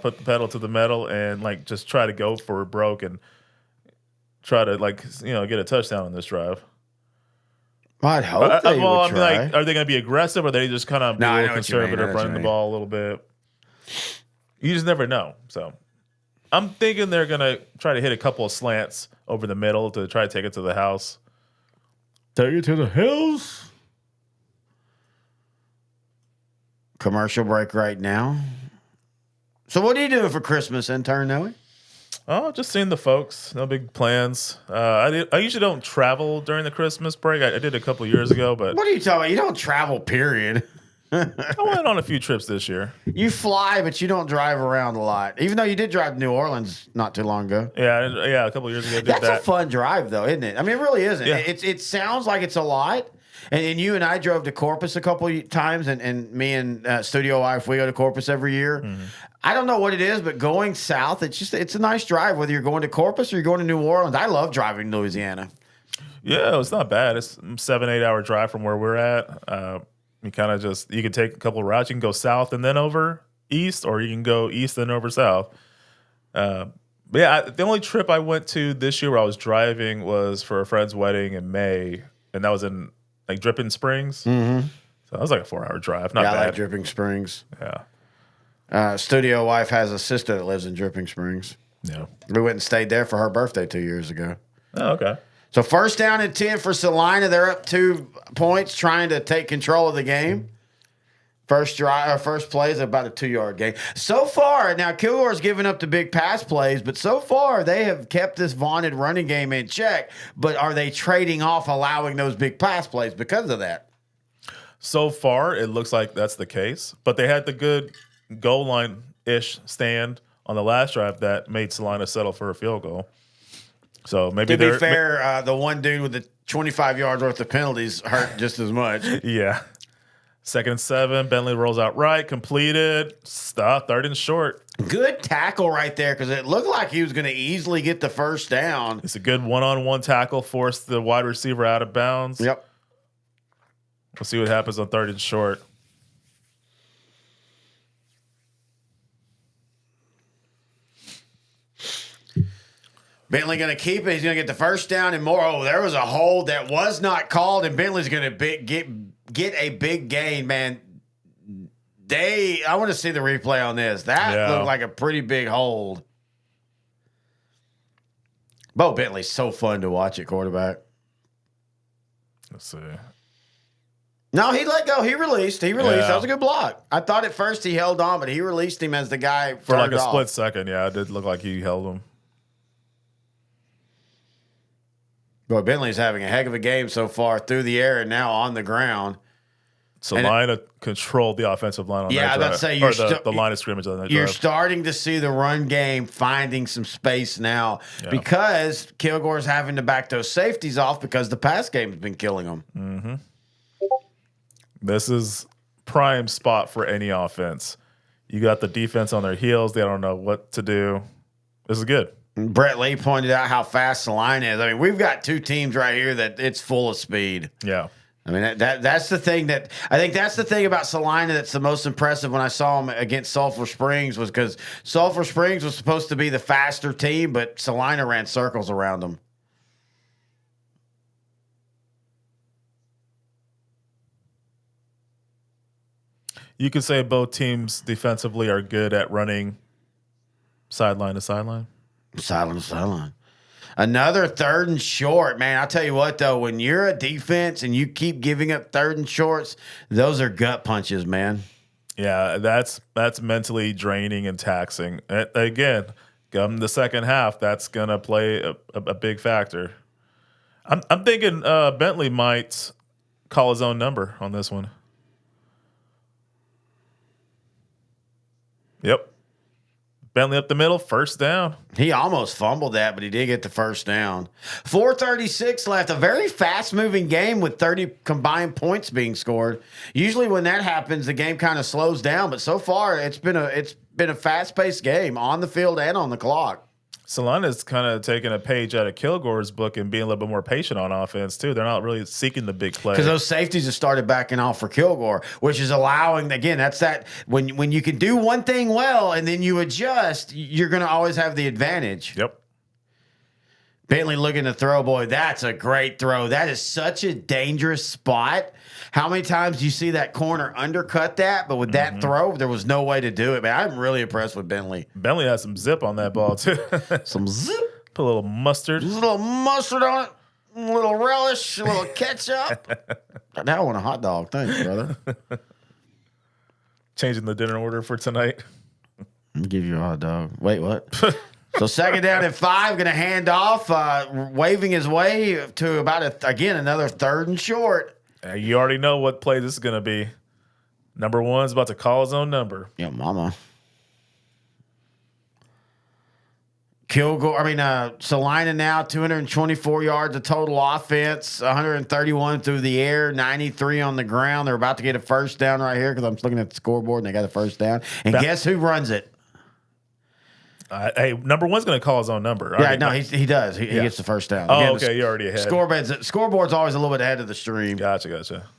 Speaker 13: put the pedal to the metal and just try to go for it broke and try to get a touchdown on this drive.
Speaker 3: I'd hope they would try.
Speaker 13: Are they going to be aggressive or are they just kind of conservative, running the ball a little bit? You just never know. So I'm thinking they're going to try to hit a couple of slants over the middle to try to take it to the house.
Speaker 3: Take it to the hills. Commercial break right now. So what are you doing for Christmas, intern Noe?
Speaker 13: Oh, just seeing the folks. No big plans. I usually don't travel during the Christmas break. I did a couple of years ago, but
Speaker 3: what are you talking about? You don't travel, period.
Speaker 13: I went on a few trips this year.
Speaker 3: You fly, but you don't drive around a lot. Even though you did drive to New Orleans not too long ago.
Speaker 13: Yeah, a couple of years ago.
Speaker 3: That's a fun drive, though, isn't it? I mean, it really isn't. Yeah. It sounds like it's a lot. And you and I drove to Corpus a couple of times, and me and Studio Wife, we go to Corpus every year. Mm-hmm. I don't know what it is, but going south, it's a nice drive, whether you're going to Corpus or you're going to New Orleans. I love driving to Louisiana.
Speaker 13: Yeah, it's not bad. It's a 7-8 hour drive from where we're at. You kind of you can take a couple of routes. You can go south and then over east, or you can go east and over south. But yeah, the only trip I went to this year where I was driving was for a friend's wedding in May, and that was in Dripping Springs.
Speaker 3: Mm-hmm.
Speaker 13: So that was like a 4-hour drive. Not bad.
Speaker 3: I like Dripping Springs.
Speaker 13: Yeah.
Speaker 3: Studio Wife has a sister that lives in Dripping Springs.
Speaker 13: Yeah.
Speaker 3: We went and stayed there for her birthday 2 years ago.
Speaker 13: Oh, okay.
Speaker 3: So first down and 10 for Celina. They're up 2 points, trying to take control of the game. First play is about a 2-yard gain. So far, now Kilgore's given up the big pass plays, but so far they have kept this vaunted running game in check. But are they trading off allowing those big pass plays because of that?
Speaker 13: So far, it looks like that's the case. But they had the good goal line-ish stand on the last drive that made Celina settle for a field goal. So maybe
Speaker 3: to be fair, the one dude with the 25 yards worth of penalties hurt just as much.
Speaker 13: Yeah. 2nd and 7. Bentley rolls out right, completed. Stop. 3rd and short.
Speaker 3: Good tackle right there because it looked like he was going to easily get the first down.
Speaker 13: It's a good one-on-one tackle. Forced the wide receiver out of bounds.
Speaker 3: Yep.
Speaker 13: We'll see what happens on 3rd and short.
Speaker 3: Bentley going to keep it. He's going to get the first down and more. Oh, there was a hold that was not called, and Bentley's going to get a big gain, man. I want to see the replay on this. That looked like a pretty big hold. Bo Bentley's so fun to watch at quarterback.
Speaker 13: Let's see.
Speaker 3: No, he let go. He released. That was a good block. I thought at first he held on, but he released him as the guy
Speaker 13: for like a split second. Yeah, it did look like he held him.
Speaker 3: Boy, Bentley's having a heck of a game so far through the air and now on the ground.
Speaker 13: Celina controlled the offensive line on that drive.
Speaker 3: Yeah, I'd say
Speaker 13: the line of scrimmage on that
Speaker 3: You're
Speaker 13: drive.
Speaker 3: starting to see the run game finding some space now because Kilgore's having to back those safeties off because the pass game's been killing them.
Speaker 13: Mm-hmm. This is prime spot for any offense. You got the defense on their heels. They don't know what to do. This is good.
Speaker 3: Brett Lee pointed out how fast Celina is. I mean, we've got 2 teams right here that it's full of speed.
Speaker 13: Yeah.
Speaker 3: I mean, that's the thing that's the thing about Celina that's the most impressive when I saw him against Sulphur Springs was because Sulphur Springs was supposed to be the faster team, but Celina ran circles around them.
Speaker 13: You could say both teams defensively are good at running sideline to sideline.
Speaker 3: Sideline to sideline. Another 3rd and short, man. I'll tell you what, though, when you're a defense and you keep giving up 3rd and shorts, those are gut punches, man.
Speaker 13: Yeah, that's mentally draining and taxing. Again, come the second half, that's gonna play a big factor. I'm thinking Bentley might call his own number on this one. Yep. Bentley up the middle, first down.
Speaker 3: He almost fumbled that, but he did get the first down. 4:36 left. A very fast-moving game with 30 combined points being scored. Usually when that happens, the game kind of slows down, but so far it's been a fast-paced game on the field and on the clock.
Speaker 13: Celina's kind of taking a page out of Kilgore's book and being a little bit more patient on offense, too. They're not really seeking the big play.
Speaker 3: Because those safeties have started backing off for Kilgore, which is allowing, again, that's that when you can do one thing well and then you adjust, you're going to always have the advantage.
Speaker 13: Yep.
Speaker 3: Bentley looking to throw, boy, that's a great throw. That is such a dangerous spot. How many times do you see that corner undercut that? But with that throw, there was no way to do it. Man, I'm really impressed with Bentley.
Speaker 13: Bentley has some zip on that ball, too.
Speaker 3: Some zip.
Speaker 13: Put a little mustard.
Speaker 3: A little mustard on it. A little relish. A little ketchup. Now I want a hot dog. Thanks, brother.
Speaker 13: Changing the dinner order for tonight.
Speaker 3: I'll give you a hot dog. Wait, what? So 2nd down and 5, going to hand off, waving his way to about, another 3rd and short.
Speaker 13: You already know what play this is going to be. Number 1's about to call his own number.
Speaker 3: Yeah, mama. Celina now, 224 yards of total offense, 131 through the air, 93 on the ground. They're about to get a first down right here because I'm looking at the scoreboard and they got a first down. And guess who runs it?
Speaker 13: Hey, number 1's going to call his own number.
Speaker 3: He does. He gets the first down.
Speaker 13: Oh, again, okay, you're already ahead.
Speaker 3: Scoreboard's always a little bit ahead of the stream.
Speaker 13: Gotcha.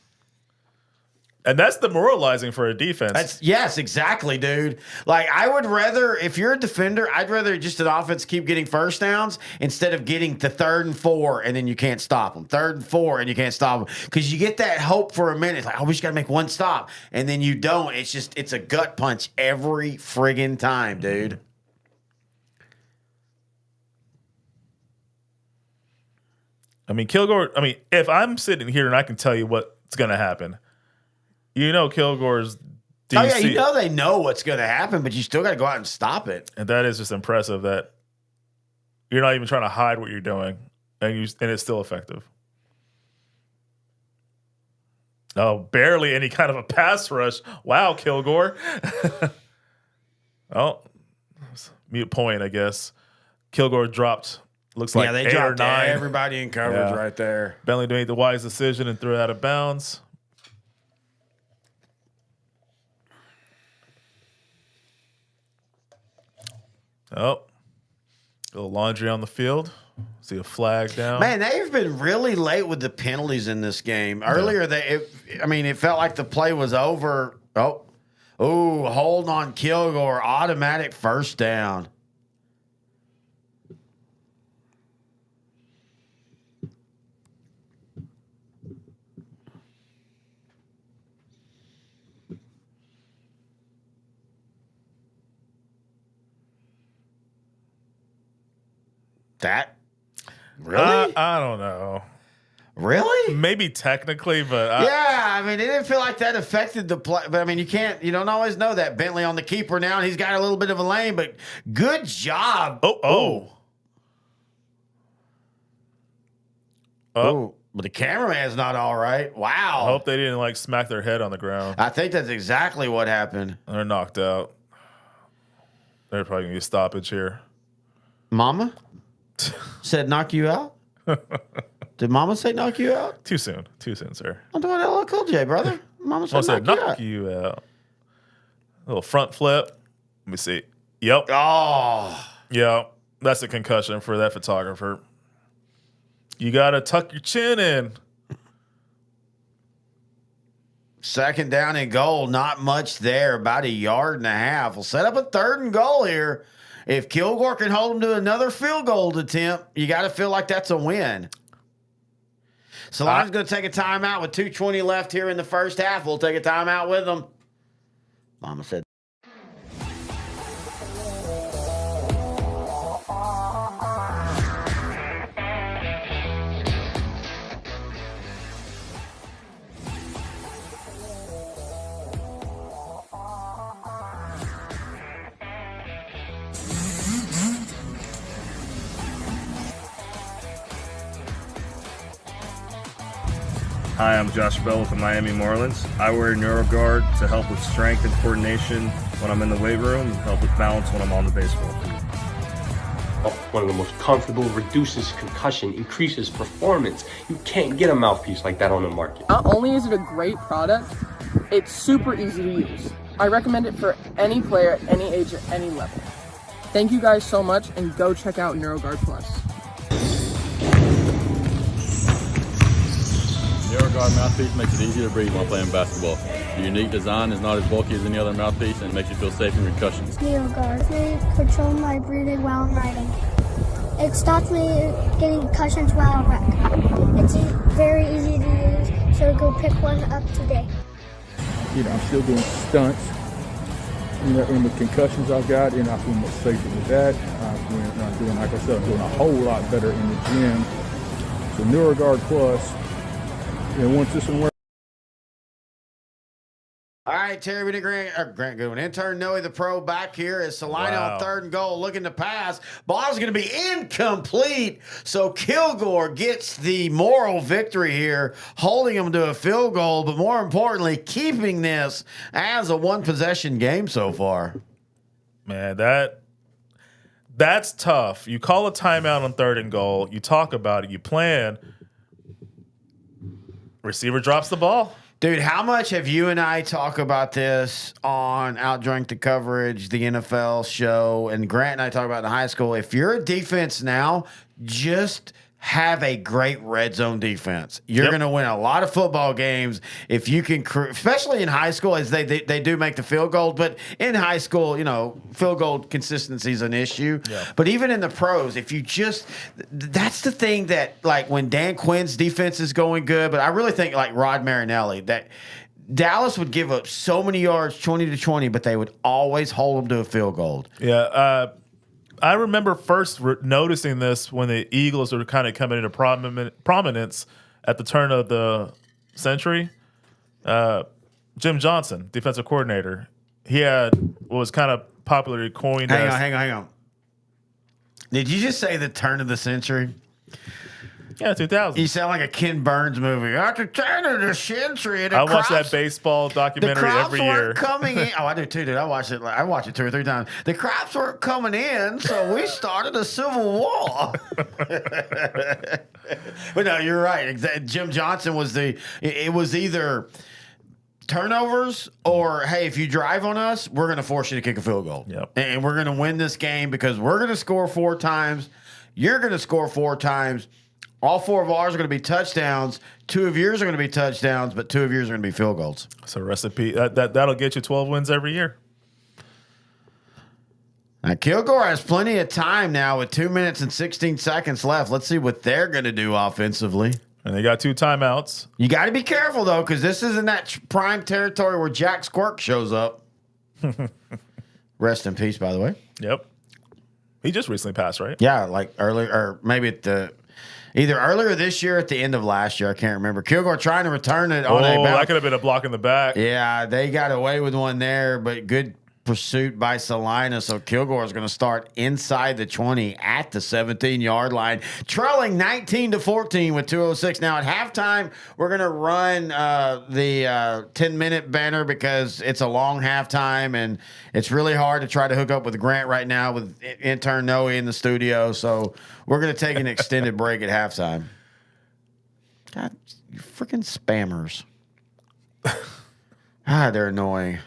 Speaker 13: And that's demoralizing for a defense.
Speaker 3: Yes, exactly, dude. Like, I would rather, if you're a defender, I'd rather just an offense keep getting first downs instead of getting to 3rd and 4 and then you can't stop them. 3rd and 4 and you can't stop them. Because you get that hope for a minute. It's like, we just got to make one stop. And then you don't. It's a gut punch every friggin' time, dude.
Speaker 13: Kilgore, if I'm sitting here and I can tell you what's going to happen, Kilgore's DC.
Speaker 3: Oh, yeah, they know what's going to happen, but you still got to go out and stop it.
Speaker 13: And that is just impressive that you're not even trying to hide what you're doing, and it's still effective. Oh, barely any kind of a pass rush. Wow, Kilgore. Oh, mute point, I guess. Kilgore dropped. Looks like
Speaker 3: they
Speaker 13: 8
Speaker 3: dropped
Speaker 13: or 9.
Speaker 3: Everybody in coverage right there.
Speaker 13: Bentley made the wise decision and threw it out of bounds. Oh, a little laundry on the field. See a flag down.
Speaker 3: Man, they've been really late with the penalties in this game. Earlier, it felt like the play was over. Hold on, Kilgore, automatic first down. That really?
Speaker 13: I don't know.
Speaker 3: Really?
Speaker 13: Maybe technically, but
Speaker 3: it didn't feel like that affected the play. But you don't always know that. Bentley on the keeper now, and he's got a little bit of a lane, but good job.
Speaker 13: Oh,
Speaker 3: but the cameraman's not all right. Wow.
Speaker 13: I hope they didn't smack their head on the ground.
Speaker 3: I think that's exactly what happened.
Speaker 13: They're knocked out. They're probably gonna get a stoppage here.
Speaker 3: Mama said knock you out? Did Mama say knock you out?
Speaker 13: Too soon, sir.
Speaker 3: I'm doing LL Cool J, brother. Mama said
Speaker 13: knock you out. A little front flip. Let me see. Yep.
Speaker 3: Oh.
Speaker 13: Yep. That's a concussion for that photographer. You got to tuck your chin in.
Speaker 3: 2nd down and goal. Not much there. About 1.5 yards. We'll set up a 3rd and goal here. If Kilgore can hold them to another field goal attempt, you got to feel like that's a win. Celina's going to take a timeout with 2:20 left here in the first half. We'll take a timeout with them. Mama said.
Speaker 6: Hi, I'm Josh Bell with the Miami Marlins. I wear NeuroGuard to help with strength and coordination when I'm in the weight room and help with balance when I'm on the baseball field.
Speaker 7: One of the most comfortable, reduces concussion, increases performance. You can't get a mouthpiece like that on the market.
Speaker 8: Not only is it a great product, it's super easy to use. I recommend it for any player, any age, at any level. Thank you guys so much, and go check out NeuroGuard Plus.
Speaker 9: NeuroGuard mouthpiece makes it easy to breathe while playing basketball. The unique design is not as bulky as any other mouthpiece and makes you feel safe in concussions.
Speaker 10: NeuroGuard. They control my breathing while I'm riding. It stops me getting concussions while I wreck. It's very easy to use, so go pick one up today.
Speaker 11: I'm still doing stunts. And with concussions I've got, and I feel much safer with that. I'm doing, like I said, I'm doing a whole lot better in the gym. So NeuroGuard Plus, once this one works.
Speaker 3: All right, Terry Grant Goodwin, intern Noe the pro back here as Celina on 3rd and goal, looking to pass. Ball's going to be incomplete, so Kilgore gets the moral victory here, holding him to a field goal, but more importantly, keeping this as a one-possession game so far.
Speaker 13: Man, that's tough. You call a timeout on 3rd and goal, you talk about it, you plan, receiver drops the ball.
Speaker 3: Dude, how much have you and I talk about this on Outdrink the Coverage, the NFL show, and Grant and I talk about it in high school? If you're a defense now, just have a great red zone defense. You're going to win a lot of football games if you can, especially in high school, as they do make the field goal. But in high school, field goal consistency is an issue. Yeah. But even in the pros, if you just, that's the thing that, like, when Dan Quinn's defense is going good, but I really think like Rod Marinelli, that Dallas would give up so many yards, 20-20, but they would always hold them to a field goal.
Speaker 13: Yeah. I remember first noticing this when the Eagles were kind of coming into prominence at the turn of the century. Jim Johnson, defensive coordinator, he had what was kind of popularly coined as...
Speaker 3: Hang on. Did you just say the turn of the century?
Speaker 13: Yeah, 2000.
Speaker 3: You sound like a Ken Burns movie. At the turn of the century,
Speaker 13: I watch that baseball documentary every year.
Speaker 3: Coming in. Oh, I do too, dude. I watch it 2 or 3 times. The crops weren't coming in, so we started a civil war. But no, you're right. Jim Johnson was it was either turnovers or, hey, if you drive on us, we're going to force you to kick a field goal.
Speaker 13: Yep.
Speaker 3: And we're going to win this game because we're going to score 4 times. You're going to score 4 times. All 4 of ours are going to be touchdowns. 2 of yours are going to be touchdowns, but 2 of yours are going to be field goals.
Speaker 13: So recipe that'll get you 12 wins every year.
Speaker 3: Now, Kilgore has plenty of time now with 2 minutes and 16 seconds left. Let's see what they're going to do offensively.
Speaker 13: And they got 2 timeouts.
Speaker 3: You got to be careful, though, because this isn't that prime territory where Jack Squirk shows up. Rest in peace, by the way.
Speaker 13: Yep. He just recently passed, right?
Speaker 3: Yeah, like earlier, or maybe either earlier this year or at the end of last year. I can't remember. Kilgore trying to return it on a bounce.
Speaker 13: That could have been a block in the back.
Speaker 3: Yeah, they got away with one there, but good pursuit by Celina. So Kilgore is going to start inside the 20 at the 17-yard line, trailing 19-14 with 2:06. Now at halftime, we're going to run the 10-minute banner because it's a long halftime, and it's really hard to try to hook up with Grant right now with intern Noe in the studio. So we're going to take an extended break at halftime. God, you freaking spammers. They're annoying.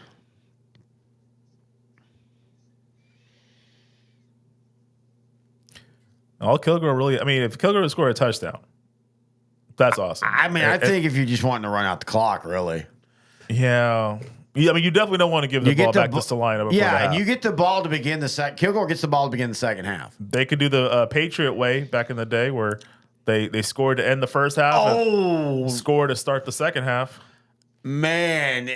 Speaker 13: All Kilgore really, I mean, if Kilgore would score a touchdown, that's awesome.
Speaker 3: I mean, I think if you're just wanting to run out the clock, really.
Speaker 13: Yeah. I mean, you definitely don't want to give the ball back to Celina.
Speaker 3: Yeah, and you get the ball to begin the second. Kilgore gets the ball to begin the second half.
Speaker 13: They could do the Patriot way back in the day where they scored to end the first half and score to start the second half.
Speaker 3: Man,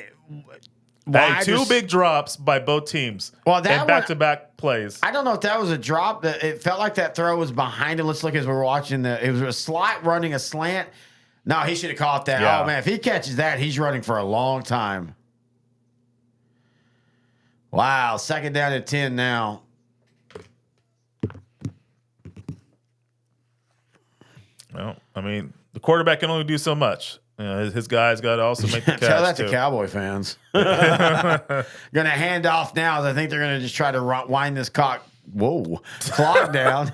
Speaker 3: Why
Speaker 13: two big drops by both teams.
Speaker 3: Well, that
Speaker 13: and back-to-back plays.
Speaker 3: I don't know if that was a drop. It felt like that throw was behind him. Let's look as we were watching it was a slot running a slant. No, he should have caught that.
Speaker 13: Yeah.
Speaker 3: Oh man, if he catches that, he's running for a long time. Wow, 2nd down at 10 now.
Speaker 13: Well, I mean, the quarterback can only do so much. His guys got to also make the catch.
Speaker 3: Tell that
Speaker 13: too.
Speaker 3: to Cowboy fans. Going to hand off now. As I think they're going to just try to wind this clock down.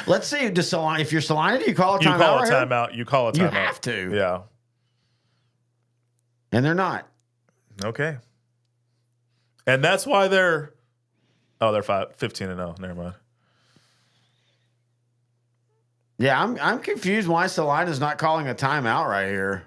Speaker 3: Let's see. If you're Celina, do you call a timeout?
Speaker 13: You call a timeout. You call a timeout.
Speaker 3: You have to.
Speaker 13: Yeah.
Speaker 3: And they're not.
Speaker 13: Okay. And that's why they're 15-0. Never mind.
Speaker 3: Yeah, I'm confused why Celina's not calling a timeout right here.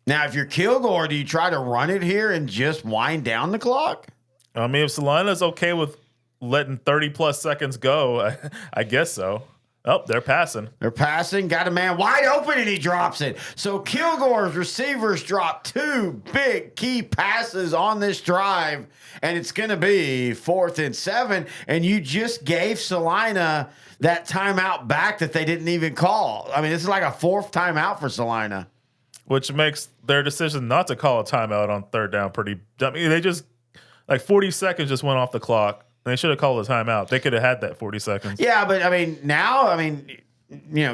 Speaker 3: Now, if you're Kilgore, do you try to run it here and just wind down the clock?
Speaker 13: I mean, if Celina's okay with letting 30-plus seconds go, I guess so. Oh, they're passing.
Speaker 3: They're passing. Got a man wide open, and he drops it. So Kilgore's receivers drop 2 big key passes on this drive, and it's going to be 4th and 7. And you just gave Celina that timeout back that they didn't even call. I mean, this is like a 4th timeout for Celina.
Speaker 13: Which makes their decision not to call a timeout on 3rd down pretty. I mean, they just 40 seconds just went off the clock. They should have called a timeout. They could have had that 40 seconds.
Speaker 3: Yeah, but I mean, now,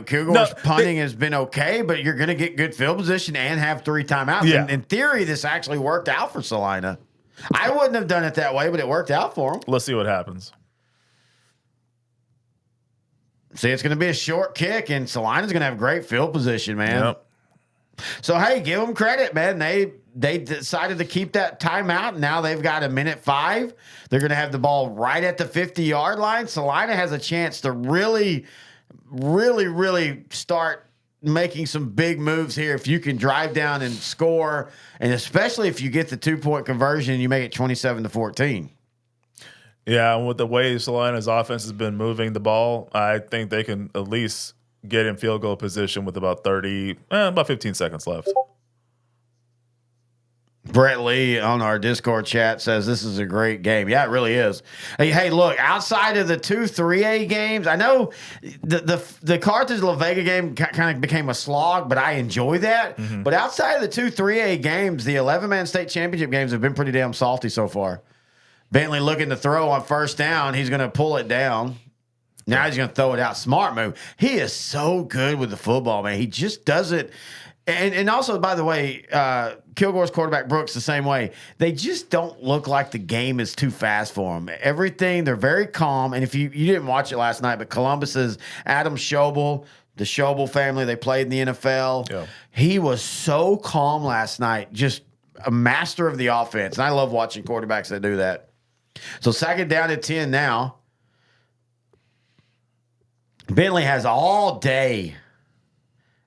Speaker 3: Kilgore's punting has been okay, but you're going to get good field position and have 3 timeouts.
Speaker 13: Yeah.
Speaker 3: In theory, this actually worked out for Celina. I wouldn't have done it that way, but it worked out for him.
Speaker 13: Let's see what happens.
Speaker 3: See, it's going to be a short kick, and Celina's going to have great field position, man.
Speaker 13: Yep.
Speaker 3: So, hey, give them credit, man. They decided to keep that timeout. Now they've got 1:05. They're going to have the ball right at the 50-yard line. Celina has a chance to really, really, really start making some big moves here if you can drive down and score, and especially if you get the 2-point conversion and you make it 27-14.
Speaker 13: Yeah, and with the way Celina's offense has been moving the ball, I think they can at least get in field goal position with about 15 seconds left.
Speaker 3: Brett Lee on our Discord chat says this is a great game. Yeah, it really is. Hey, look, outside of the 2 3A games, I know the Carthage-La Vega game kind of became a slog, but I enjoy that. Mm-hmm. But outside of the 2 3A games, the 11-man state championship games have been pretty damn salty so far. Bentley looking to throw on 1st down. He's going to pull it down. Now he's going to throw it out. Smart move. He is so good with the football, man. He just does it. And also, by the way, Kilgore's quarterback Brooks the same way. They just don't look like the game is too fast for them. They're very calm. And if you didn't watch it last night, but Columbus's Adam Schobel, the Schobel family, they played in the NFL. Yeah. He was so calm last night, just a master of the offense. And I love watching quarterbacks that do that. So 2nd down at 10 now. Bentley has all day.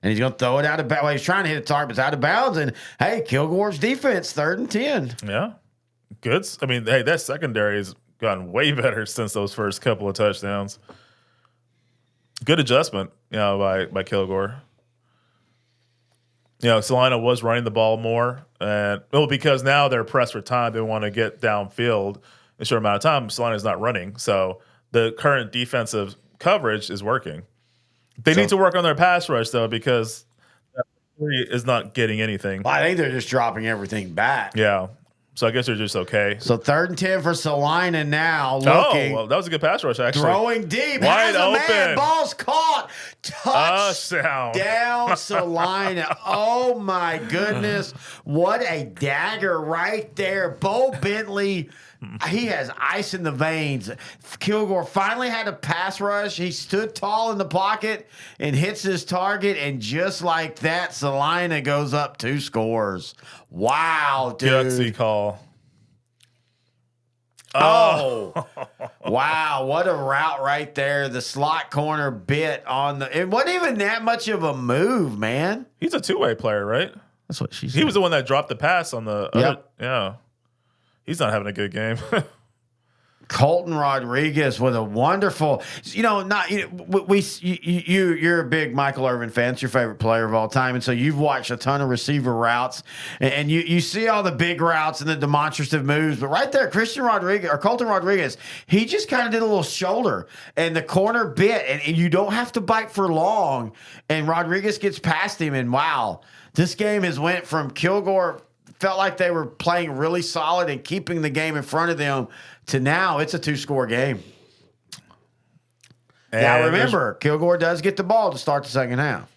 Speaker 3: And he's going to throw it out of bounds. Well, he's trying to hit a target, but it's out of bounds. And, hey, Kilgore's defense, 3rd and 10.
Speaker 13: Yeah. Good. I mean, hey, that secondary has gotten way better since those first couple of touchdowns. Good adjustment, by Kilgore. Celina was running the ball more. Because now they're pressed for time. They want to get downfield in a short amount of time. Celina's not running. So the current defensive coverage is working. They need to work on their pass rush, though, because that is not getting anything.
Speaker 3: Well, I think they're just dropping everything back.
Speaker 13: Yeah. So I guess they're just okay.
Speaker 3: So 3rd and 10 for Celina now. Looking.
Speaker 13: Oh, well, that was a good pass rush, actually.
Speaker 3: Throwing deep.
Speaker 13: Wide open.
Speaker 3: Man. Ball's caught. Touchdown, Celina. Oh, my goodness. What a dagger right there. Bo Bentley. He has ice in the veins. Kilgore finally had a pass rush. He stood tall in the pocket and hits his target. And just like that, Celina goes up 2 scores. Wow, dude.
Speaker 13: Gutsy call.
Speaker 3: Oh. Wow, what a route right there. The slot corner bit on the... It wasn't even that much of a move, man.
Speaker 13: He's a 2-way player, right?
Speaker 3: That's what she said.
Speaker 13: He was the one that dropped the pass on the...
Speaker 3: Yep.
Speaker 13: Yeah. He's not having a good game.
Speaker 3: Colton Rodriguez with a wonderful, you're a big Michael Irvin fan. It's your favorite player of all time. And so you've watched a ton of receiver routes and you see all the big routes and the demonstrative moves. But right there, Colton Rodriguez, he just kind of did a little shoulder and the corner bit and you don't have to bite for long. And Rodriguez gets past him. And wow, this game has went from Kilgore felt like they were playing really solid and keeping the game in front of them to now it's a 2-score game. And now remember, Kilgore does get the ball to start the second half.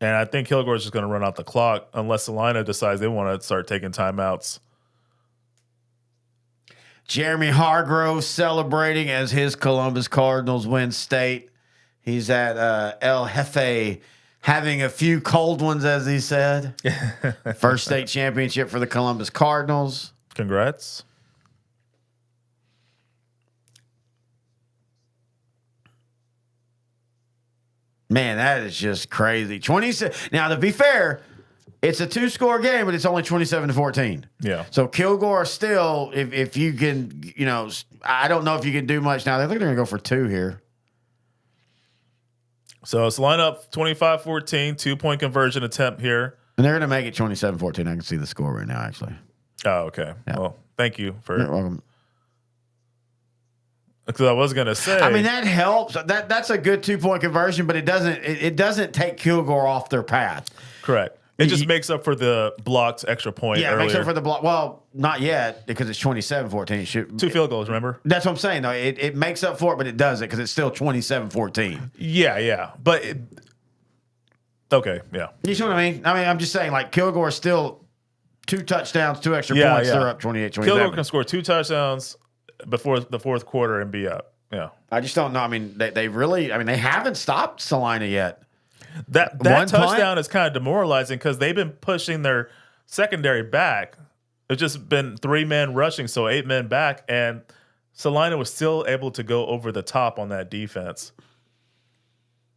Speaker 13: And I think Kilgore is just going to run out the clock unless Celina decides they want to start taking timeouts.
Speaker 3: Jeremy Hargrove celebrating as his Columbus Cardinals win state. He's at El Jefe having a few cold ones, as he said. First state championship for the Columbus Cardinals.
Speaker 13: Congrats.
Speaker 3: Man, that is just crazy. 27. Now, to be fair, it's a 2-score game, but it's only 27-14.
Speaker 13: Yeah.
Speaker 3: So Kilgore still, if you can, I don't know if you can do much now. I think they're going to go for 2 here.
Speaker 13: So it's line up 25-14, 2-point conversion attempt here.
Speaker 3: And they're going to make it 27-14. I can see the score right now, actually.
Speaker 13: Oh, okay. Yeah. Well, thank you for.
Speaker 3: You're welcome.
Speaker 13: Because I was gonna say,
Speaker 3: I mean that helps. That's a good 2-point conversion, but it doesn't take Kilgore off their path.
Speaker 13: Correct. It just makes up for the blocked extra point.
Speaker 3: Yeah, it makes up for the block. Well, not yet because it's 27-14.
Speaker 13: 2 field goals. Remember?
Speaker 3: That's what I'm saying. Though it makes up for it, but it doesn't because it's still 27-14.
Speaker 13: Yeah. But okay, yeah.
Speaker 3: You see what I mean? I'm just saying like Kilgore still 2 touchdowns, 2 extra points.
Speaker 13: Yeah.
Speaker 3: They're up 28-27.
Speaker 13: Kilgore can score 2 touchdowns before the fourth quarter and be up. Yeah.
Speaker 3: I just don't know. I mean, they really. I mean, they haven't stopped Celina yet.
Speaker 13: That touchdown is kind of demoralizing because they've been pushing their secondary back. It's just been 3 men rushing, so 8 men back, and Celina was still able to go over the top on that defense.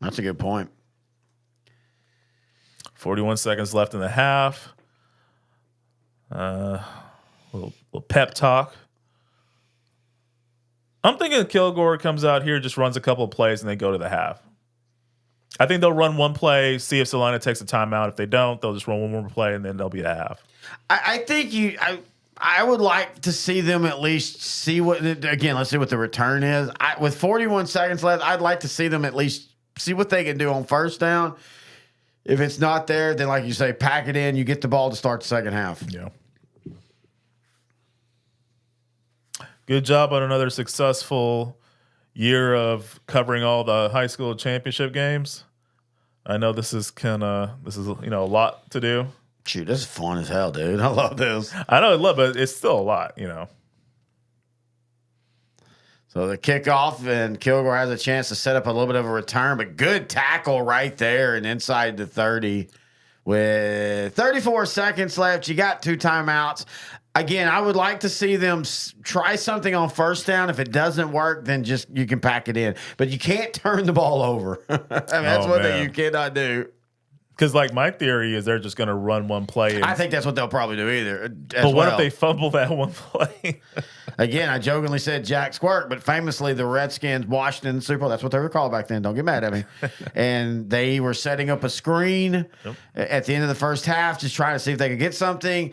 Speaker 3: That's a good point.
Speaker 13: 41 seconds left in the half. Little pep talk. I'm thinking Kilgore comes out here, just runs a couple of plays, and they go to the half. I think they'll run one play, see if Celina takes a timeout. If they don't, they'll just run one more play, and then they'll be at half.
Speaker 3: I think I would like to see them at least see what. Again, let's see what the return is. With 41 seconds left, I'd like to see them at least see what they can do on first down. If it's not there, then like you say, pack it in. You get the ball to start the second half.
Speaker 13: Yeah. Good job on another successful year of covering all the high school championship games. I know this is a lot to do.
Speaker 3: Shoot, this is fun as hell, dude. I love this.
Speaker 13: I know, but it's still a lot,
Speaker 3: So the kickoff, and Kilgore has a chance to set up a little bit of a return, but good tackle right there and inside the 30 with 34 seconds left. You got 2 timeouts. Again, I would like to see them try something on first down. If it doesn't work, then just you can pack it in. But you can't turn the ball over. That's one thing you cannot do.
Speaker 13: Because, my theory is they're just going to run one play.
Speaker 3: I think that's what they'll probably do either.
Speaker 13: But what if they fumble that one play?
Speaker 3: Again, I jokingly said Jack Squirk, but famously the Redskins, Washington, Super Bowl, that's what they were called back then. Don't get mad at me. And they were setting up a screen at the end of the first half, just trying to see if they could get something.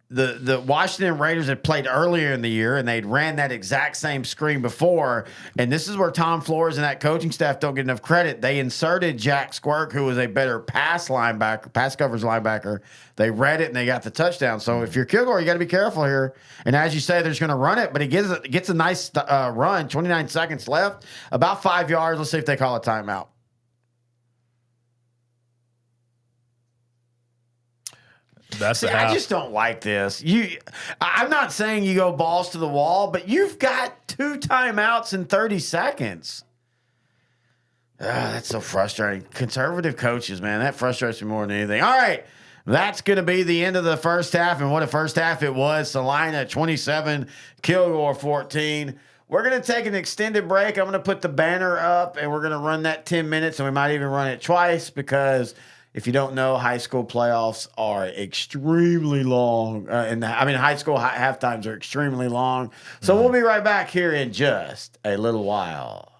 Speaker 3: The Washington Raiders had played earlier in the year, and they'd ran that exact same screen before. And this is where Tom Flores and that coaching staff don't get enough credit. They inserted Jack Squirk, who was a better pass coverage linebacker. They read it, and they got the touchdown. So if you're Kilgore, you got to be careful here. And as you say, they're just going to run it, but he gets a nice run. 29 seconds left, about 5 yards. Let's see if they call a timeout. I just don't like this. I'm not saying you go balls to the wall, but you've got 2 timeouts in 30 seconds. That's so frustrating. Conservative coaches, man, that frustrates me more than anything. All right, that's going to be the end of the first half, and what a first half it was. Celina 27, Kilgore 14. We're going to take an extended break. I'm going to put the banner up, and we're going to run that 10 minutes, and we might even run it twice because If you don't know, high school playoffs are extremely long. High school half times are extremely long. So we'll be right back here in just a little while.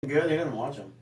Speaker 3: Good. He didn't watch them.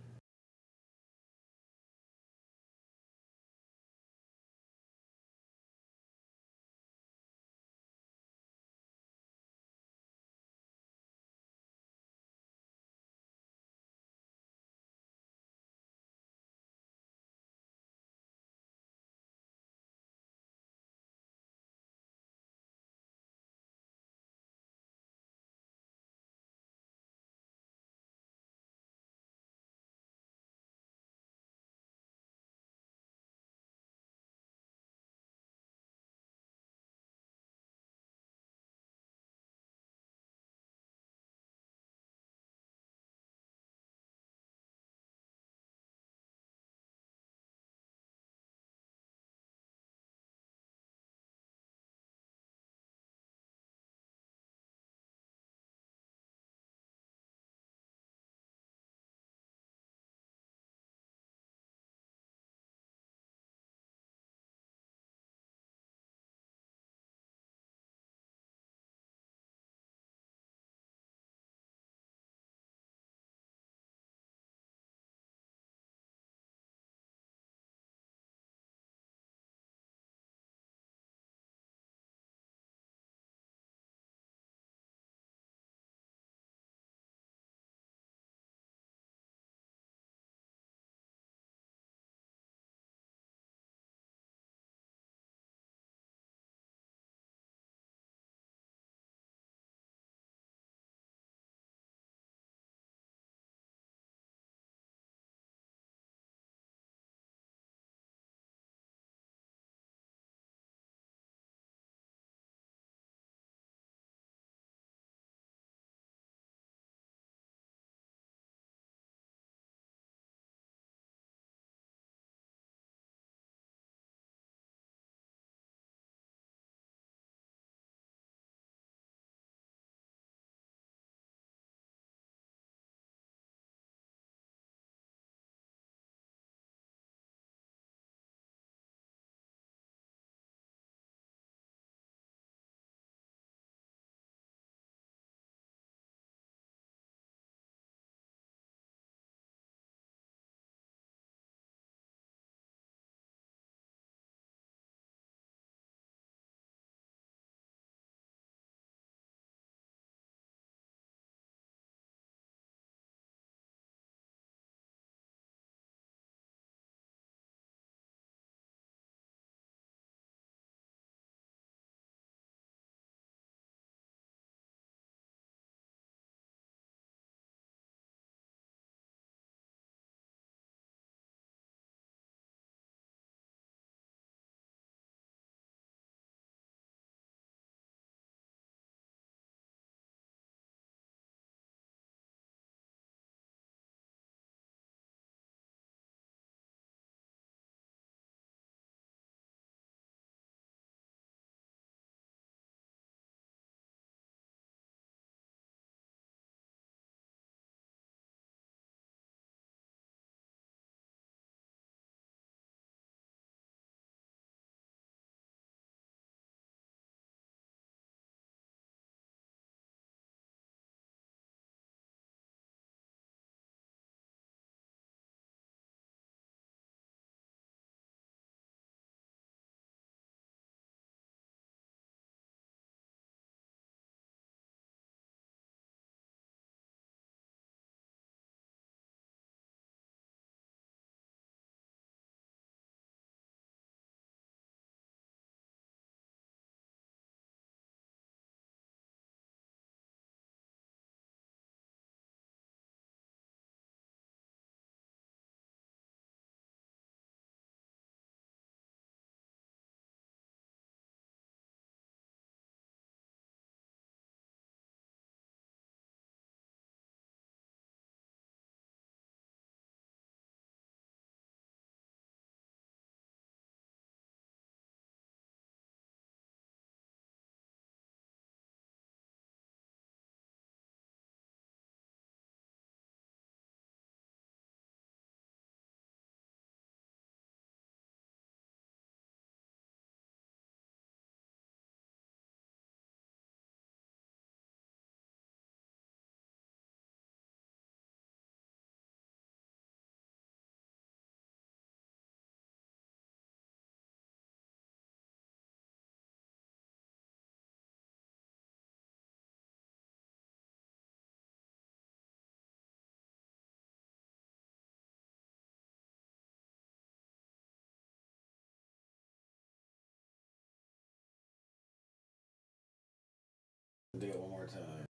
Speaker 4: do it one more time.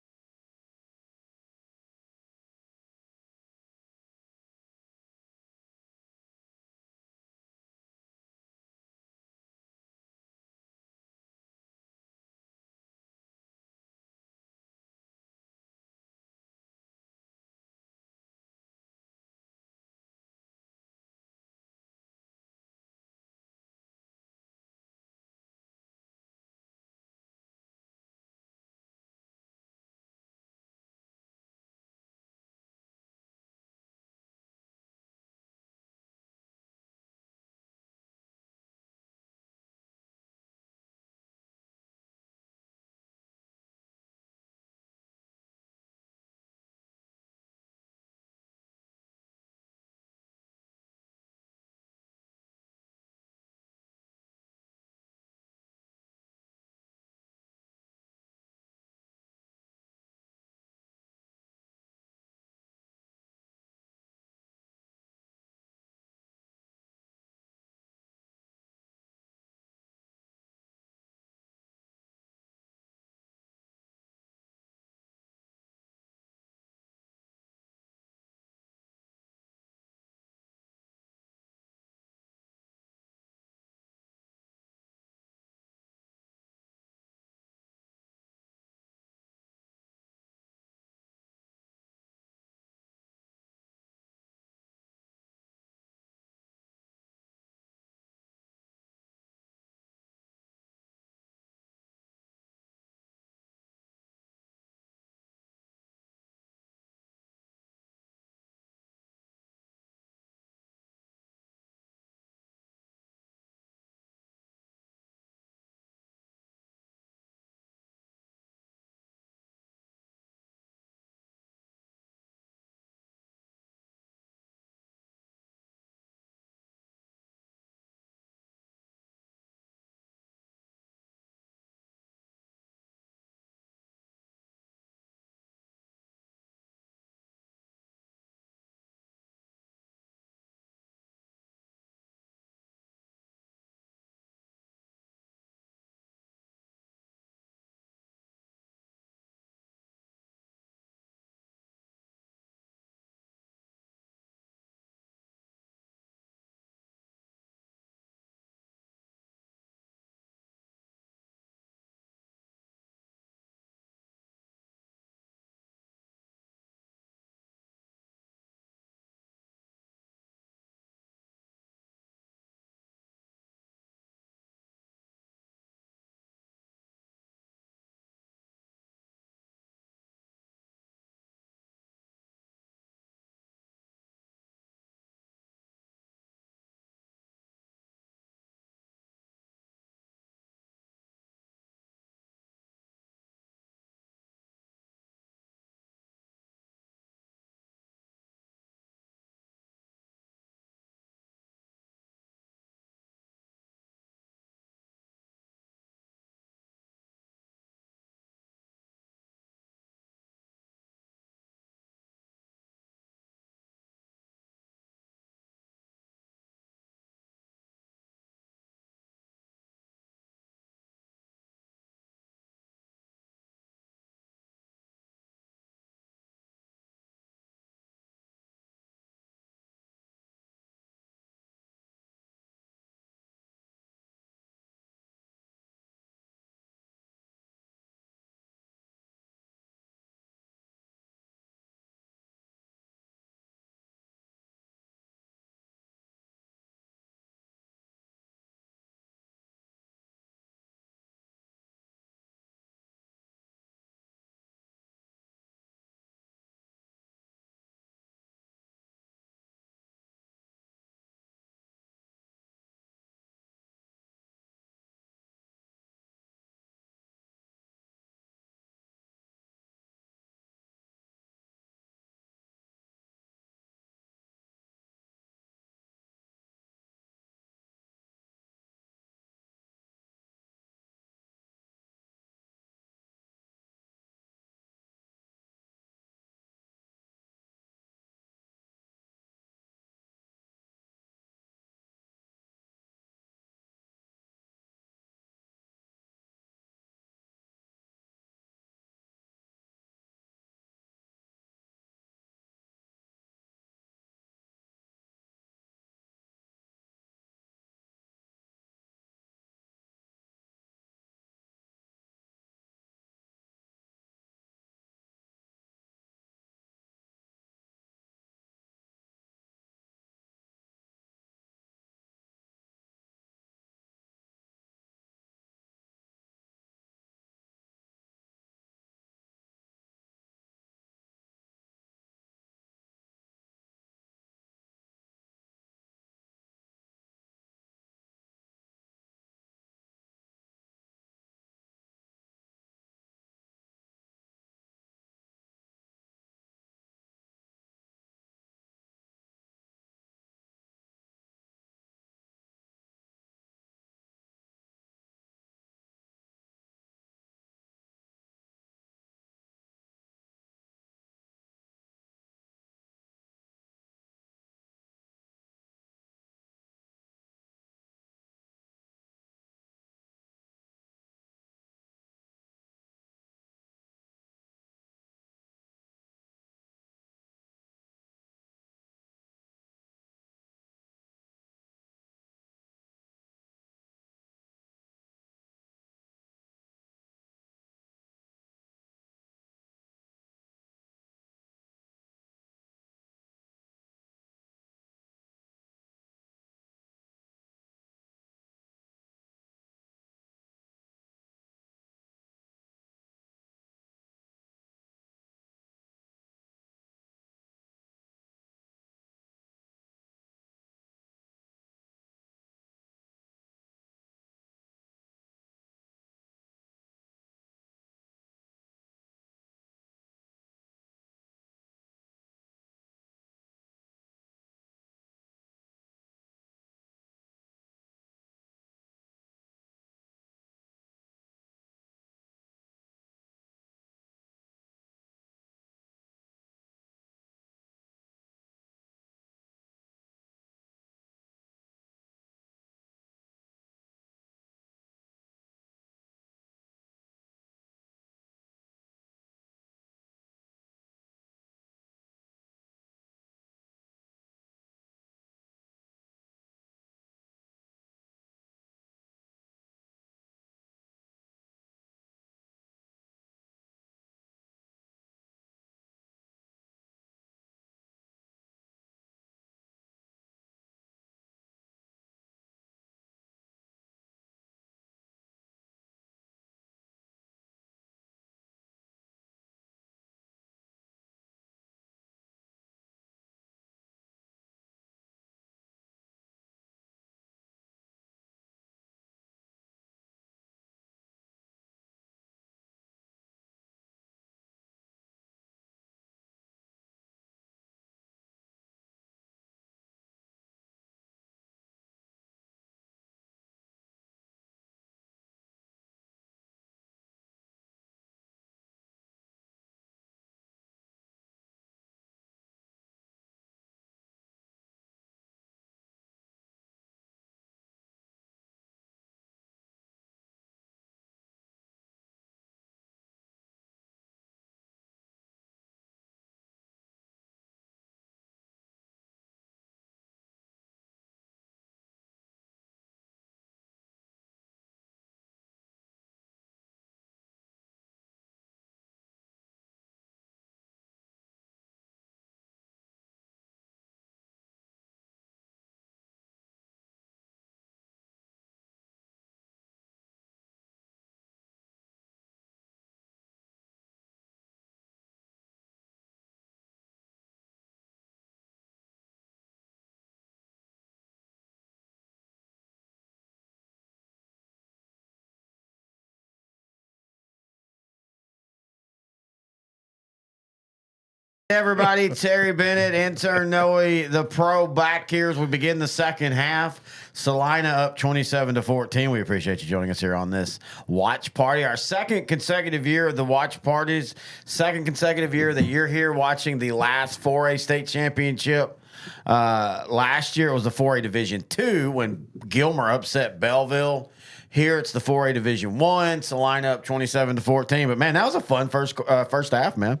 Speaker 3: everybody. Terry Bennett, intern Noe, the pro back here as we begin the second half. Celina up 27-14. We appreciate you joining us here on this watch party. Our second consecutive year of the watch parties. Second consecutive year that you're here watching the last 4A state championship. Last year it was the 4A Division II when Gilmer upset Belleville. Here it's the 4A Division I. Celina up 27-14. But man, that was a fun first half, man.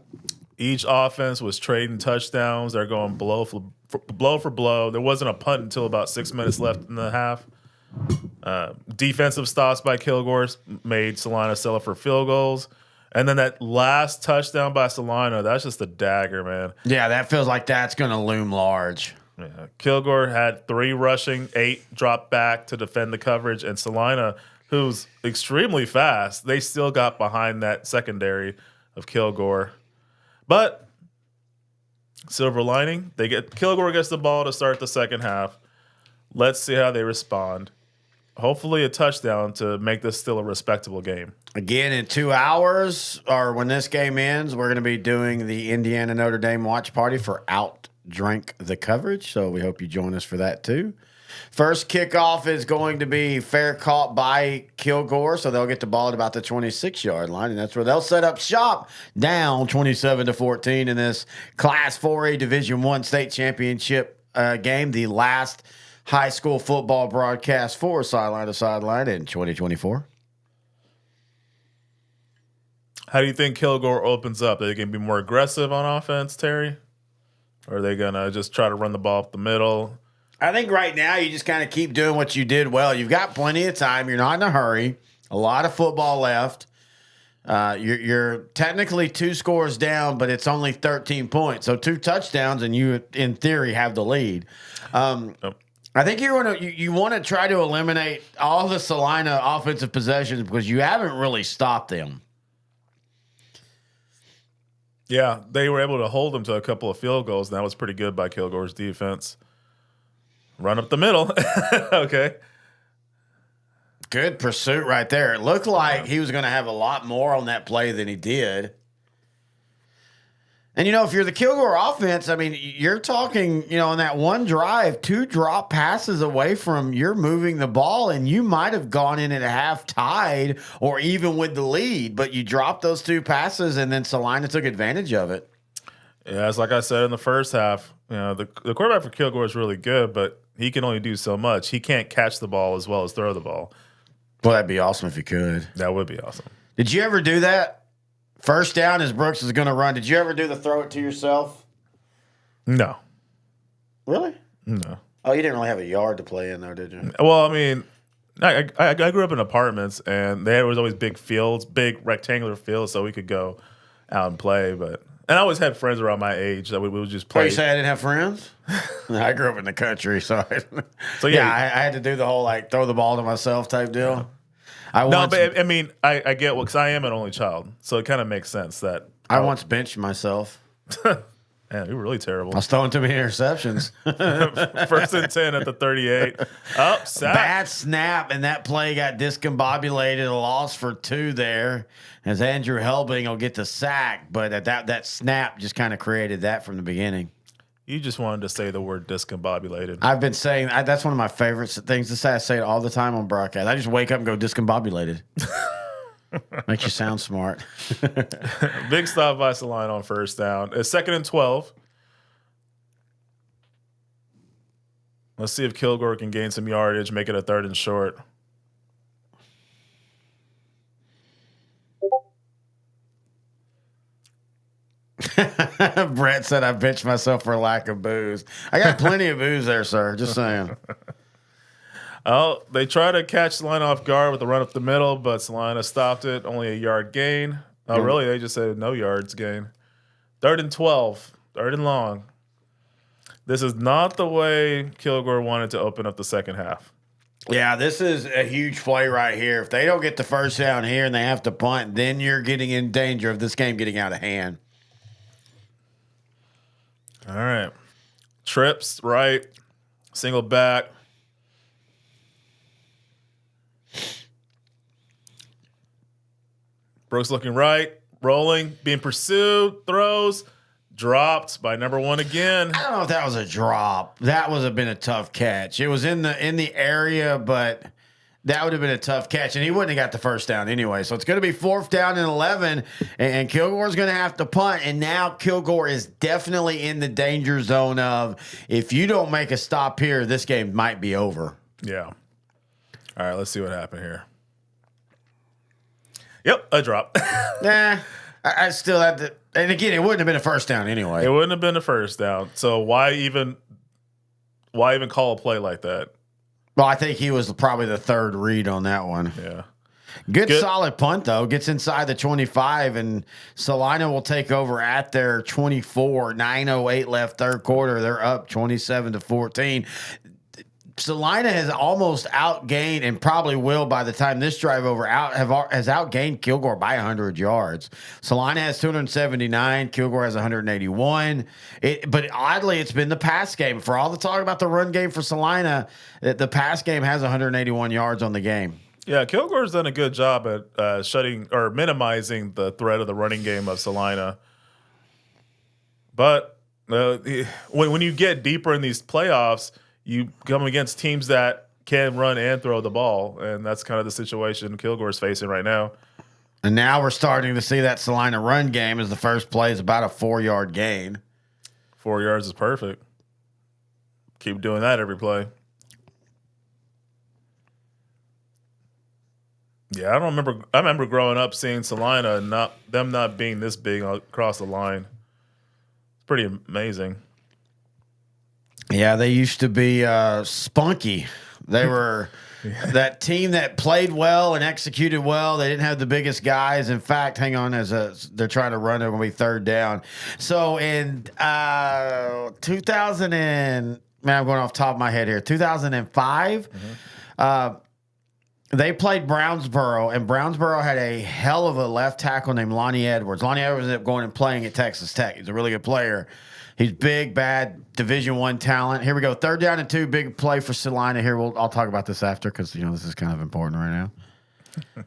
Speaker 13: Each offense was trading touchdowns. They're going blow for blow. There wasn't a punt until about 6 minutes left in the half. Defensive stops by Kilgore made Celina settle for field goals. And then that last touchdown by Celina, that's just a dagger, man.
Speaker 3: Yeah, that feels like that's going to loom large.
Speaker 13: Yeah. Kilgore had 3 rushing, 8 dropped back to defend the coverage. And Celina, who's extremely fast, they still got behind that secondary of Kilgore. But silver lining, Kilgore gets the ball to start the second half. Let's see how they respond. Hopefully a touchdown to make this still a respectable game.
Speaker 3: Again, in 2 hours, or when this game ends, we're going to be doing the Indiana Notre Dame watch party for Outdrink the Coverage. So we hope you join us for that too. First kickoff is going to be fair caught by Kilgore, so they'll get the ball at about the 26-yard line, and that's where they'll set up shop, down 27-14 in this Class 4A Division I state championship game, the last high school football broadcast for Sideline to Sideline in 2024.
Speaker 13: How do you think Kilgore opens up? Are they going to be more aggressive on offense, Terry? Or are they going to just try to run the ball up the middle?
Speaker 3: I think right now you just kind of keep doing what you did well. You've got plenty of time. You're not in a hurry. A lot of football left. You're technically 2 scores down, but it's only 13 points. So 2 touchdowns, and you, in theory, have the lead. I think you want to try to eliminate all the Celina offensive possessions because you haven't really stopped them.
Speaker 13: Yeah, they were able to hold them to a couple of field goals, and that was pretty good by Kilgore's defense. Run up the middle. Okay.
Speaker 3: Good pursuit right there. It looked like he was going to have a lot more on that play than he did. And, if you're the Kilgore offense, I mean, you're talking, in that one drive, 2 drop passes away from you're moving the ball, and you might have gone in at half tied or even with the lead, but you dropped those 2 passes, and then Celina took advantage of it.
Speaker 13: Yeah, it's like I said in the first half, the quarterback for Kilgore is really good, but he can only do so much. He can't catch the ball as well as throw the ball.
Speaker 3: Well, that'd be awesome if you could.
Speaker 13: That would be awesome.
Speaker 3: Did you ever do that? First down as Brooks is going to run. Did you ever do the throw it to yourself?
Speaker 13: No.
Speaker 3: Really?
Speaker 13: No.
Speaker 3: Oh, you didn't really have a yard to play in, though, did you?
Speaker 13: Well, I mean, I grew up in apartments, and there was always big fields, big rectangular fields, so we could go out and play. And I always had friends around my age that we would just play.
Speaker 3: Oh, you say I didn't have friends? I grew up in the country, so
Speaker 13: so yeah,
Speaker 3: I had to do the whole throw the ball to myself type deal.
Speaker 13: Yeah. But I mean, I get because I am an only child, so it kind of makes sense that
Speaker 3: I once benched myself.
Speaker 13: Man, you were really terrible.
Speaker 3: I was throwing too many interceptions.
Speaker 13: 1st and 10 at the 38. Sack.
Speaker 3: Bad snap, and that play got discombobulated. A loss for 2 there, as Andrew Helbing will get the sack. But that snap just kind of created that from the beginning.
Speaker 13: You just wanted to say the word discombobulated.
Speaker 3: I've been saying that's one of my favorite things to say. I say it all the time on broadcast. I just wake up and go discombobulated. Makes you sound smart.
Speaker 13: Big stop by Celina on first down. It's 2nd and 12. Let's see if Kilgore can gain some yardage, make it a 3rd and short.
Speaker 3: Brett said I benched myself for lack of booze. I got plenty of booze there, sir. Just saying.
Speaker 13: Oh, they tried to catch Celina off guard with a run up the middle, but Celina stopped it. Only a yard gain. Oh, really? They just said no yards gain. 3rd and 12. 3rd and long. This is not the way Kilgore wanted to open up the second half.
Speaker 3: Yeah, this is a huge play right here. If they don't get the first down here and they have to punt, then you're getting in danger of this game getting out of hand.
Speaker 13: All right. Trips, right. Single back. Brooks looking right. Rolling. Being pursued. Throws. dropped by number 1 again.
Speaker 3: I don't know if that was a drop. That would have been a tough catch. It was in the area, but that would have been a tough catch, and he wouldn't have got the first down anyway. So it's going to be 4th down and 11, and Kilgore's going to have to punt. And now Kilgore is definitely in the danger zone of, if you don't make a stop here, this game might be over.
Speaker 13: Yeah. All right, let's see what happened here. Yep, a drop.
Speaker 3: Nah, I still had to. And again, it wouldn't have been a first down anyway.
Speaker 13: It wouldn't have been a first down. So why even call a play like that?
Speaker 3: Well, I think he was probably the third read on that one.
Speaker 13: Yeah.
Speaker 3: Good solid punt, though. Gets inside the 25, and Celina will take over at their 24. 9:08 left, third quarter. They're up 27-14. Celina has almost outgained, and probably will by the time this drive over, has outgained Kilgore by 100 yards. Celina has 279. Kilgore has 181. But oddly, it's been the pass game. For all the talk about the run game for Celina, the pass game has 181 yards on the game.
Speaker 13: Yeah, Kilgore's done a good job at shutting or minimizing the threat of the running game of Celina. But when you get deeper in these playoffs, you come against teams that can run and throw the ball, and that's kind of the situation Kilgore's facing right now.
Speaker 3: And now we're starting to see that Celina run game as the first play is about a 4-yard gain.
Speaker 13: 4 yards is perfect. Keep doing that every play. Yeah, I remember growing up seeing Celina and not being this big across the line. It's pretty amazing.
Speaker 3: Yeah, they used to be spunky. They were that team that played well and executed well. They didn't have the biggest guys. In fact, hang on, they're trying to run it when we 3rd down. So in 2000 and I'm going off the top of my head here. 2005. They played Brownsboro, and Brownsboro had a hell of a left tackle named Lonnie Edwards. Lonnie Edwards ended up going and playing at Texas Tech. He's a really good player. He's big, bad, Division I talent. Here we go. 3rd down and 2, big play for Celina. Here, I'll talk about this after because this is kind of important right now.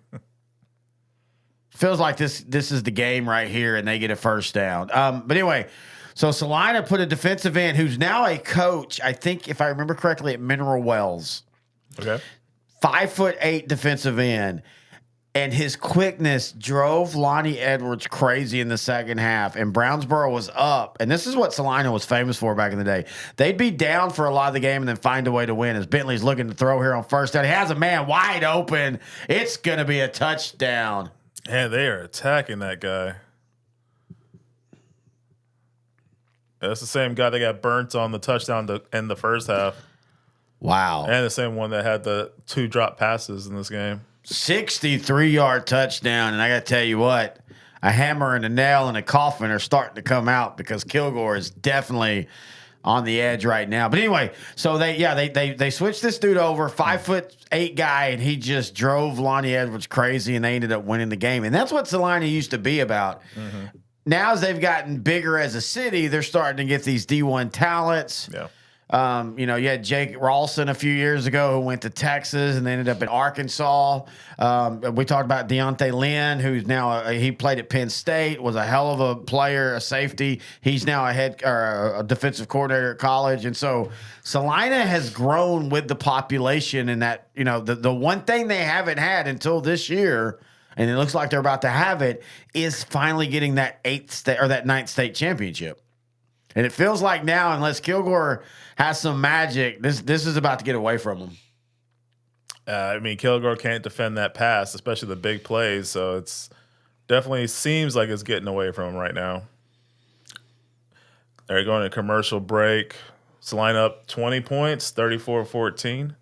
Speaker 3: Feels like this is the game right here, and they get a first down. But anyway, so Celina put a defensive end who's now a coach, I think, if I remember correctly, at Mineral Wells.
Speaker 13: Okay.
Speaker 3: 5'8" defensive end. And his quickness drove Lonnie Edwards crazy in the second half. And Brownsboro was up. And this is what Celina was famous for back in the day. They'd be down for a lot of the game and then find a way to win. As Bentley's looking to throw here on first down. He has a man wide open. It's going to be a touchdown.
Speaker 13: Man, they are attacking that guy. That's the same guy that got burnt on the touchdown in the first half.
Speaker 3: Wow.
Speaker 13: And the same one that had the 2 drop passes in this game.
Speaker 3: 63-yard touchdown. And I got to tell you what, a hammer and a nail and a coffin are starting to come out because Kilgore is definitely on the edge right now. But anyway, so they switched this dude over, 5'8" guy, and he just drove Lonnie Edwards crazy, and they ended up winning the game. And that's what Celina used to be about. Mm-hmm. Now, as they've gotten bigger as a city, they're starting to get these D1 talents.
Speaker 13: Yeah.
Speaker 3: You had Jake Ralston a few years ago who went to Texas and they ended up in Arkansas. We talked about Deontay Lynn, who's now he played at Penn State, was a hell of a player, a safety. He's now a defensive coordinator at college, and so Celina has grown with the population. And that the one thing they haven't had until this year, and it looks like they're about to have it, is finally getting that 9th state championship. And it feels like now, unless Kilgore has some magic, this is about to get away from them.
Speaker 13: Kilgore can't defend that pass, especially the big plays. So it's definitely seems like it's getting away from them right now. They're going to commercial break. Celina up 20 points, 34-14.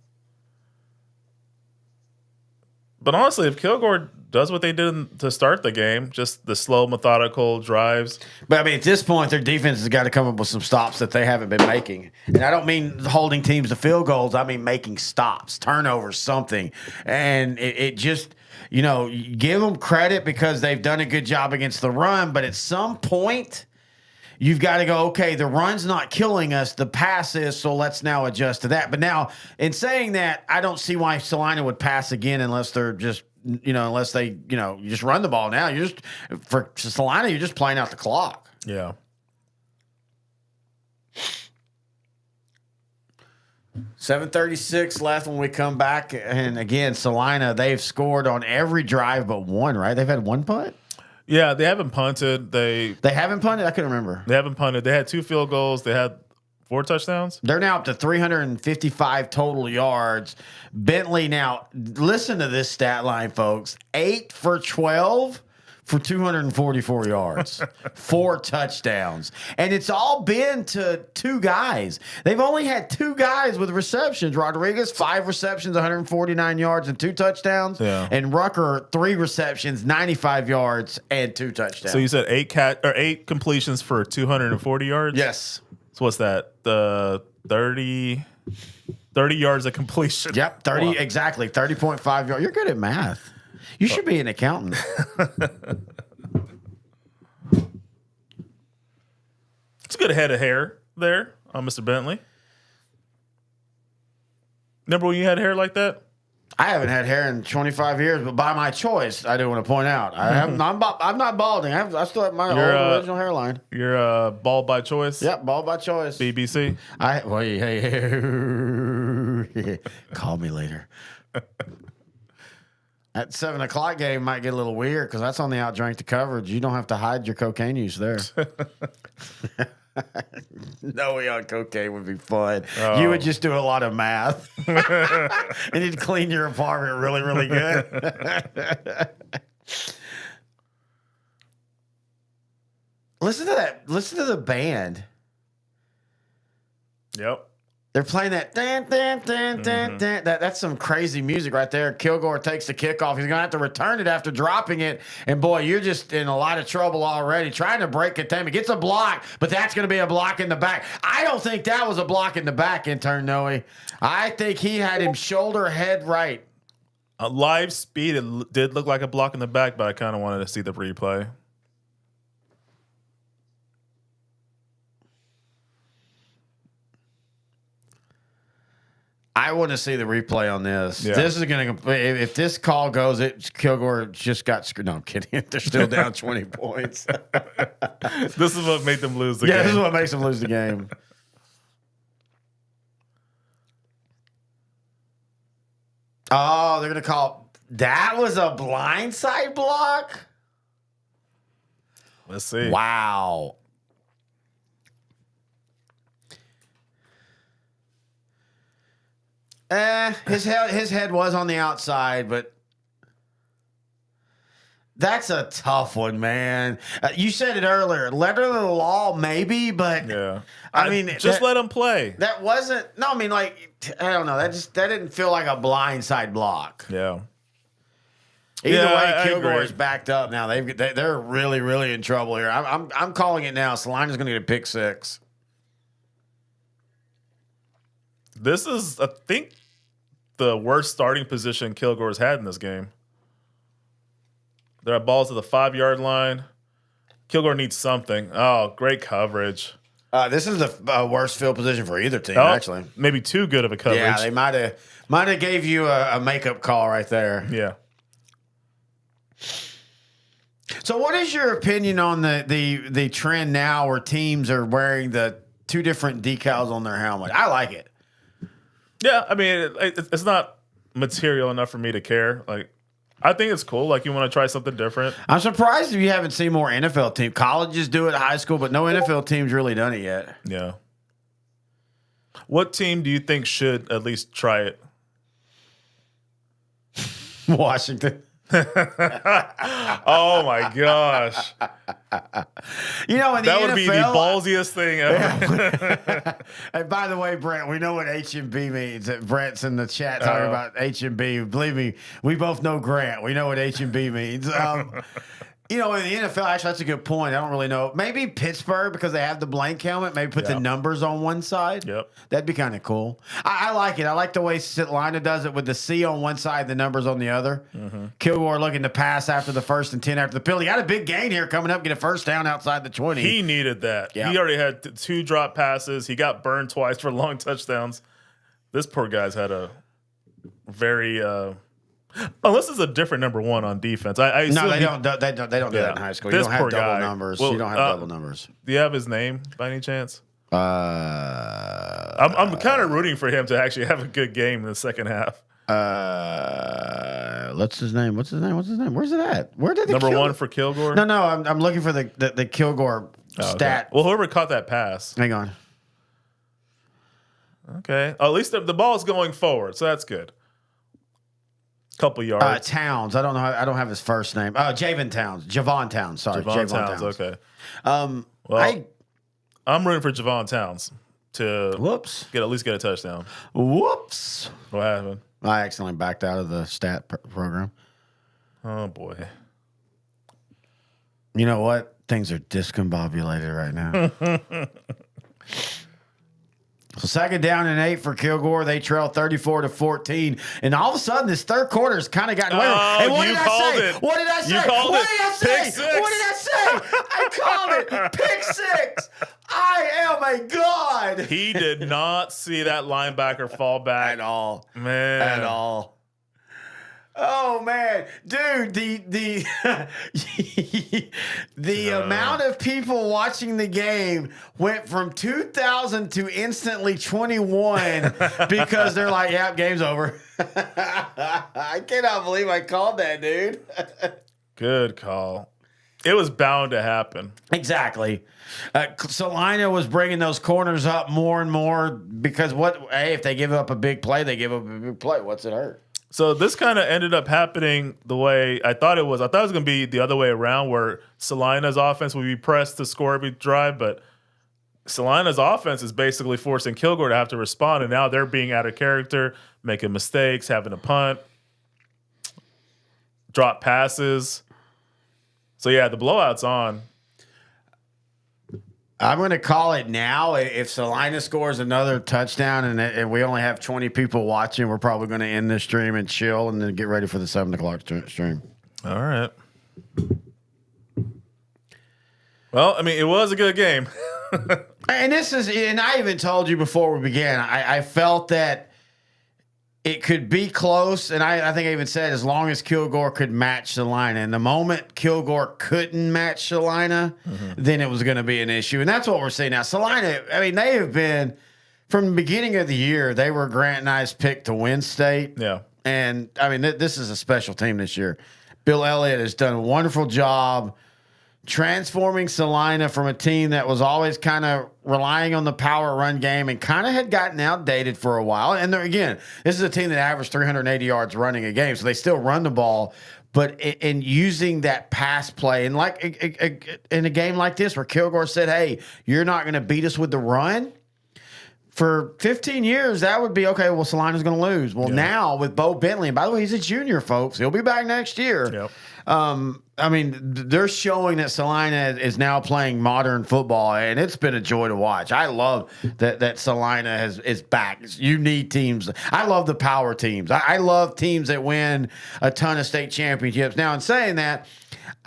Speaker 13: But honestly, if Kilgore does what they did to start the game, just the slow, methodical drives.
Speaker 3: But, at this point, their defense has got to come up with some stops that they haven't been making. And I don't mean holding teams to field goals. I mean making stops, turnovers, something. And it just, give them credit because they've done a good job against the run. But at some point, you've got to go, okay, the run's not killing us, the pass is, so let's now adjust to that. But now, in saying that, I don't see why Celina would pass again unless they're just, unless they, you just run the ball now. For Celina, you're just playing out the clock.
Speaker 13: Yeah.
Speaker 3: $7:36 left when we come back. And again, Celina, they've scored on every drive but one, right? They've had one punt?
Speaker 13: Yeah, they haven't punted. They
Speaker 3: haven't punted? I couldn't remember.
Speaker 13: They haven't punted. They had 2 field goals. They had 4 touchdowns.
Speaker 3: They're now up to 355 total yards. Bentley now, listen to this stat line, folks. 8 for 12 for 244 yards, 4 touchdowns. And it's all been to 2 guys. They've only had 2 guys with receptions. Rodriguez, 5 receptions, 149 yards and 2 touchdowns.
Speaker 13: Yeah.
Speaker 3: And Rucker, 3 receptions, 95 yards and 2 touchdowns.
Speaker 13: So you said 8 completions for 240 yards?
Speaker 3: Yes.
Speaker 13: So what's that? The 30 yards of completion.
Speaker 3: Yep, 30 exactly, 30.5 yards. You're good at math. You should be an accountant.
Speaker 13: It's a good head of hair there on Mr. Bentley. Remember when you had hair like that?
Speaker 3: I haven't had hair in 25 years, but by my choice, I do want to point out. I'm not balding. I still have my old original hairline.
Speaker 13: You're bald by choice?
Speaker 3: Yep, bald by choice.
Speaker 13: BBC?
Speaker 3: Hey, call me later. That 7 o'clock game might get a little weird because that's on the Outdrank the coverage. You don't have to hide your cocaine use there. Knowing on cocaine would be fun.
Speaker 13: Oh.
Speaker 3: You would just do a lot of math. And you'd clean your apartment really, really good. Listen to that. Listen to the band.
Speaker 13: Yep.
Speaker 3: They're playing that that's some crazy music right there. Kilgore takes the kickoff. He's gonna have to return it after dropping it. And boy, you're just in a lot of trouble already. Trying to break containment. Gets a block, but that's gonna be a block in the back. I don't think that was a block in the back, intern Noe. I think he had him shoulder head right.
Speaker 13: Live speed, it did look like a block in the back, but I kind of wanted to see the replay.
Speaker 3: I want to see the replay on this.
Speaker 13: Yeah.
Speaker 3: This is going to, if this call goes, Kilgore just got screwed. No, I'm kidding. They're still down 20 points.
Speaker 13: This is what made them lose the game.
Speaker 3: Yeah, this is what makes them lose the game. Oh, they're going to call. That was a blindside block?
Speaker 13: Let's see.
Speaker 3: Wow. His head was on the outside, but that's a tough one, man. You said it earlier. Letter of the law, maybe, but
Speaker 13: yeah.
Speaker 3: I mean,
Speaker 13: just let him play.
Speaker 3: That wasn't. No, I mean, like, I don't know. That didn't feel like a blindside block.
Speaker 13: Yeah.
Speaker 3: Either way, Kilgore's backed up now. They're really, really in trouble here. I'm calling it now. Celina's going to get a pick 6.
Speaker 13: This is, I think, the worst starting position Kilgore's had in this game. There are balls to the 5-yard line. Kilgore needs something. Oh, great coverage.
Speaker 3: This is the worst field position for either team, actually.
Speaker 13: Maybe too good of a coverage.
Speaker 3: Yeah, they might have gave you a makeup call right there.
Speaker 13: Yeah.
Speaker 3: So, what is your opinion on the trend now where teams are wearing the 2 different decals on their helmet? I like it.
Speaker 13: Yeah, I mean, it's not material enough for me to care. Like, I think it's cool. Like, you want to try something different.
Speaker 3: I'm surprised if you haven't seen more NFL teams. Colleges do it, high school, but no NFL team's really done it yet.
Speaker 13: Yeah. What team do you think should at least try it?
Speaker 3: Washington.
Speaker 13: Oh my gosh!
Speaker 3: You know, in the
Speaker 13: that would
Speaker 3: NFL,
Speaker 13: be the ballsiest thing ever.
Speaker 3: And by the way, Brent, we know what HMB means. Brent's in the chat talking about HMB. Believe me, we both know Grant. We know what HMB means. You know, in the NFL, actually, that's a good point. I don't really know. Maybe Pittsburgh, because they have the blank helmet, maybe put the numbers on one side.
Speaker 13: Yep.
Speaker 3: That'd be kind of cool. I like it. I like the way Celina does it with the C on one side, the numbers on the other. Mm-hmm. Kilgore looking to pass after the 1st and 10 after the penalty. He got a big gain here coming up, get a first down outside the 20.
Speaker 13: He needed that.
Speaker 3: Yep.
Speaker 13: He already had 2 drop passes. He got burned twice for long touchdowns. This poor guy's had a very... unless it's a different number 1 on defense. I
Speaker 3: no, they don't. They don't do that in high school. You don't have double numbers.
Speaker 13: Well,
Speaker 3: you don't have double numbers.
Speaker 13: Do you have his name by any chance? I'm kind of rooting for him to actually have a good game in the second half.
Speaker 3: What's his name? Where's it at? Where did
Speaker 13: number one for Kilgore?
Speaker 3: No, I'm looking for the Kilgore stat.
Speaker 13: Okay. Well, whoever caught that pass.
Speaker 3: Hang on.
Speaker 13: Okay. At least the ball's going forward, so that's good. Couple yards.
Speaker 3: Towns. I don't know. I don't have his first name. Javon Towns. Sorry,
Speaker 13: Javon Towns. Okay.
Speaker 3: Well,
Speaker 13: I'm rooting for Javon Towns to at least get a touchdown.
Speaker 3: Whoops.
Speaker 13: What happened?
Speaker 3: I accidentally backed out of the stat program.
Speaker 13: Oh boy.
Speaker 3: You know what? Things are discombobulated right now. So 2nd down and 8 for Kilgore. They trail 34-14. And all of a sudden, this third quarter has kind of gotten away. And what did I say? What did I say?
Speaker 13: You called
Speaker 3: what
Speaker 13: it.
Speaker 3: did I say?
Speaker 13: Pick six.
Speaker 3: What did I say? I called it. Pick 6. I am a god.
Speaker 13: He did not see that linebacker fall back.
Speaker 3: At all.
Speaker 13: Man.
Speaker 3: At all. Oh man, dude, the amount of people watching the game went from 2,000 to instantly 21 because they're like, "Yeah, game's over." I cannot believe I called that, dude.
Speaker 13: Good call. It was bound to happen.
Speaker 3: Exactly. Celina was bringing those corners up more and more because if they give up a big play, they give up a big play. What's it hurt?
Speaker 13: So this kind of ended up happening the way I thought it was. I thought it was going to be the other way around, where Celina's offense would be pressed to score every drive, but Celina's offense is basically forcing Kilgore to have to respond, and now they're being out of character, making mistakes, having a punt, drop passes. So yeah, the blowout's on.
Speaker 3: I'm going to call it now. If Celina scores another touchdown and we only have 20 people watching, we're probably going to end this stream and chill and then get ready for the 7 o'clock stream.
Speaker 13: All right. Well, I mean, it was a good game.
Speaker 3: And I even told you before we began, I felt that it could be close, and I think I even said as long as Kilgore could match Celina. And the moment Kilgore couldn't match Celina, then it was going to be an issue. And that's what we're seeing now. Celina, I mean, they have been, from the beginning of the year, they were Grant and I's pick to win state.
Speaker 13: Yeah.
Speaker 3: And, I mean, this is a special team this year. Bill Elliott has done a wonderful job transforming Celina from a team that was always kind of relying on the power run game and kind of had gotten outdated for a while. And again, this is a team that averaged 380 yards running a game, so they still run the ball. But in using that pass play, and like in a game like this where Kilgore said, "Hey, you're not going to beat us with the run." For 15 years, that would be okay. Well, Celina's going to lose. Well, now with Bo Bentley, and by the way, he's a junior, folks. He'll be back next year.
Speaker 13: Yep.
Speaker 3: I mean, they're showing that Celina is now playing modern football, and it's been a joy to watch. I love that Celina is back. You need teams. I love the power teams. I love teams that win a ton of state championships. Now, in saying that,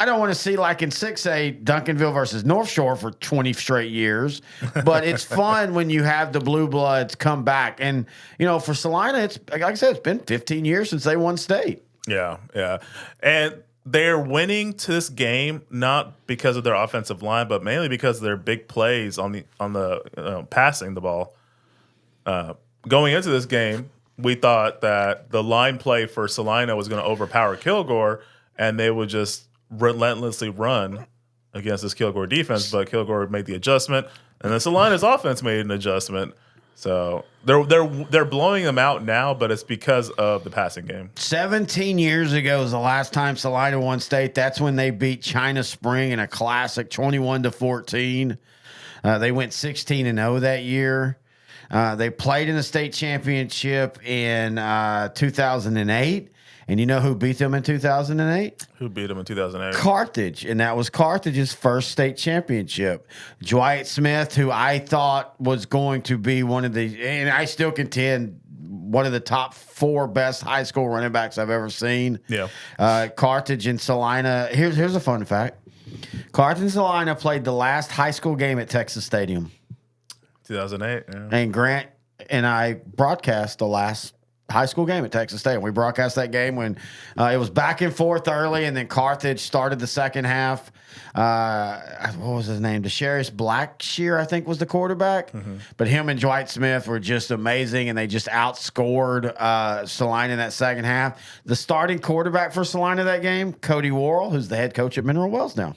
Speaker 3: I don't want to see like in 6A Duncanville versus North Shore for 20 straight years, but it's fun when you have the Blue Bloods come back. And, you know, for Celina, it's like I said, it's been 15 years since they won state.
Speaker 13: Yeah, yeah. And they're winning to this game not because of their offensive line, but mainly because of their big plays on the passing the ball. Going into this game, we thought that the line play for Celina was going to overpower Kilgore, and they would just relentlessly run against this Kilgore defense. But Kilgore made the adjustment, and then Celina's offense made an adjustment. So they're blowing them out now, but it's because of the passing game.
Speaker 3: 17 years ago was the last time Celina won state. That's when they beat China Spring in a classic 21-14. They went 16-0 that year. They played in the state championship in 2008. And you know who beat them in 2008?
Speaker 13: Who beat them in 2008?
Speaker 3: Carthage, and that was Carthage's first state championship. Dwight Smith, who I thought was going to be one of the, and I still contend, one of the top 4 best high school running backs I've ever seen.
Speaker 13: Yeah.
Speaker 3: Carthage and Celina. Here's a fun fact. Carthage and Celina played the last high school game at Texas Stadium.
Speaker 13: 2008, yeah.
Speaker 3: And Grant and I broadcast the last high school game at Texas State. And we broadcast that game when it was back and forth early, and then Carthage started the second half. What was his name? DeSharius Blackshear, I think, was the quarterback. But him and Dwight Smith were just amazing, and they just outscored Celina in that second half. The starting quarterback for Celina that game, Cody Worrell, who's the head coach at Mineral Wells now.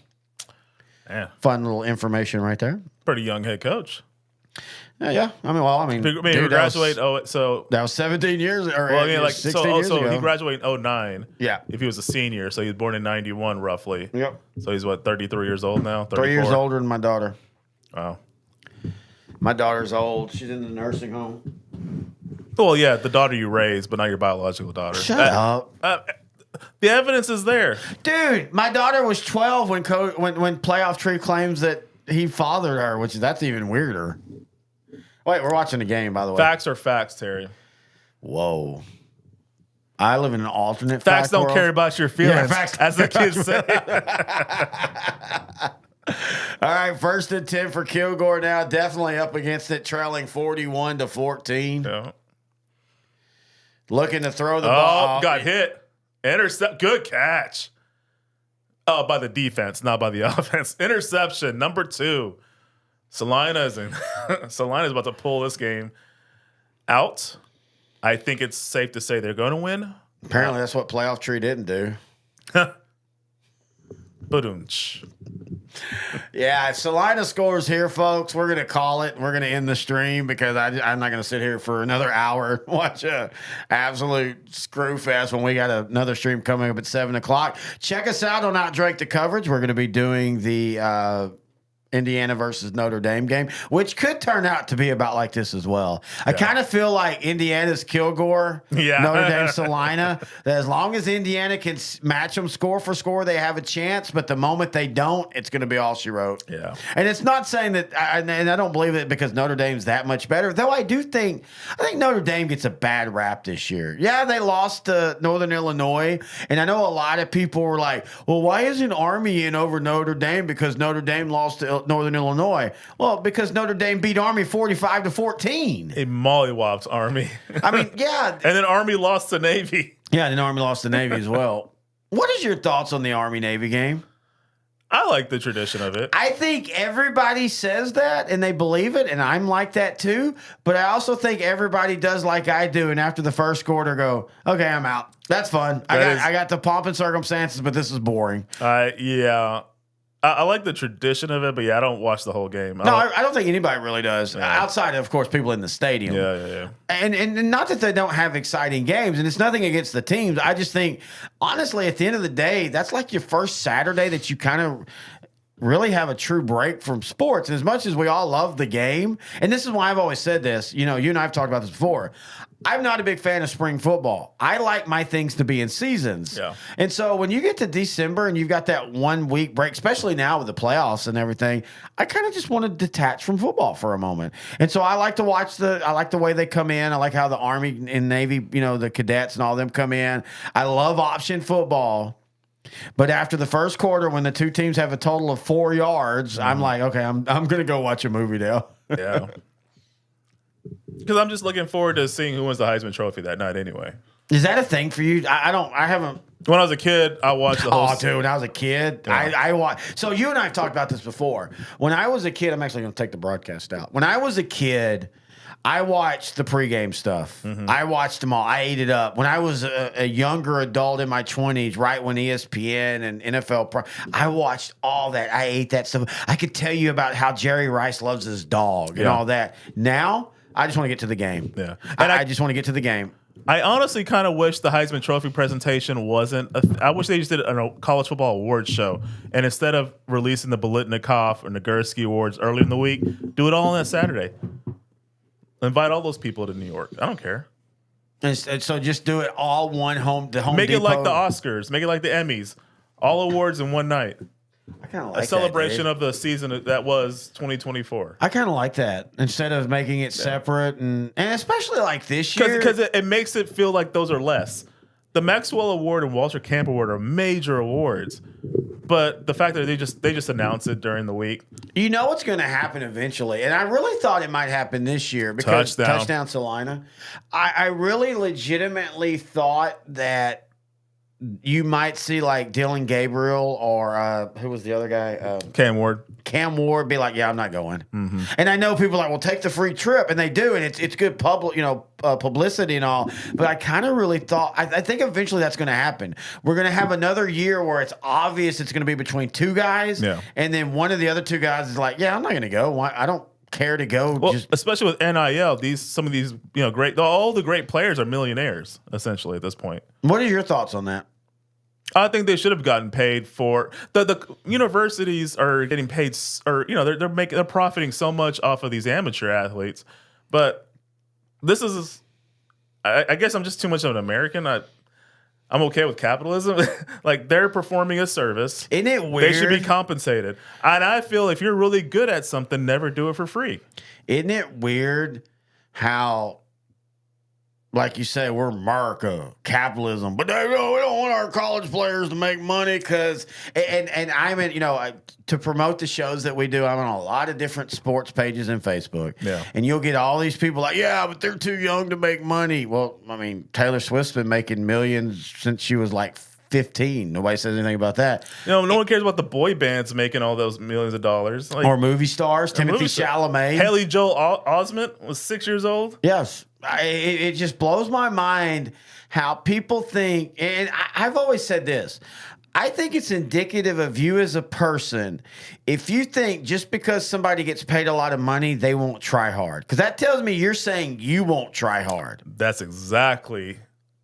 Speaker 13: Yeah.
Speaker 3: Fun little information right there.
Speaker 13: Pretty young head coach.
Speaker 3: Yeah. I mean,
Speaker 13: He
Speaker 3: dude,
Speaker 13: graduated.
Speaker 3: that was 17 years. Or
Speaker 13: like
Speaker 3: 16 years ago.
Speaker 13: he graduated in 09.
Speaker 3: Yeah.
Speaker 13: If he was a senior, so he was born in 91, roughly.
Speaker 3: Yep.
Speaker 13: So he's what, 33 years old now? 34?
Speaker 3: 3 years older than my daughter.
Speaker 13: Wow.
Speaker 3: My daughter's old. She's in the nursing home.
Speaker 13: Well, yeah, the daughter you raised, but not your biological daughter.
Speaker 3: Shut up.
Speaker 13: The evidence is there,
Speaker 3: dude. My daughter was 12 when Playoff Tree claims that he fathered her, which that's even weirder. Wait, we're watching the game, by the way.
Speaker 13: Facts are facts, Terry.
Speaker 3: Whoa. I live in an alternate
Speaker 13: facts
Speaker 3: fact
Speaker 13: don't
Speaker 3: world.
Speaker 13: care about your feelings,
Speaker 3: facts.
Speaker 13: as the kids say.
Speaker 3: All right, 1st and 10 for Kilgore now. Definitely up against it, trailing 41-14.
Speaker 13: Yeah.
Speaker 3: Looking to throw the ball.
Speaker 13: Oh, got hit. Intercept. Good catch. Oh, by the defense, not by the offense. Interception, number 2. Celina's about to pull this game out. I think it's safe to say they're going to win.
Speaker 3: Apparently, that's what Playoff Tree didn't do.
Speaker 13: Ba-doom-tsh.
Speaker 3: Yeah, if Celina scores here, folks, we're going to call it. We're going to end the stream because I'm not going to sit here for another hour and watch a absolute screw fest when we got another stream coming up at 7 o'clock. Check us out on Outdrake the Coverage. We're going to be doing the Indiana versus Notre Dame game, which could turn out to be about like this as well. I kind of feel like Indiana's Kilgore, Notre Dame Celina, that as long as Indiana can match them score for score, they have a chance. But the moment they don't, it's going to be all she wrote.
Speaker 13: Yeah.
Speaker 3: And it's not saying that, and I don't believe it because Notre Dame's that much better, though I think Notre Dame gets a bad rap this year. Yeah, they lost to Northern Illinois, and I know a lot of people were like, well, why isn't Army in over Notre Dame because Notre Dame lost to Northern Illinois? Well, because Notre Dame beat Army 45-14.
Speaker 13: It mollywopped Army.
Speaker 3: I mean, yeah.
Speaker 13: And then Army lost to Navy.
Speaker 3: Yeah, and then Army lost to Navy as well. What is your thoughts on the Army-Navy game?
Speaker 13: I like the tradition of it.
Speaker 3: I think everybody says that and they believe it, and I'm like that too. But I also think everybody does like I do, and after the first quarter go, okay, I'm out. That's fun. I got the pomp and circumstances, but this is boring.
Speaker 13: Yeah. I like the tradition of it, but yeah, I don't watch the whole game.
Speaker 3: I don't think anybody really does, outside of course, people in the stadium.
Speaker 13: Yeah.
Speaker 3: And not that they don't have exciting games, and it's nothing against the teams. I just think, honestly, at the end of the day, that's like your first Saturday that you kind of really have a true break from sports. And as much as we all love the game, and this is why I've always said this, you and I have talked about this before, I'm not a big fan of spring football. I like my things to be in seasons.
Speaker 13: Yeah.
Speaker 3: And so when you get to December and you've got that 1 week break, especially now with the playoffs and everything, I kind of just want to detach from football for a moment. And so I like to watch I like the way they come in. I like how the Army and Navy, the cadets and all them come in. I love option football. But after the first quarter, when the two teams have a total of 4 yards, I'm like, okay, I'm going to go watch a movie now.
Speaker 13: Yeah. Because I'm just looking forward to seeing who wins the Heisman Trophy that night anyway.
Speaker 3: Is that a thing for you? I haven't.
Speaker 13: When I was a kid, I watched the whole...
Speaker 3: Oh, dude, when I was a kid, yeah. I watched... So you and I have talked about this before. When I was a kid, I'm actually going to take the broadcast out. When I was a kid, I watched the pregame stuff. Mm-hmm. I watched them all. I ate it up. When I was a younger adult in my 20s, right when ESPN and NFL... I watched all that. I ate that stuff. I could tell you about how Jerry Rice loves his dog and all that. Now... I just want to get to the game.
Speaker 13: Yeah.
Speaker 3: And I just want to get to the game.
Speaker 13: I honestly kind of wish the Heisman Trophy presentation wasn't. I wish they just did a college football awards show. And instead of releasing the Biletnikoff or Nagurski awards early in the week, do it all on that Saturday. Invite all those people to New York. I don't care.
Speaker 3: And so just do it all one home. The Home
Speaker 13: Make
Speaker 3: Depot.
Speaker 13: it like the Oscars. Make it like the Emmys. All awards in one night.
Speaker 3: I kind of like
Speaker 13: a celebration of the season that was 2024.
Speaker 3: I kind of like that instead of making it separate and especially like this year
Speaker 13: because it makes it feel like those are less. The Maxwell Award and Walter Camp Award are major awards. But the fact that they just announced it during the week.
Speaker 3: You know what's going to happen eventually, and I really thought it might happen this year because touchdown Celina. I really legitimately thought that you might see like Dylan Gabriel or who was the other guy?
Speaker 13: Cam Ward.
Speaker 3: Cam Ward be like, yeah, I'm not going.
Speaker 13: Mm-hmm.
Speaker 3: And I know people are like, well, take the free trip, and they do, and it's good publicity and all. But I kind of really thought I think eventually that's going to happen. We're going to have another year where it's obvious it's going to be between two guys, and then one of the other two guys is like, yeah, I'm not going to go. I don't care to go.
Speaker 13: Well, especially with NIL, some of these all the great players are millionaires essentially at this point.
Speaker 3: What are your thoughts on that?
Speaker 13: I think they should have gotten paid for the universities are getting paid, or they're profiting so much off of these amateur athletes. But this is, I guess I'm just too much of an American. I'm okay with capitalism. Like they're performing a service.
Speaker 3: Isn't it weird?
Speaker 13: They should be compensated. And I feel if you're really good at something, never do it for free.
Speaker 3: Isn't it weird how? Like you say, we're America, capitalism, but we don't want our college players to make money because, and I'm in, to promote the shows that we do, I'm on a lot of different sports pages in Facebook.
Speaker 13: Yeah.
Speaker 3: And you'll get all these people like, yeah, but they're too young to make money. Well, I mean, Taylor Swift's been making millions since she was like 15. Nobody says anything about that.
Speaker 13: No one cares about the boy bands making all those millions of dollars.
Speaker 3: Or movie stars, Timothy Chalamet.
Speaker 13: Haley Joel Osment was 6 years old.
Speaker 3: Yes. It just blows my mind how people think, and I've always said this, I think it's indicative of you as a person if you think just because somebody gets paid a lot of money, they won't try hard. Because that tells me you're saying you won't try hard.
Speaker 13: That's exactly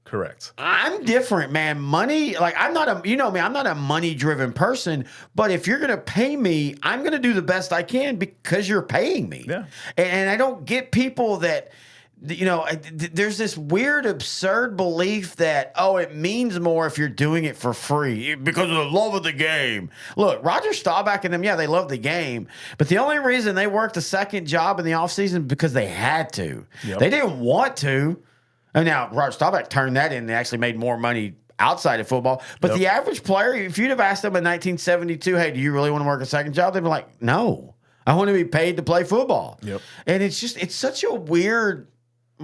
Speaker 13: correct.
Speaker 3: I'm different, man. Money, like I'm not I'm not a money-driven person, but if you're going to pay me, I'm going to do the best I can because you're paying me.
Speaker 13: Yeah.
Speaker 3: And I don't get people that... there's this weird, absurd belief that, it means more if you're doing it for free because of the love of the game. Look, Roger Staubach and them, they love the game, but the only reason they worked a second job in the offseason is because they had to.
Speaker 13: Yep.
Speaker 3: They didn't want to. And now Roger Staubach turned that in and actually made more money outside of football. But the average player, if you'd have asked them in 1972, hey, do you really want to work a second job? They'd be like, no, I want to be paid to play football.
Speaker 13: Yep.
Speaker 3: And it's such a weird...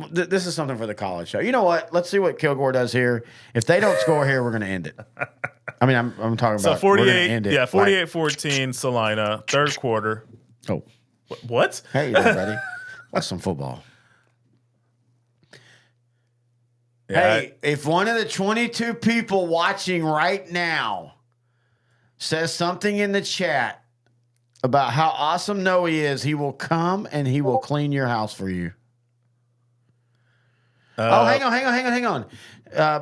Speaker 3: This is something for the college show. You know what? Let's see what Kilgore does here. If they don't score here, we're going to end it. I mean, I'm talking about
Speaker 13: 48. Yeah, 48-14, Celina, third quarter.
Speaker 3: Oh,
Speaker 13: what?
Speaker 3: Hey, everybody, watch some football.
Speaker 13: Yeah,
Speaker 3: hey, if one of the 22 people watching right now says something in the chat about how awesome Noe is, he will come and he will clean your house for you. Hang on.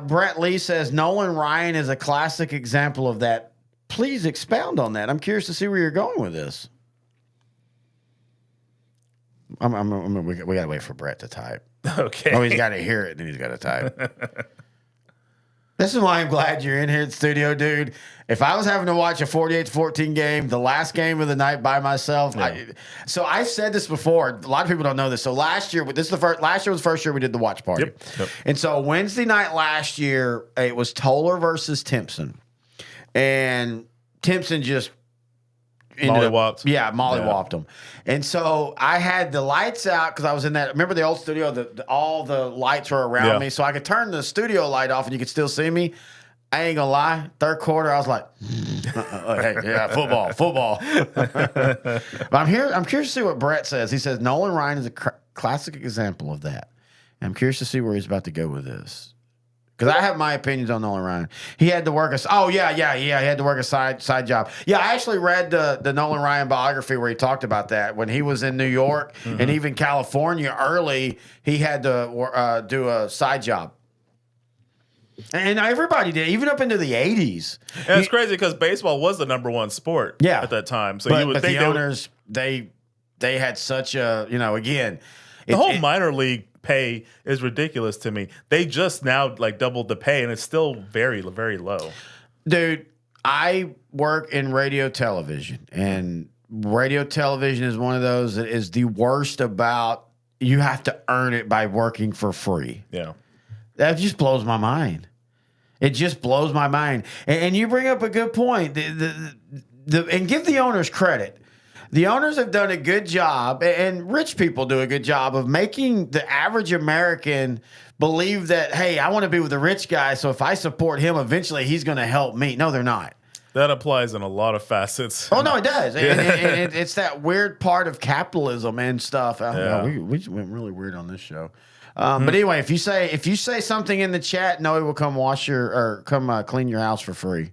Speaker 3: Brett Lee says Nolan Ryan is a classic example of that. Please expound on that. I'm curious to see where you're going with this. We got to wait for Brett to type.
Speaker 13: Okay.
Speaker 3: Oh, he's got to hear it, then he's got to type. This is why I'm glad you're in here at the studio, dude. If I was having to watch a 48-14 game, the last game of the night by myself, so I've said this before. A lot of people don't know this. So last year, last year was the first year we did the watch party.
Speaker 13: Yep.
Speaker 3: And so Wednesday night last year, it was Toller versus Timpson. And Timpson just
Speaker 13: mollywopped.
Speaker 3: Mollywopped him. And so I had the lights out because I was in that. Remember the old studio? All the lights were around me, so I could turn the studio light off and you could still see me. I ain't gonna lie. Third quarter, I was like, football. But I'm curious to see what Brett says. He says Nolan Ryan is a classic example of that. And I'm curious to see where he's about to go with this. Because I have my opinions on Nolan Ryan. He had to work he had to work a side job. Yeah, I actually read the Nolan Ryan biography where he talked about that. When he was in New York and even California early, he had to do a side job. And everybody did, even up into the 80s.
Speaker 13: And it's crazy because baseball was the number one sport at that time. So you would think
Speaker 3: the owners, they had such a, again.
Speaker 13: The whole minor league pay is ridiculous to me. They just now doubled the pay and it's still very, very low.
Speaker 3: Dude, I work in radio television, and radio television is one of those that is the worst about you have to earn it by working for free.
Speaker 13: Yeah.
Speaker 3: That just blows my mind. It just blows my mind. And you bring up a good point. And give the owners credit. The owners have done a good job, and rich people do a good job of making the average American believe that, hey, I want to be with a rich guy, so if I support him, eventually he's going to help me. No, they're not.
Speaker 13: That applies in a lot of facets.
Speaker 3: Oh, no, it does. And it's that weird part of capitalism and stuff.
Speaker 13: Yeah.
Speaker 3: We went really weird on this show. But anyway, if you say something in the chat, Noe will come clean your house for free.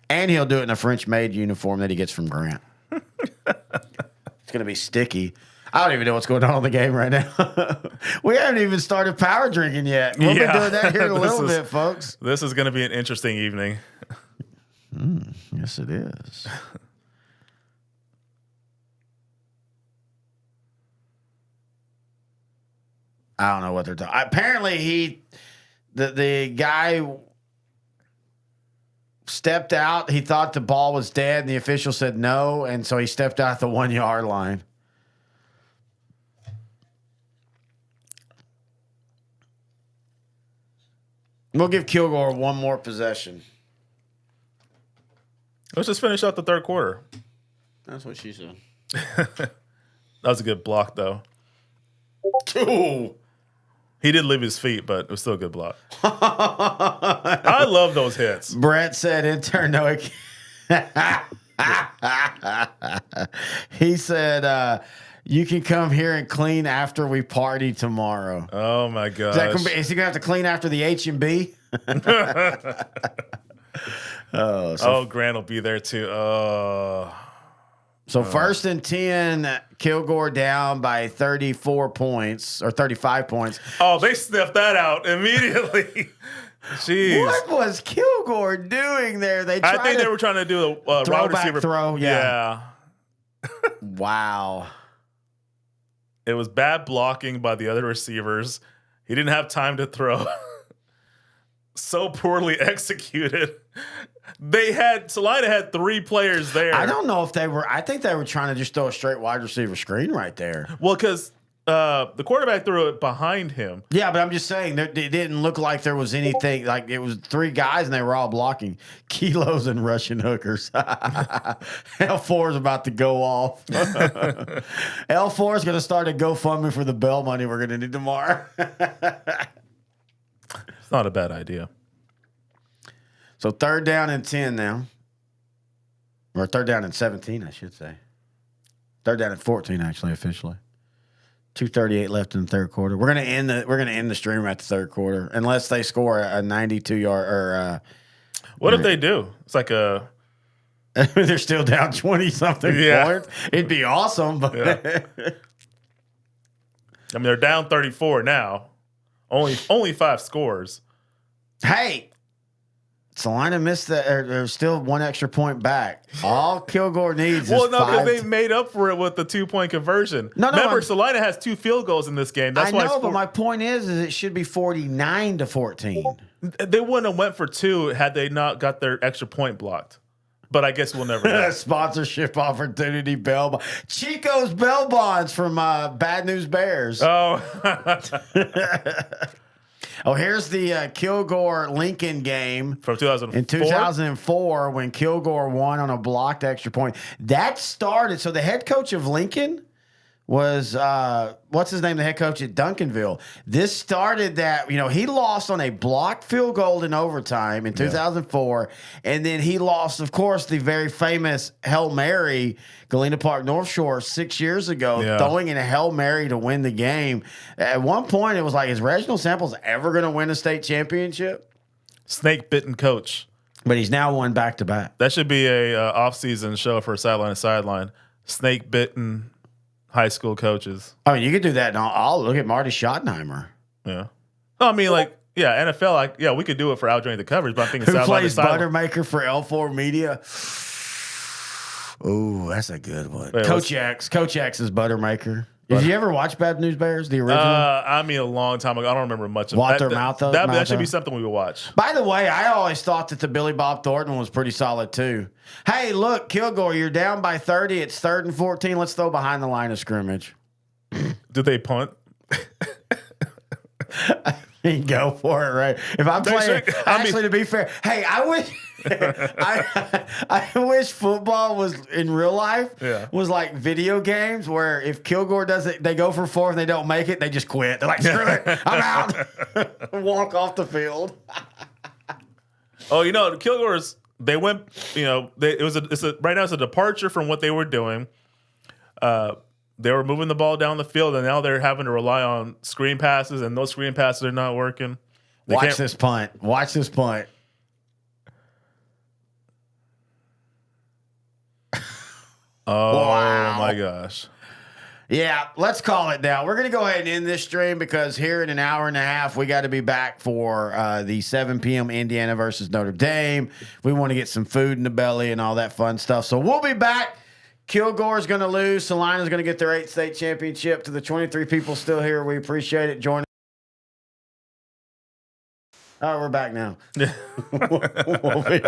Speaker 3: And he'll do it in a French maid uniform that he gets from Grant. It's going to be sticky. I don't even know what's going on in the game right now. We haven't even started power drinking yet. We'll be doing that here in a little bit, folks.
Speaker 13: This is going to be an interesting evening.
Speaker 3: Yes, it is. I don't know what they're talking. Apparently, the guy stepped out. He thought the ball was dead, and the official said no, and so he stepped out the 1 yard line. We'll give Kilgore one more possession.
Speaker 13: Let's just finish out the third quarter.
Speaker 3: That's what she said.
Speaker 13: That was a good block, though.
Speaker 3: Ooh.
Speaker 13: He did leave his feet, but it was still a good block. I love those hits.
Speaker 3: Brett said intern no. He said you can come here and clean after we party tomorrow.
Speaker 13: Oh my gosh.
Speaker 3: Is he gonna have to clean after the H&B?
Speaker 13: Grant will be there too.
Speaker 3: So 1st and 10, Kilgore down by 34 points or 35 points.
Speaker 13: Oh, they sniffed that out immediately. Jeez.
Speaker 3: What was Kilgore doing there?
Speaker 13: I think they were trying to do a wide receiver
Speaker 3: throw. Yeah.
Speaker 13: Wow. It was bad blocking by the other receivers. He didn't have time to throw. So poorly executed. Celina had 3 players there.
Speaker 3: I don't know if they were. I think they were trying to just throw a straight wide receiver screen right there.
Speaker 13: Well, because the quarterback threw it behind him.
Speaker 3: Yeah, but I'm just saying it didn't look like there was anything. Like it was 3 guys and they were all blocking kilos and Russian hookers. L4 is about to go off. L4 is going to start a GoFundMe for the bail money we're going to need tomorrow.
Speaker 13: It's not a bad idea.
Speaker 3: So 3rd down and 10 now. Or 3rd down and 17, I should say. 3rd down and 14, actually, officially. 2:38 left in the third quarter. We're gonna end the stream at the third quarter, unless they score a 92-yard or.
Speaker 13: What if they do? It's like a.
Speaker 3: They're still down 20-something points. It'd be awesome, but.
Speaker 13: Yeah. I mean, they're down 34 now. Only 5 scores.
Speaker 3: Hey, Celina missed that. There's still 1 extra point back. All Kilgore needs is 5.
Speaker 13: Because they made up for it with the 2-point conversion. Remember, Celina has 2 field goals in this game. That's why.
Speaker 3: But my point is it should be 49-14.
Speaker 13: They wouldn't have went for 2 had they not got their extra point blocked. But I guess we'll never know.
Speaker 3: Sponsorship opportunity, Bell. Chico's Bell Bonds from Bad News Bears.
Speaker 13: Oh.
Speaker 3: Oh, here's the Kilgore Lincoln game
Speaker 13: from 2004.
Speaker 3: In 2004, when Kilgore won on a blocked extra point. That started. So the head coach of Lincoln was what's his name? The head coach at Duncanville. This started that. He lost on a blocked field goal in overtime in 2004, and then he lost, of course, the very famous Hail Mary, Galena Park North Shore 6 years ago, throwing in a Hail Mary to win the game. At one point, it was like, is Reginald Samples ever going to win a state championship?
Speaker 13: Snake bitten coach,
Speaker 3: but he's now won back to back.
Speaker 13: That should be a off-season show for Sideline to Sideline. Snake bitten high school coaches.
Speaker 3: I mean, you could do that. I'll look at Marty Schottenheimer.
Speaker 13: Yeah. No, I mean, NFL. We could do it for Al Joining the Coverage, but I'm thinking
Speaker 3: who plays Buttermaker for L4 Media. Oh, that's a good one. Wait, Coach X is Buttermaker. Did you ever watch Bad News Bears, the original?
Speaker 13: I mean, a long time ago. I don't remember much of
Speaker 3: Walter
Speaker 13: that.
Speaker 3: Malthouse.
Speaker 13: That should be something we would watch.
Speaker 3: By the way, I always thought that the Billy Bob Thornton one was pretty solid, too. Hey, look, Kilgore, you're down by 30. It's 3rd and 14. Let's throw behind the line of scrimmage.
Speaker 13: Did they punt?
Speaker 3: Go for it, right? If I'm playing, actually, to be fair, hey, I wish, I wish football was in real life. Was like video games where if Kilgore does it, they go for 4 and they don't make it, they just quit. They're like, screw it, I'm out. Walk off the field.
Speaker 13: Oh, the Kilgores, they went. Right now it's a departure from what they were doing. They were moving the ball down the field, and now they're having to rely on screen passes, and those screen passes are not working.
Speaker 3: Watch this punt. Watch this punt.
Speaker 13: Oh,
Speaker 3: wow.
Speaker 13: my gosh.
Speaker 3: Yeah, let's call it down. We're going to go ahead and end this stream because here in an hour and a half, we got to be back for the 7 p.m. Indiana versus Notre Dame. We want to get some food in the belly and all that fun stuff. So we'll be back. Kilgore's going to lose. Celina's going to get their 8th state championship. To the 23 people still here, we appreciate it. Join. All right, we're back now. We'll be